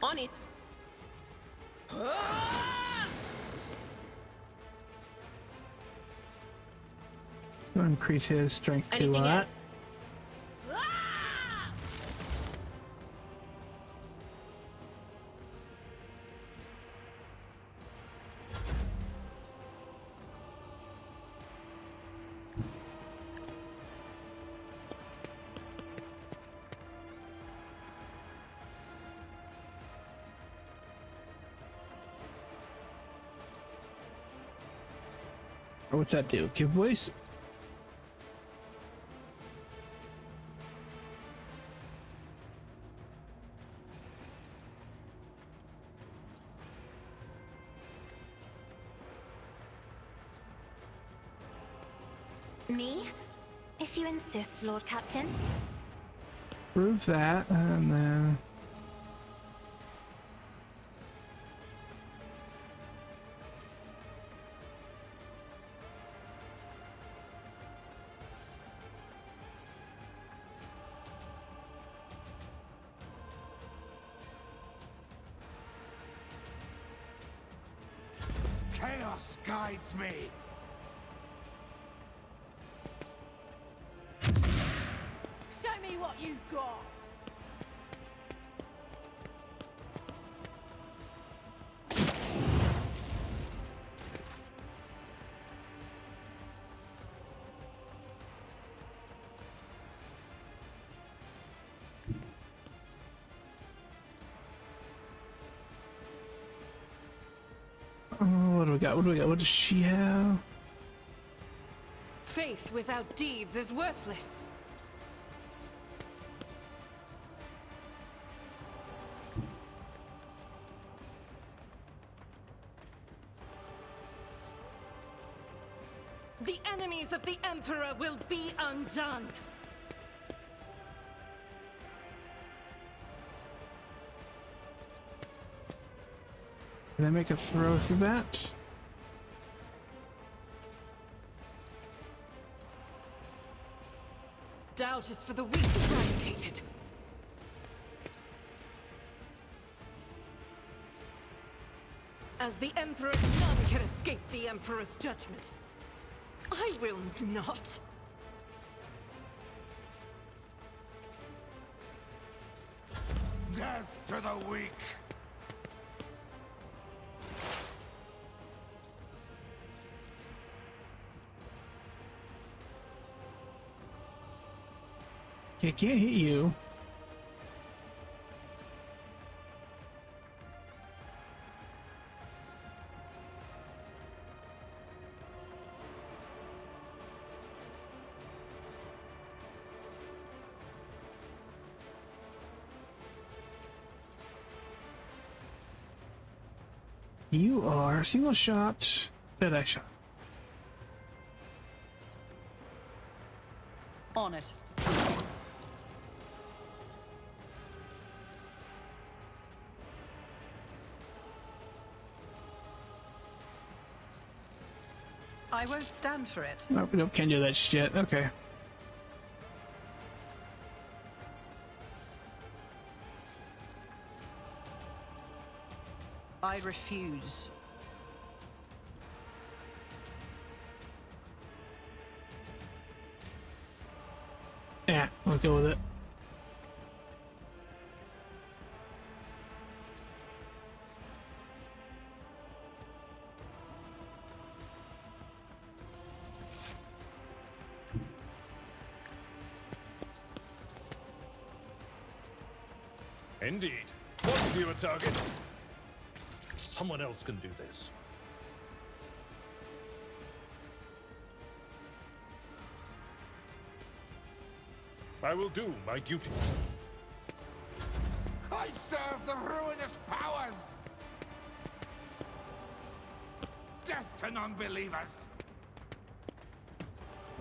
On it. Increase his strength to Anything that. else? What's that do? Give voice? Me? If you insist, Lord Captain. Prove that, and then... Chaos guides me. Show me what you've got. Oh, what do we got? What do we got? What does she have? Faith without deeds is worthless. The enemies of the Emperor will be undone. Can I make a throw through that? Doubt is for the weak eradicated. As the Emperor, none can escape the Emperor's judgment. I will not. Death to the weak. I can't hit you. You are single shot, dead eye shot. On it. I won't stand for it. Nope, nope, can't do that shit. Okay. I refuse. Yeah, I'll go with it. Indeed. One fewer target. Someone else can do this. I will do my duty. I serve the ruinous powers. Death to non-believers.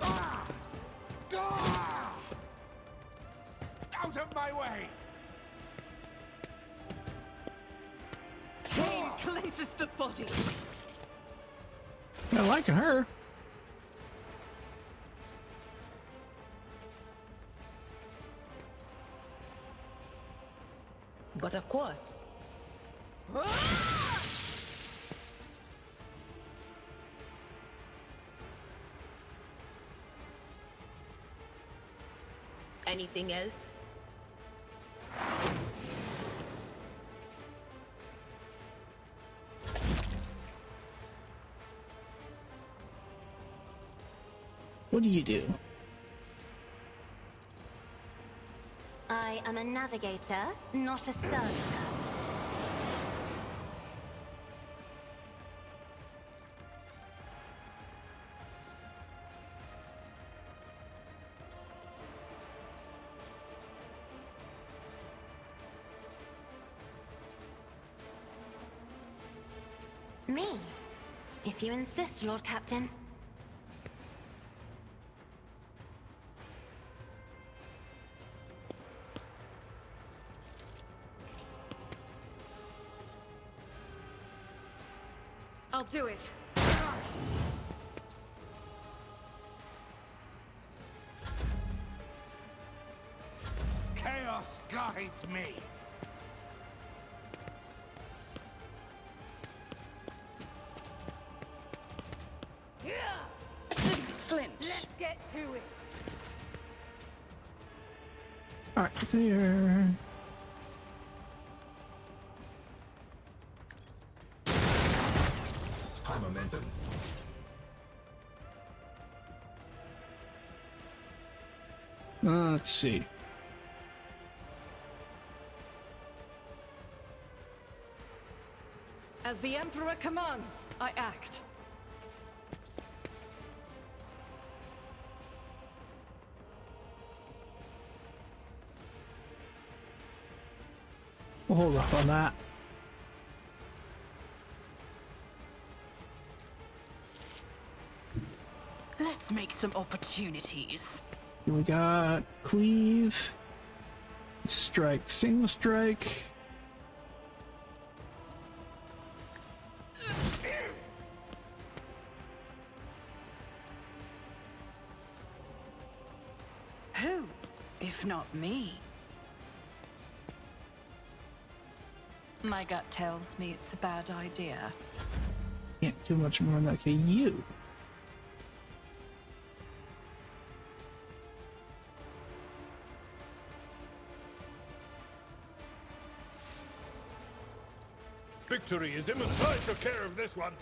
Ah! Out of my way! He cleanses the body. I like her. But of course. Anything else? What do you do? I am a navigator, not a servitor. Me? If you insist, Lord Captain. I'll do it. Chaos guides me. Flinch. Let's get to it. Alright, there. High momentum. Let's see. As the Emperor commands, I act. We'll hold off on that. Let's make some opportunities. We got cleave, strike, single strike. Who, if not me? My gut tells me it's a bad idea. Can't do much more than that. Okay, you. Victory is imminent. I took care of this one.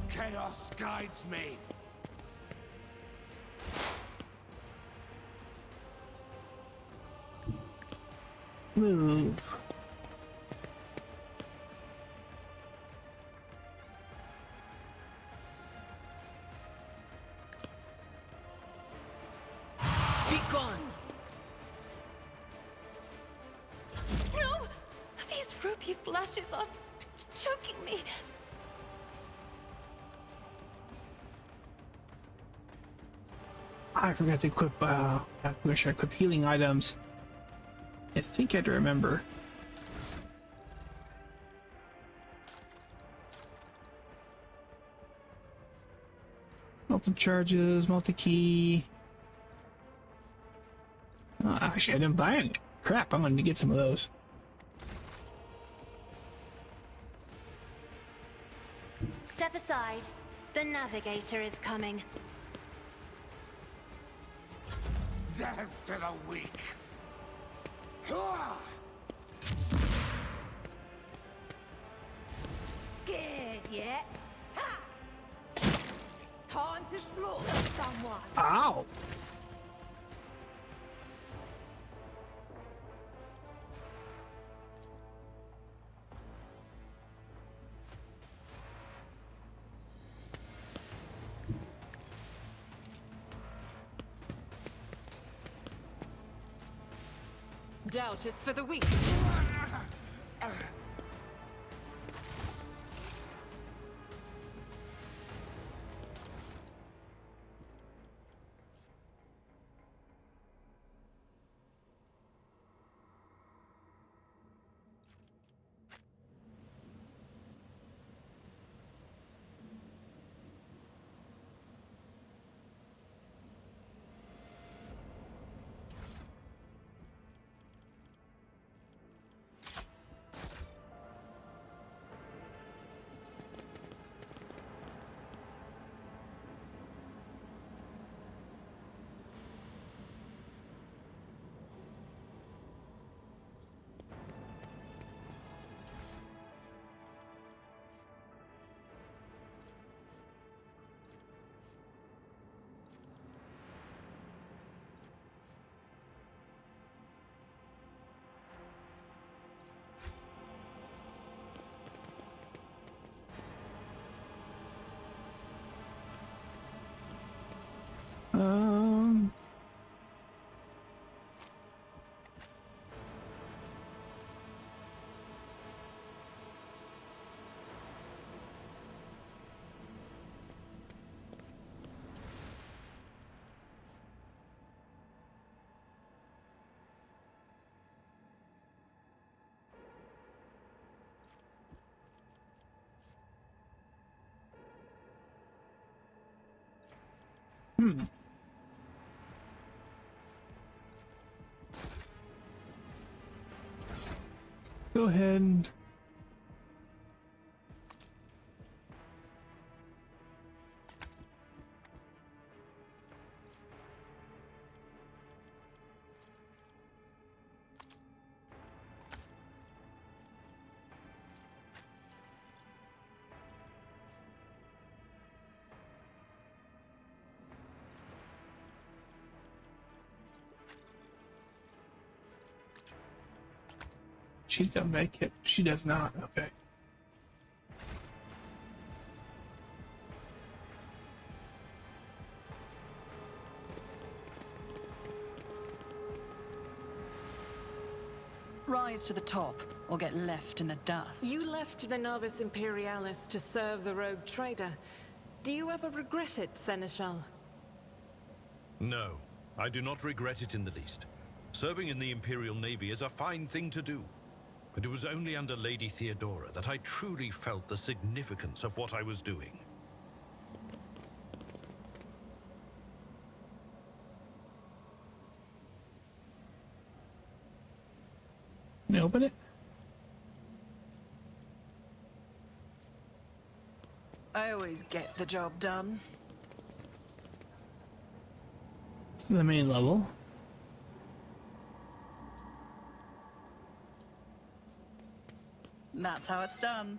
Chaos guides me. Move. Be gone! No! These rupee flashes are choking me. I forgot to equip, I wish I equipped healing items. I think I'd remember. Multi-charges, multi-key. Oh, actually, I didn't buy any. Crap, I'm gonna get some of those. Step aside. The navigator is coming. Death to the weak. Ah! Scared yet? Ha! Time to slaughter someone. Ow! Doubt is for the weak. Go ahead. She's got med kit. She does not. Okay. Rise to the top, or get left in the dust. You left the Novus Imperialis to serve the rogue trader. Do you ever regret it, Seneschal? No, I do not regret it in the least. Serving in the Imperial Navy is a fine thing to do. But it was only under Lady Theodora that I truly felt the significance of what I was doing. Can you open it? I always get the job done. It's the main level. That's how it's done.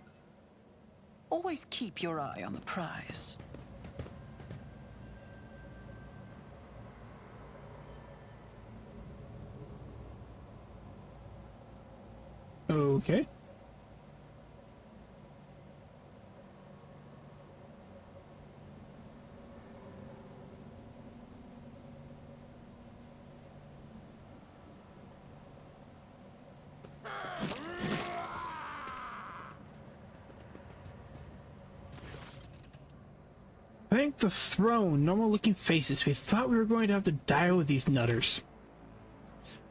Always keep your eye on the prize. Okay. Thank the throne, normal-looking faces. We thought we were going to have to die with these nutters.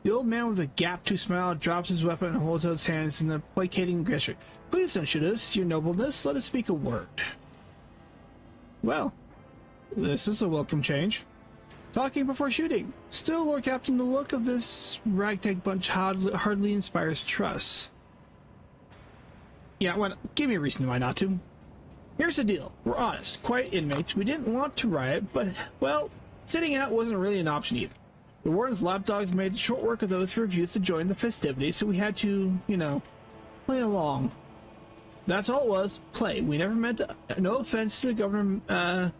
The old man with a gap-toothed smile drops his weapon and holds out his hands in a placating gesture. Please don't shoot us, your nobleness. Let us speak a word. Well, this is a welcome change. Talking before shooting. Still, Lord Captain, the look of this ragtag bunch hardly inspires trust. Yeah, well, give me a reason why not to. Here's the deal. We're honest, quiet inmates. We didn't want to riot, but, well, sitting out wasn't really an option either. The warden's lapdogs made short work of those who refused to join the festivities, so we had to, you know, play along. That's all it was, play. We never meant to, no offense to Governor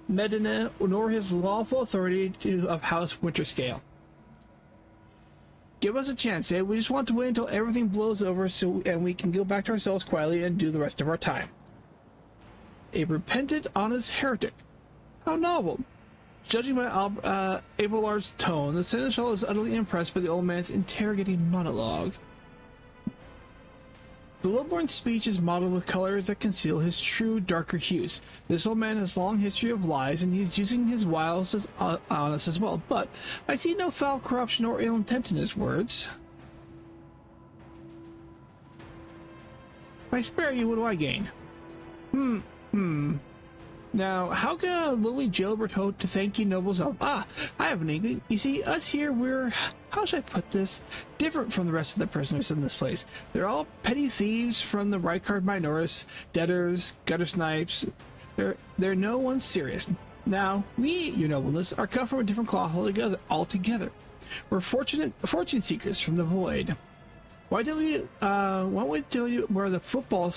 Medina, nor his lawful authority of House Winterscale. Give us a chance, eh? We just want to wait until everything blows over and we can go back to ourselves quietly and do the rest of our time. A repentant, honest heretic. How novel. Judging by Abelard's tone, the Seneschal is utterly impressed by the old man's interrogating monologue. The low-born speech is mottled with colors that conceal his true, darker hues. This old man has a long history of lies, and he's using his wiles as honest as well, but I see no foul corruption or ill intent in his words. If I spare you, what do I gain? Now, how can a lowly jailbird hope to thank you, nobles? I have an inkling. You see, us here, we're, how should I put this, different from the rest of the prisoners in this place. They're all petty thieves from the Rykard Minoris, debtors, gutter snipes. They're no one serious. Now, we, your nobleness, are cut from a different cloth altogether. We're fortune seekers from the void. Why don't we tell you where the footfall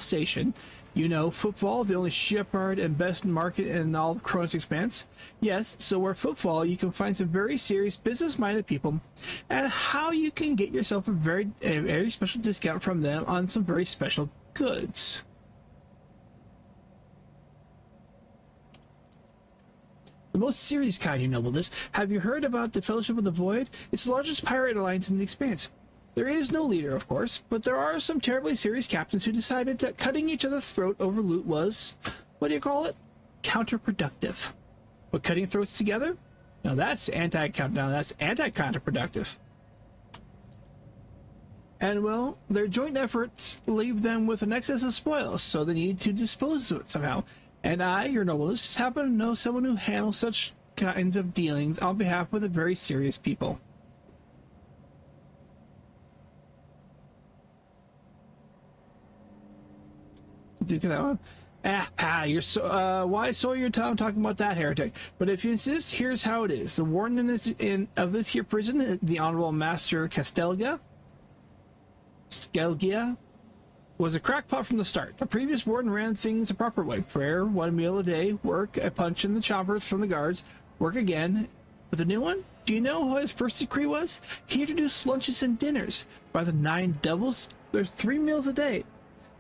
station, you know, footfall, the only shipyard and best market in all of Kronos Expanse? Yes, so where footfall, you can find some very serious business-minded people, and how you can get yourself a very special discount from them on some very special goods. The most serious kind, your nobleness. Have you heard about the Fellowship of the Void? It's the largest pirate alliance in the Expanse. There is no leader, of course, but there are some terribly serious captains who decided that cutting each other's throat over loot was, what do you call it? Counterproductive. But cutting throats together? Now that's anti-counterproductive. And, well, their joint efforts leave them with an excess of spoils, so they need to dispose of it somehow. And I, your nobleness, just happen to know someone who handles such kinds of dealings on behalf of the very serious people. Duke of that one. You're so, why soil your tongue talking about that heretic? But if you insist, here's how it is. The warden of this here prison, the Honorable Master Skelgia, was a crackpot from the start. The previous warden ran things the proper way. Prayer, 1 meal a day, work, a punch in the choppers from the guards, work again. But the new one? Do you know what his first decree was? He introduced lunches and dinners. By the 9 doubles, there's 3 meals a day.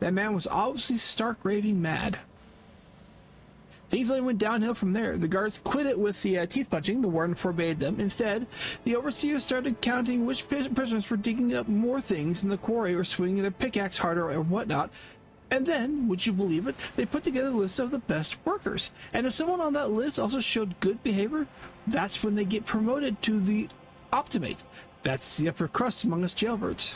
That man was obviously stark raving mad. Things only went downhill from there. The guards quit it with the teeth punching. The warden forbade them. Instead, the overseers started counting which prisoners were digging up more things in the quarry or swinging their pickaxe harder or whatnot. And then, would you believe it, they put together a list of the best workers. And if someone on that list also showed good behavior, that's when they get promoted to the Optimate. That's the upper crust among us jailbirds.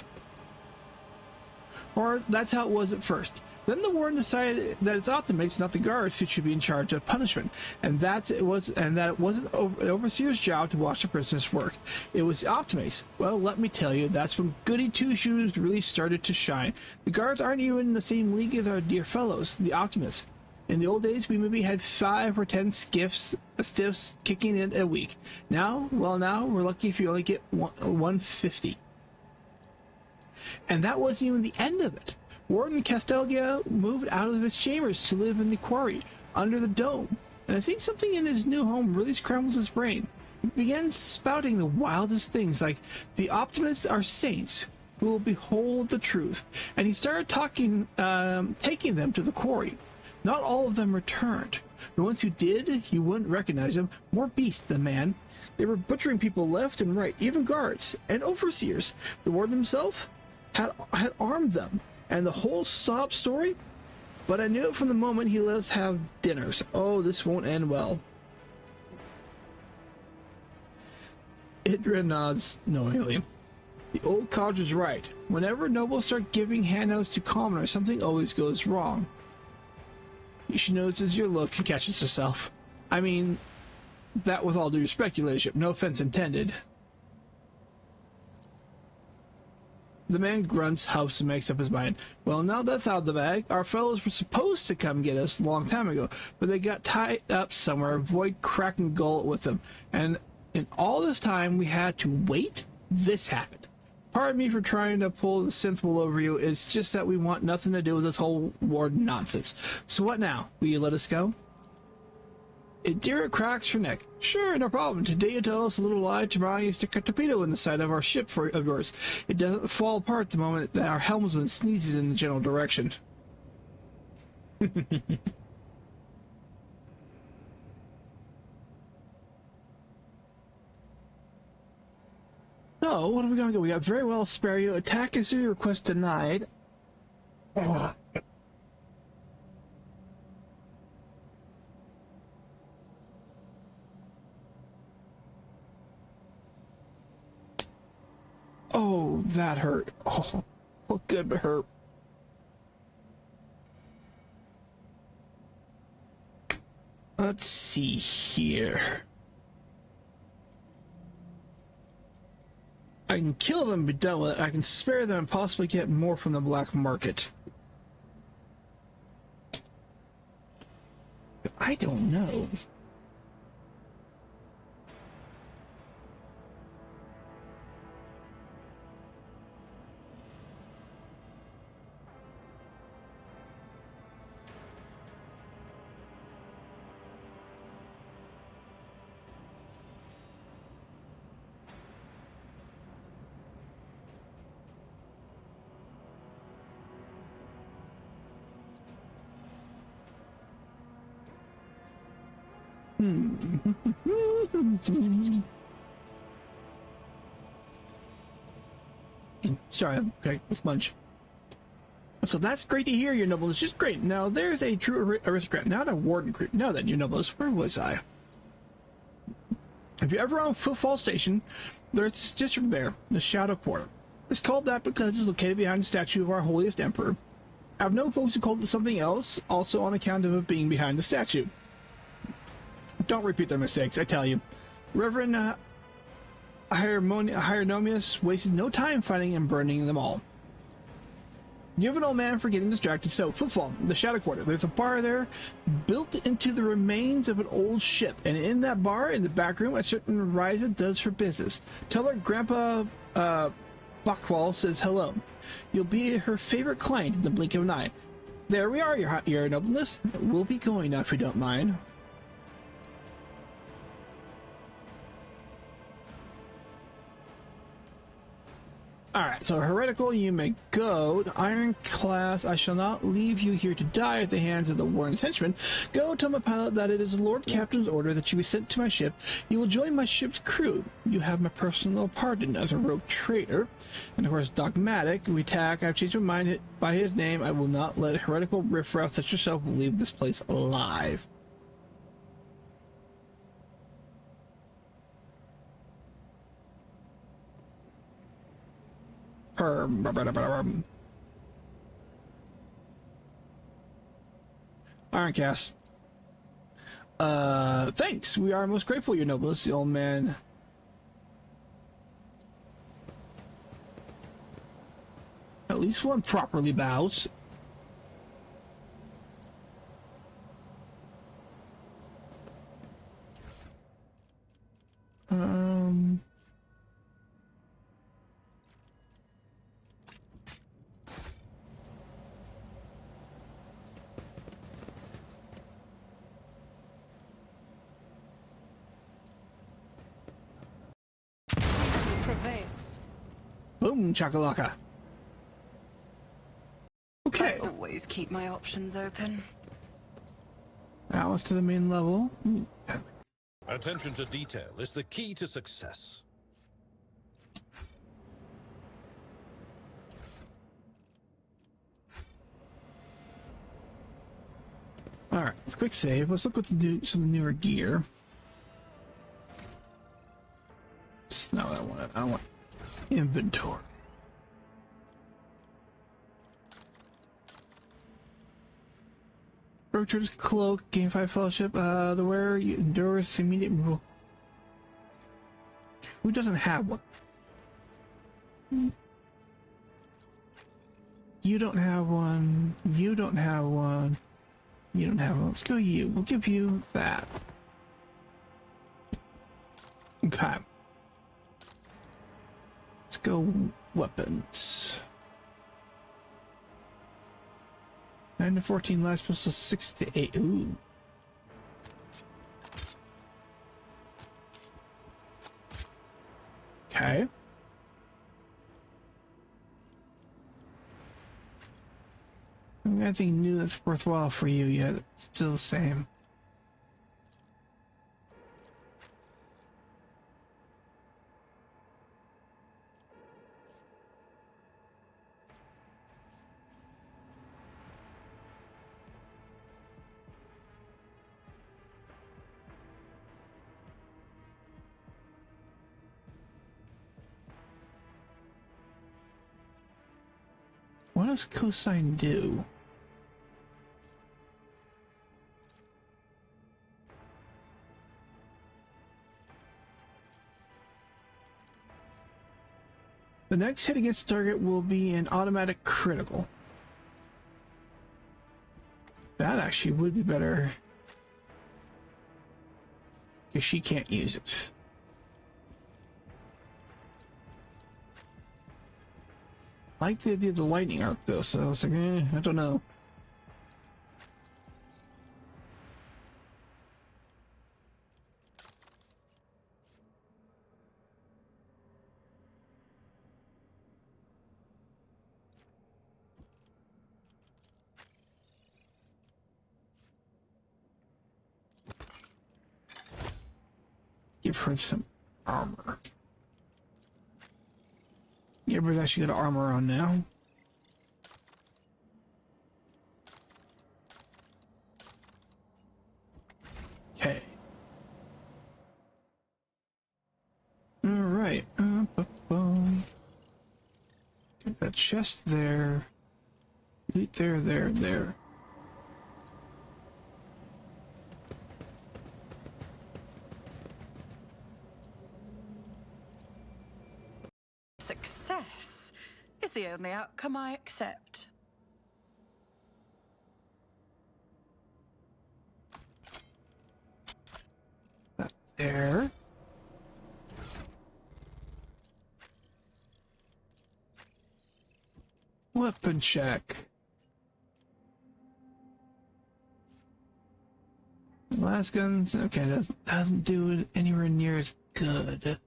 Or that's how it was at first. Then the warden decided that it's Optimates, not the guards, who should be in charge of punishment, and that it wasn't an overseer's job to watch the prisoners work. It was Optimates. Well, let me tell you, that's when Goody Two-Shoes really started to shine. The guards aren't even in the same league as our dear fellows, the Optimates. In the old days, we maybe had 5 or 10 stiffs kicking in a week. Now we're lucky if you only get 150. And that wasn't even the end of it. Warden Skelgia moved out of his chambers to live in the quarry, under the dome. And I think something in his new home really scrambles his brain. He began spouting the wildest things like, the Optimates are saints who will behold the truth. And he started taking them to the quarry. Not all of them returned. The ones who did, you wouldn't recognize them, more beasts than man. They were butchering people left and right, even guards and overseers. The warden himself had armed them. And the whole sob story? But I knew it from the moment he let us have dinners. Oh, this won't end well. Idra nods knowingly. The old codge was right. Whenever nobles start giving handouts to commoners, something always goes wrong. She notices your look and catches herself. I mean, that with all due respect, your ladyship. No offense intended. The man grunts, huffs, and makes up his mind. Well, now that's out of the bag. Our fellows were supposed to come get us a long time ago, but they got tied up somewhere. Avoid cracking gullet with them. And in all this time we had to wait, this happened. Pardon me for trying to pull the synth wool over you. It's just that we want nothing to do with this whole warden nonsense. So what now? Will you let us go? Idira cracks her neck. Sure, no problem. Today you tell us a little lie, tomorrow you stick a torpedo in the side of our ship of yours. It doesn't fall apart the moment that our helmsman sneezes in the general direction. So, what are we going to go? We got very well spare you. Attack is your request denied. Oh, that hurt. Oh, look good but hurt. Let's see here. I can kill them and be done with it. I can spare them and possibly get more from the black market. I don't know. Sorry, okay, with munch. So that's great to hear, your nobles. Just great. Now there's a true aristocrat, not a warden creep. Now then, your nobles, where was I? If you're ever on Footfall Station, there's just there, the Shadow Quarter. It's called that because it's located behind the statue of our holiest emperor. I've known folks who called it something else, also on account of it being behind the statue. Don't repeat their mistakes, I tell you. Reverend Hieronymus wasted no time finding and burning them all. You have an old man for getting distracted, so footfall, the Shadow Quarter. There's a bar there built into the remains of an old ship, and in that bar, in the back room, a certain Ryza does her business. Tell her Grandpa Backwall says hello. You'll be her favorite client in the blink of an eye. There we are, your nobleness. We'll be going now if you don't mind. Alright, so heretical, you may go. Ironclass, I shall not leave you here to die at the hands of the Warren's henchmen. Go tell my pilot that it is the Lord Captain's order that you be sent to my ship. You will join my ship's crew. You have my personal pardon as a rogue traitor. And of course, dogmatic, we attack. I've changed my mind by his name. I will not let heretical riffraff such yourself leave this place alive. Ironcast. Thanks. We are most grateful, your noblesse, the old man. At least one properly bows. Boom, chakalaka. Okay. I always keep my options open. Alice to the main level. Attention to detail is the key to success. Alright, let's quick save. Let's look at some newer gear. It's not what I want. I want inventory. Rotor's cloak, gain 5 fellowship, the wearer endures immediate removal. Who doesn't have one? You don't have one, you don't have one, you don't have one. Let's go you. We'll give you that. Okay. Let's go weapons. 9 to 14 last pistol, 6 to 8. Ooh. Okay. Anything new that's worthwhile for you yet? It's still the same. What does cosine do? The next hit against the target will be an automatic critical. That actually would be better. Because she can't use it. I like the idea of the lightning arc though, so I was like, I don't know. Give her some armor. Everybody's actually got armor on now. Okay. Alright. Get that chest there. Loot there, there. Success is the only outcome I accept. there. Weapon check. Last guns, okay, that doesn't do it anywhere near as good.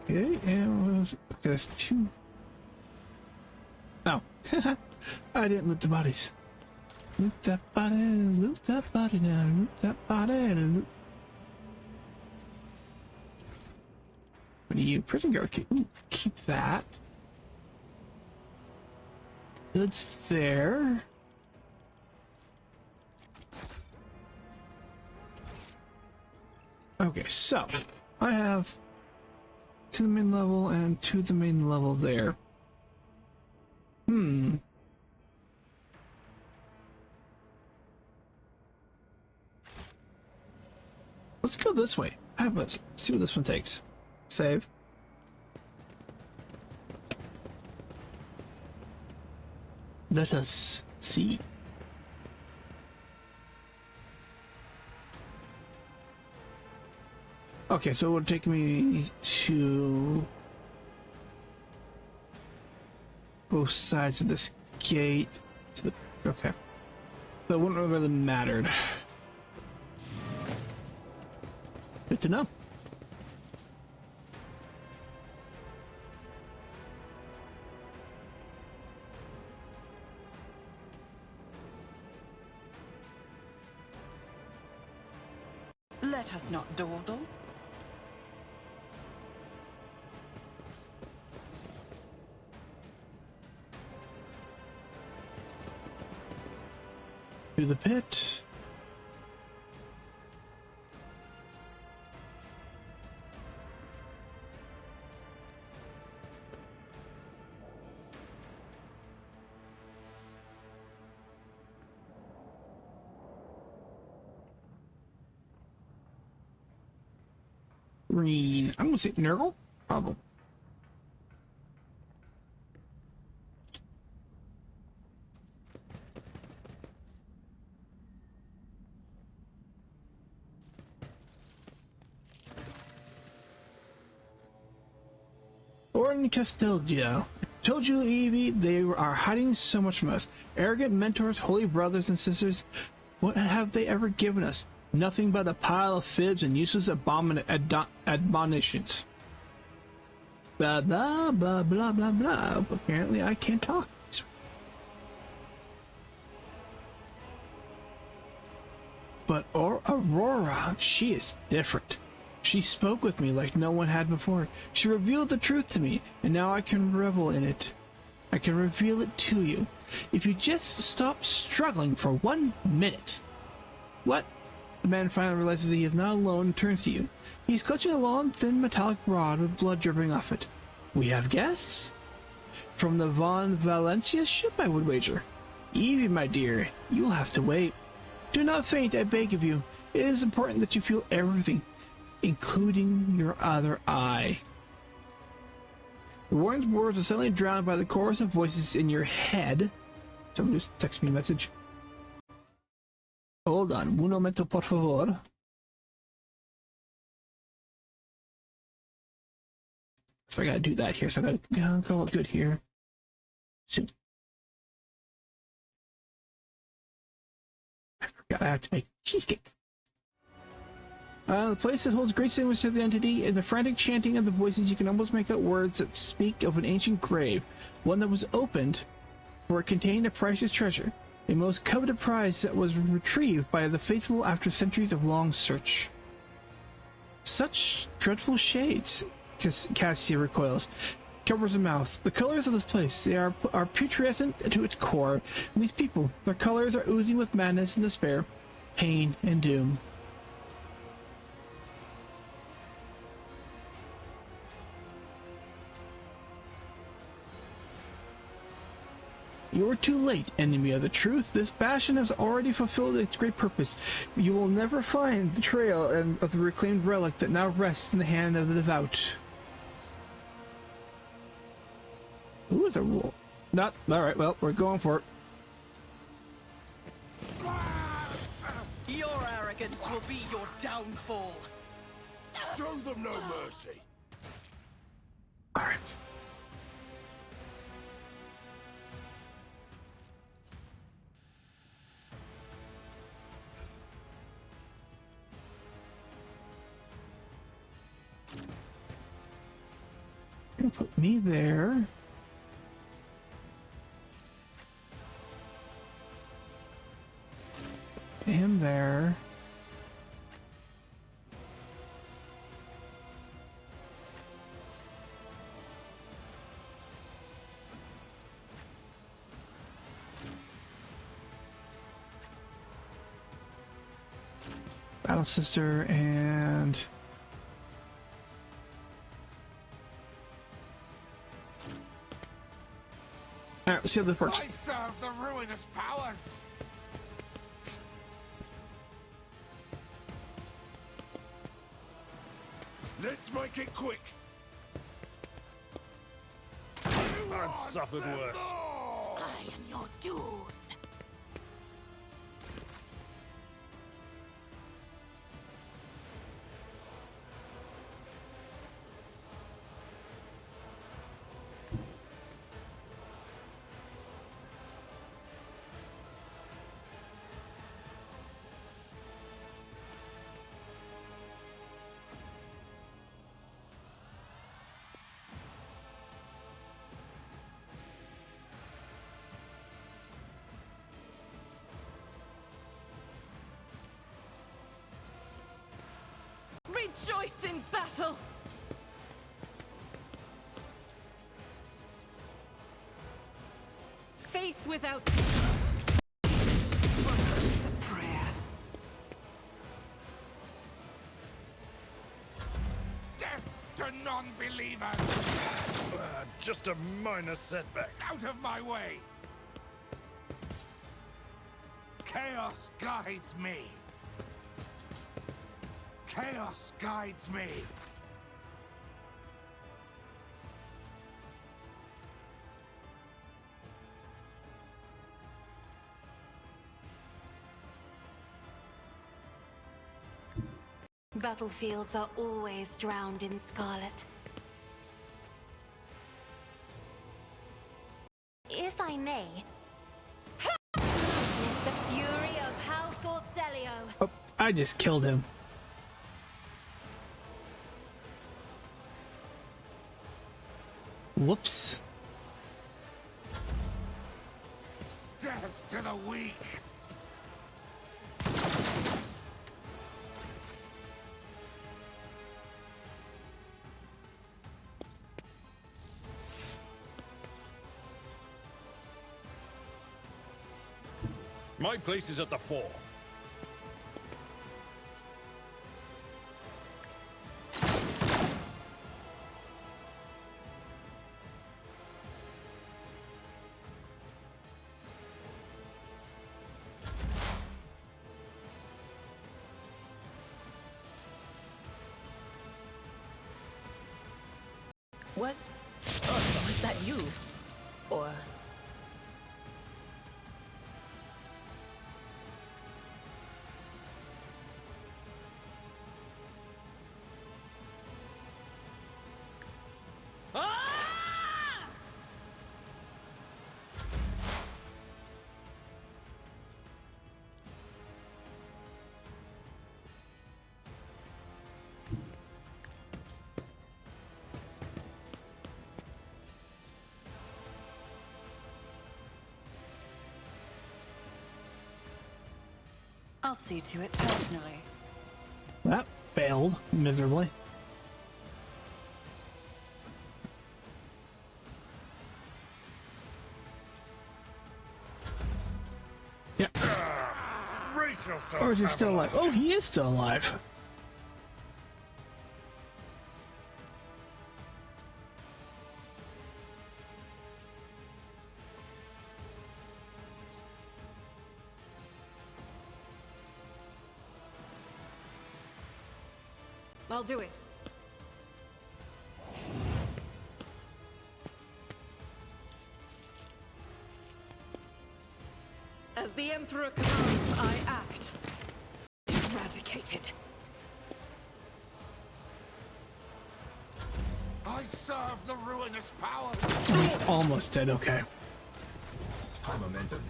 Okay, and okay, that's two. Oh, I didn't loot the bodies. Loot that body now, loot that body and loot. What do you, prison guard? Keep that. Goods there. Okay, so I have to the main level and to the main level there. Let's go this way. Let's see what this one takes. Save. Let us see. Okay, so it would take me to both sides of this gate. Okay. So it wouldn't have really mattered. Good to know. Let us not dawdle. To the pit. Green. I'm gonna say Nurgle? Probably. Orin Castillo. I told you, Evie, they are hiding so much from us. Arrogant mentors, holy brothers and sisters. What have they ever given us? Nothing but a pile of fibs and useless admonitions. Blah, blah, blah, blah, blah, blah. Apparently I can't talk. But Aurora, she is different. She spoke with me like no one had before. She revealed the truth to me, and now I can revel in it. I can reveal it to you. If you just stop struggling for 1 minute. What? The man finally realizes he is not alone and turns to you. He's clutching a long, thin metallic rod with blood dripping off it. We have guests? From the Von Valencia ship, I would wager. Evie, my dear, you'll have to wait. Do not faint, I beg of you. It is important that you feel everything, including your other eye. The warden's words are suddenly drowned by the chorus of voices in your head. Someone just text me a message. Hold on, un momento por favor. So I gotta do that here, so I gotta call it good here. Soon. I forgot I have to make cheesecake. The place that holds great significance to the entity. In the frantic chanting of the voices, you can almost make out words that speak of an ancient grave, one that was opened, where it contained a priceless treasure, a most coveted prize that was retrieved by the faithful after centuries of long search. Such dreadful shades, Cassia recoils, covers her mouth. The colors of this place, they are putrescent to its core, and these people, their colors are oozing with madness and despair, pain and doom. You are too late, enemy of the truth. This bastion has already fulfilled its great purpose. You will never find the trail of the reclaimed relic that now rests in the hand of the devout. Who is a rule? Not alright, well, we're going for it. Your arrogance will be your downfall. Show them no mercy. Alright. Put me there. Him there. Battle Sister and alright, let's see how this works. I serve the ruinous powers. Let's make it quick. I've suffered worse. I am your doom. Rejoice in battle! Faith without prayer. Death to non-believers. Just a minor setback. Out of my way. Chaos guides me. Chaos guides me. Battlefields are always drowned in scarlet. If I may, witness the fury of House Orcelio. Oh, I just killed him. Whoops. Death to the weak. My place is at the fore. Was that you? Or... I'll see to it personally. That failed miserably. Yeah. Brace yourself. Or is he still alive? Oh, he is still alive. I'll do it. As the Emperor commands, I act. Eradicated. I serve the ruinous powers. He's almost dead, okay. High momentum.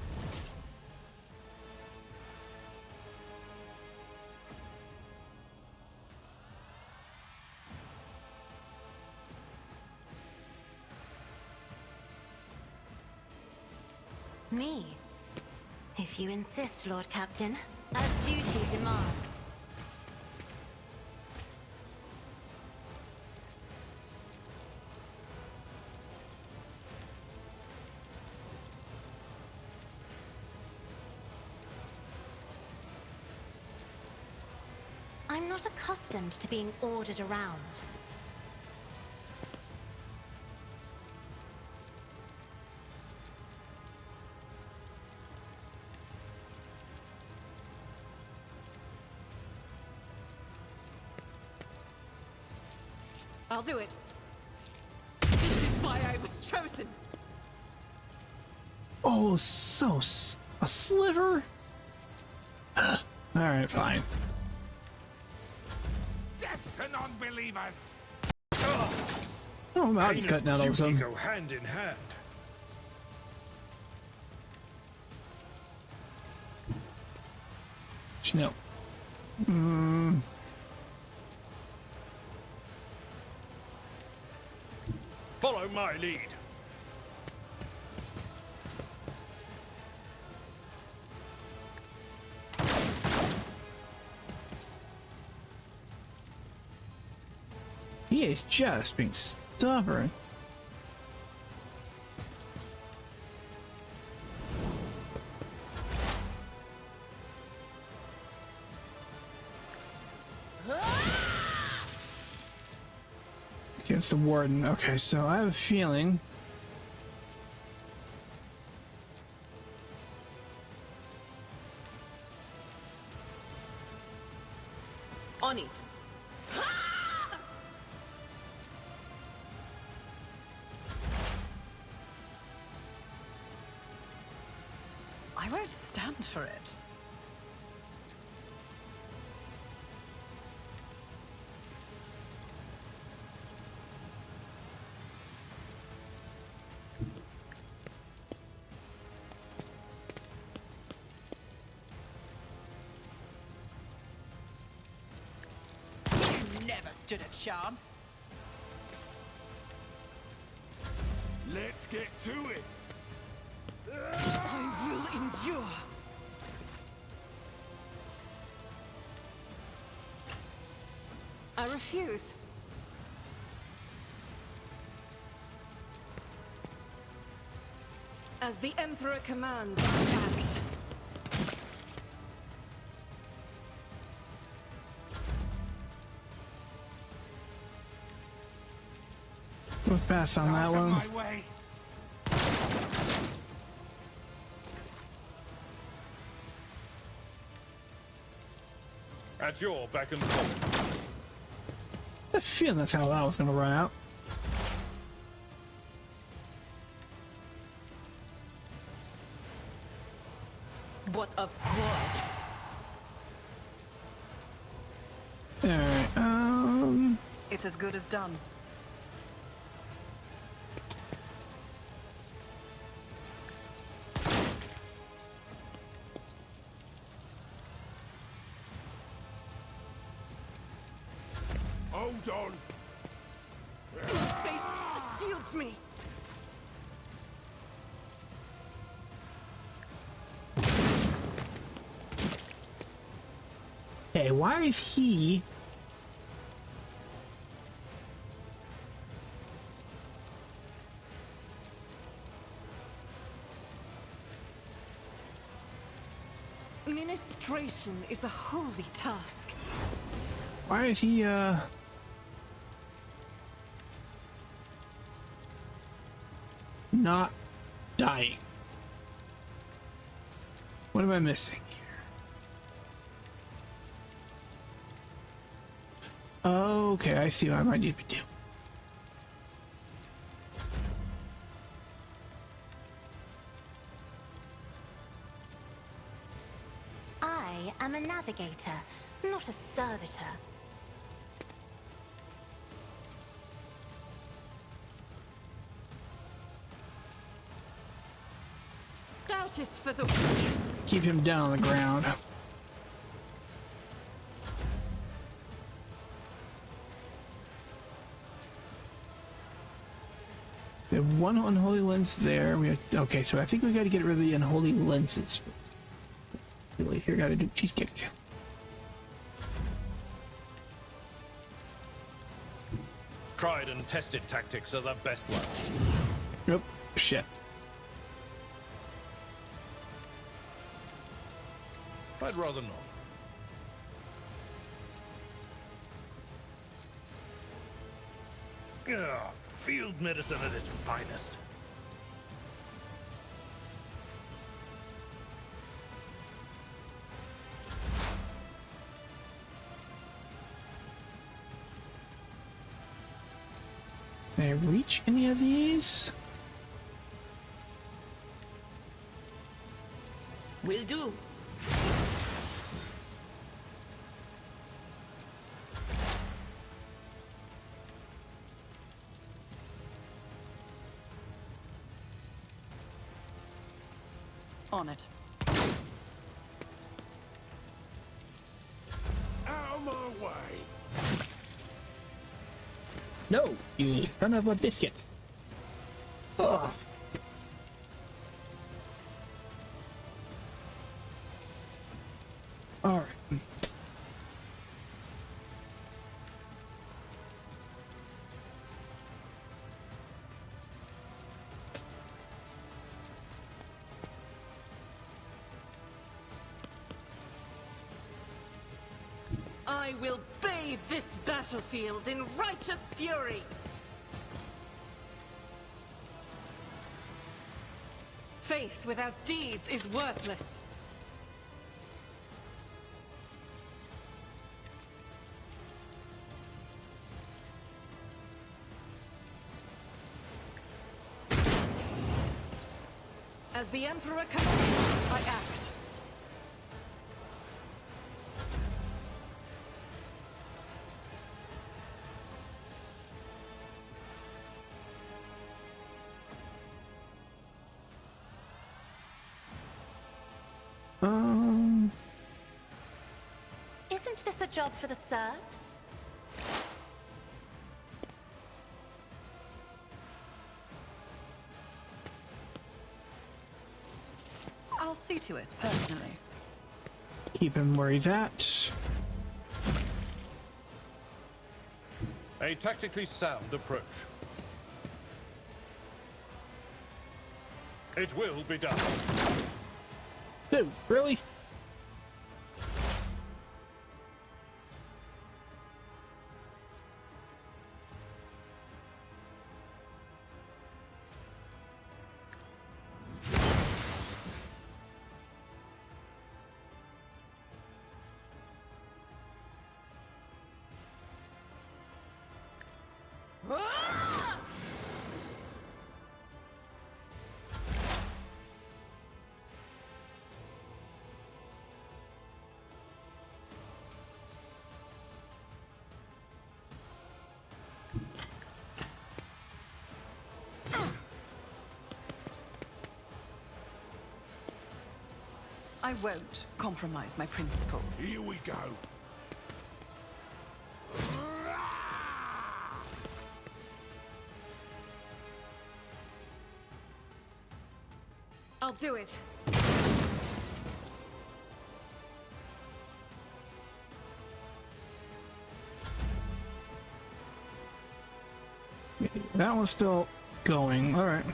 Me? If you insist, Lord Captain, as duty demands. I'm not accustomed to being ordered around. I'll do it. This is why I was chosen. Oh, a sliver? Alright, fine. Death to non-believers! Oh, I'm just cutting out all of a sudden. Go hand in hand. No. Follow my lead. He is just being stubborn. Against the warden. Okay, so I have a feeling. On it. I won't stand for it. You never stood a chance. Let's get to it! I will endure. I refuse. As the Emperor commands, I act. We'll pass on that Out of one. my way! At your beck and call. I feel that's how that was going to run out. What of course? Alright, It's as good as done. Hold on! Faith shields me. hey, why is he... Ministration is a holy task. Why is he, not dying? What am I missing here? Okay, I see what I might need to do. I am a navigator, not a servitor. Doubt is for the... Keep him down on the ground. We have one unholy lens there. We have, okay, so I think we got to get rid of the unholy lenses. Really, here, got to do cheesecake. Tried and tested tactics are the best ones. Nope. Shit. I'd rather not. Ugh, field medicine at its finest. Can I reach any of these? Will do. On it. Out of my way. No, you son of a biscuit. Ugh. All right. I will bathe this battlefield in righteous fury! Faith without deeds is worthless. As the Emperor commands, I act. Isn't this a job for the serfs? I'll see to it, personally. Keep him where he's at. A tactically sound approach. It will be done. Dude, really? I won't compromise my principles. Here we go. I'll do it. That one's still going. All right.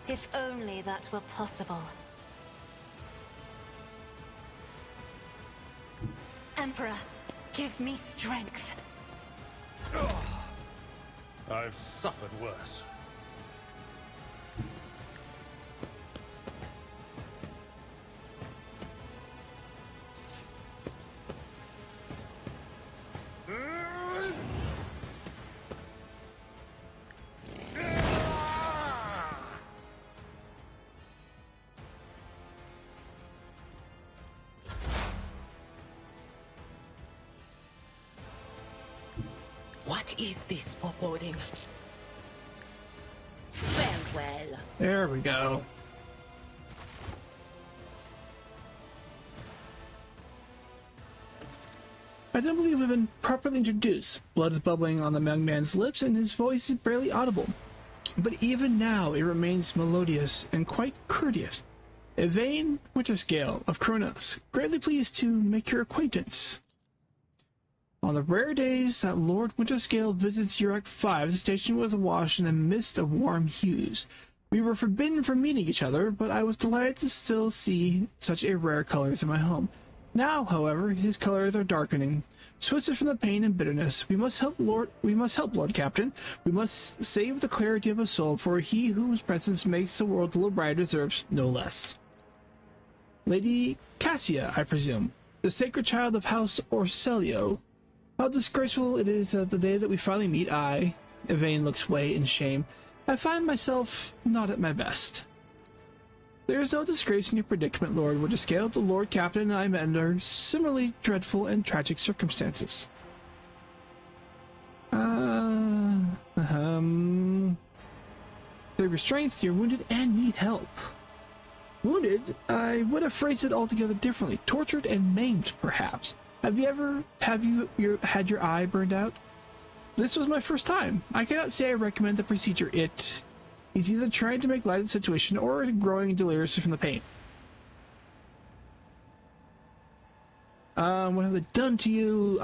If only that were possible. Emperor, give me strength. I've suffered worse. What is this foreboding? Well. There we go. I don't believe we've been properly introduced. Blood is bubbling on the young man's lips, and his voice is barely audible. But even now, it remains melodious and quite courteous. Yvain Winterscale of Kronos, greatly pleased to make your acquaintance. On the rare days that Lord Winterscale visits Uruk 5, the station was awash in a mist of warm hues. We were forbidden from meeting each other, but I was delighted to still see such a rare colors in my home. Now, however, his colors are darkening. Twisted from the pain and bitterness, we must help Lord Captain. We must save the clarity of his soul, for he whose presence makes the world a little brighter deserves no less. Lady Cassia, I presume, the sacred child of House Orselio. How disgraceful it is that the day that we finally meet, Yvain looks away in shame. I find myself not at my best. There is no disgrace in your predicament, Lord Winterscale. The Lord Captain and I met under similarly dreadful and tragic circumstances. Save your strength, you're wounded and need help. Wounded? I would have phrased it altogether differently. Tortured and maimed, perhaps. Have you had your eye burned out? This was my first time. I cannot say I recommend the procedure. He's either trying to make light of the situation or growing delirious from the pain. What have they done to you?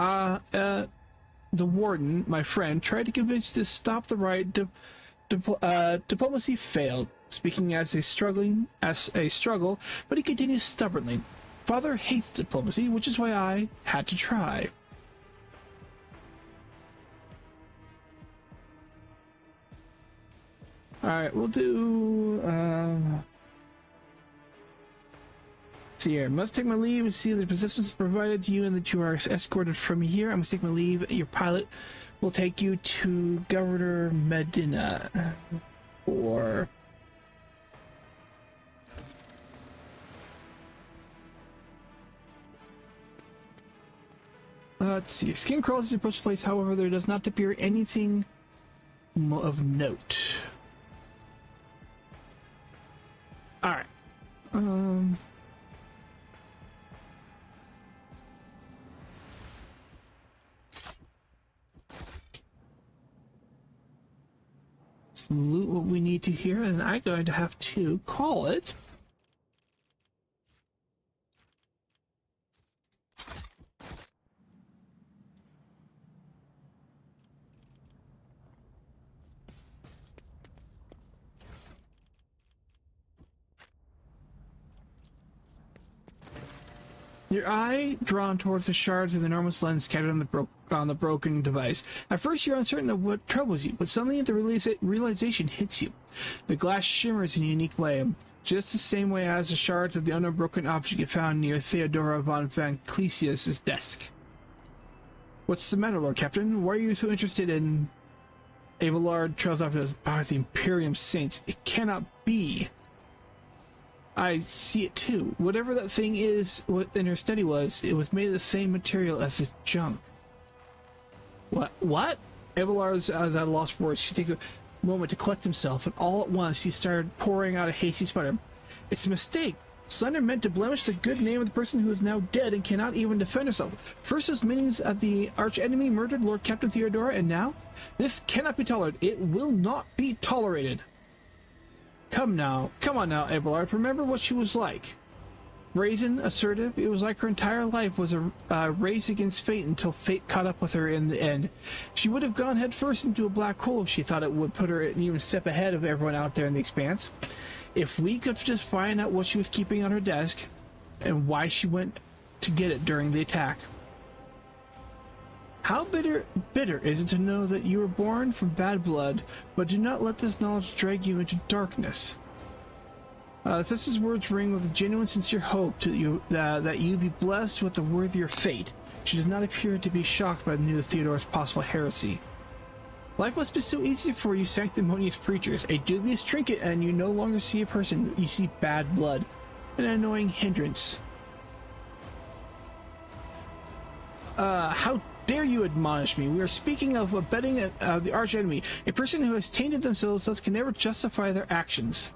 The warden, my friend, tried to convince you to stop the riot. Diplomacy failed, speaking as a struggle, but he continues stubbornly. Father hates diplomacy, which is why I had to try. Alright, we'll do, see here. Must take my leave and see the positions provided to you and that you are escorted from here. I must take my leave. Your pilot will take you to Governor Medina. Or... let's see. Skin crawls as you approach the place, however, there does not appear anything of note. Alright. Let's loot what we need to here, and I'm going to have to call it. Your eye drawn towards the shards of the enormous lens scattered on the broken device. At first, you're uncertain of what troubles you, but suddenly the realization hits you. The glass shimmers in a unique way, just the same way as the shards of the unbroken object you found near Theodora von Van Clesius' desk. What's the matter, Lord Captain? Why are you so interested in... Abelard trails off to the Imperium Saints. It cannot be. I see it too. Whatever that thing is, what in her study was, it was made of the same material as the junk. What? Abelard is at a loss for words. She takes a moment to collect himself, and all at once he started pouring out a hasty sputter. It's a mistake. Slander meant to blemish the good name of the person who is now dead and cannot even defend herself. First his minions at the archenemy murdered Lord Captain Theodora, and now? This cannot be tolerated. It will not be tolerated. Come on now, Abelard. Remember what she was like. Brazen, assertive, it was like her entire life was a race against fate until fate caught up with her in the end. She would have gone headfirst into a black hole if she thought it would put her even a step ahead of everyone out there in the expanse. If we could just find out what she was keeping on her desk and why she went to get it during the attack. How bitter is it to know that you were born from bad blood, but do not let this knowledge drag you into darkness. Cessa's words ring with a genuine, sincere hope that you be blessed with a worthier fate. She does not appear to be shocked by the news of Theodora's possible heresy. Life must be so easy for you sanctimonious preachers. A dubious trinket and you no longer see a person, you see bad blood. An annoying hindrance. How dare you admonish me? We are speaking of abetting the arch enemy, a person who has tainted themselves thus can never justify their actions.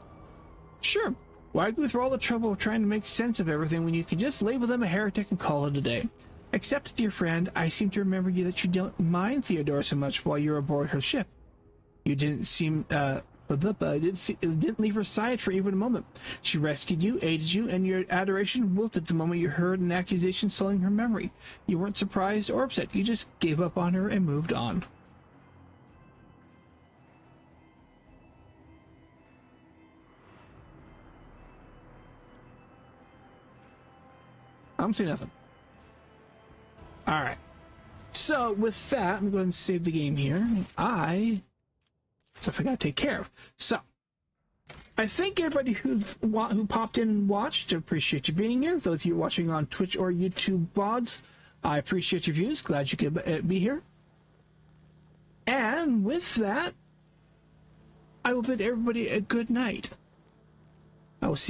Sure, why go through all the trouble of trying to make sense of everything when you can just label them a heretic and call it a day? Except, dear friend, I seem to remember that you don't mind Theodora so much while you're aboard her ship. You didn't didn't leave her side for even a moment. She rescued you, aided you, and your adoration wilted the moment you heard an accusation sullying her memory. You weren't surprised or upset. You just gave up on her and moved on. I'm saying nothing. Alright. So, with that, I'm going to save the game here. Stuff I gotta take care of. So, I thank everybody who popped in and watched. I appreciate you being here. Those of you watching on Twitch or YouTube VODs, I appreciate your views. Glad you could be here. And with that, I will bid everybody a good night. I will see you